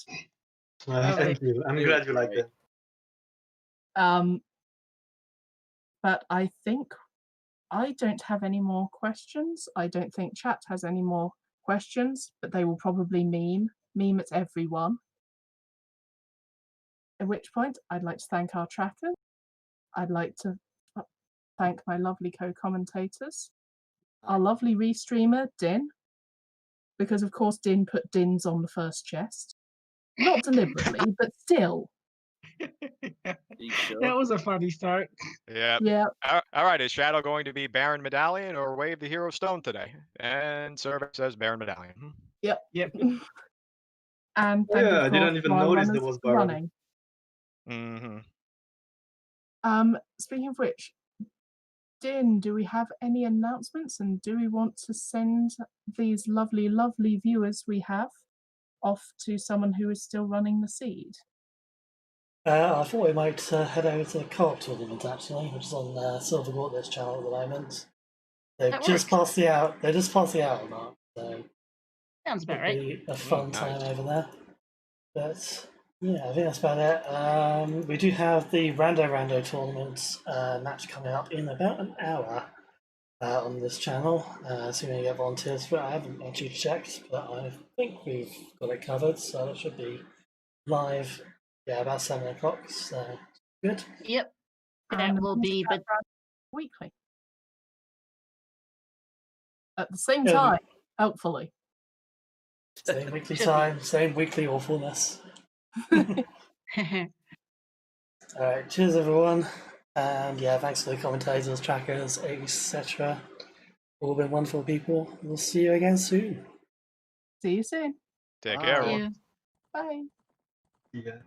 Thank you. I'm glad you like it. But I think I don't have any more questions. I don't think chat has any more questions, but they will probably meme at everyone. At which point, I'd like to thank our trackers. I'd like to thank my lovely co-commentators, our lovely restreamer, Din, because of course Din put Dins on the first chest. Not deliberately, but still. You sure? That was a funny start. Yeah. Yeah. All right. Is Shadow going to be Baron Medallion or Wave the Hero Stone today? And survey says Baron Medallion. Yep. Yep. And Oh, thank yeah, of I didn't course even my notice there runners was for Baron. running. Mm-hmm. Speaking of which, Din, do we have any announcements, and do we want to send these lovely, lovely viewers we have off to someone who is still running the seed? I thought we might head over to the co-op tournament actually, which is on Silver Gauntlet's channel at the moment. They've That just works. passed the out. They just passed the hour mark, so Sounds about it'll right. be a fun nice. time over there. But yeah, I think that's about it. We do have the Rando tournament match coming up in about an hour on this channel. Assuming we get volunteers for it. I haven't actually checked, but I think we've got it covered, so it should be live. Yeah, about 7 o'clock. So good. Yep. That And will the be, but weekly. At the same Yeah. time, hopefully. Same weekly Should be. time, same weekly awfulness. Alright, cheers everyone. And yeah, thanks for the commentators, trackers, etc. All been wonderful people. We'll see you again soon. See you soon. Take care, Bye. everyone. Bye. Yeah.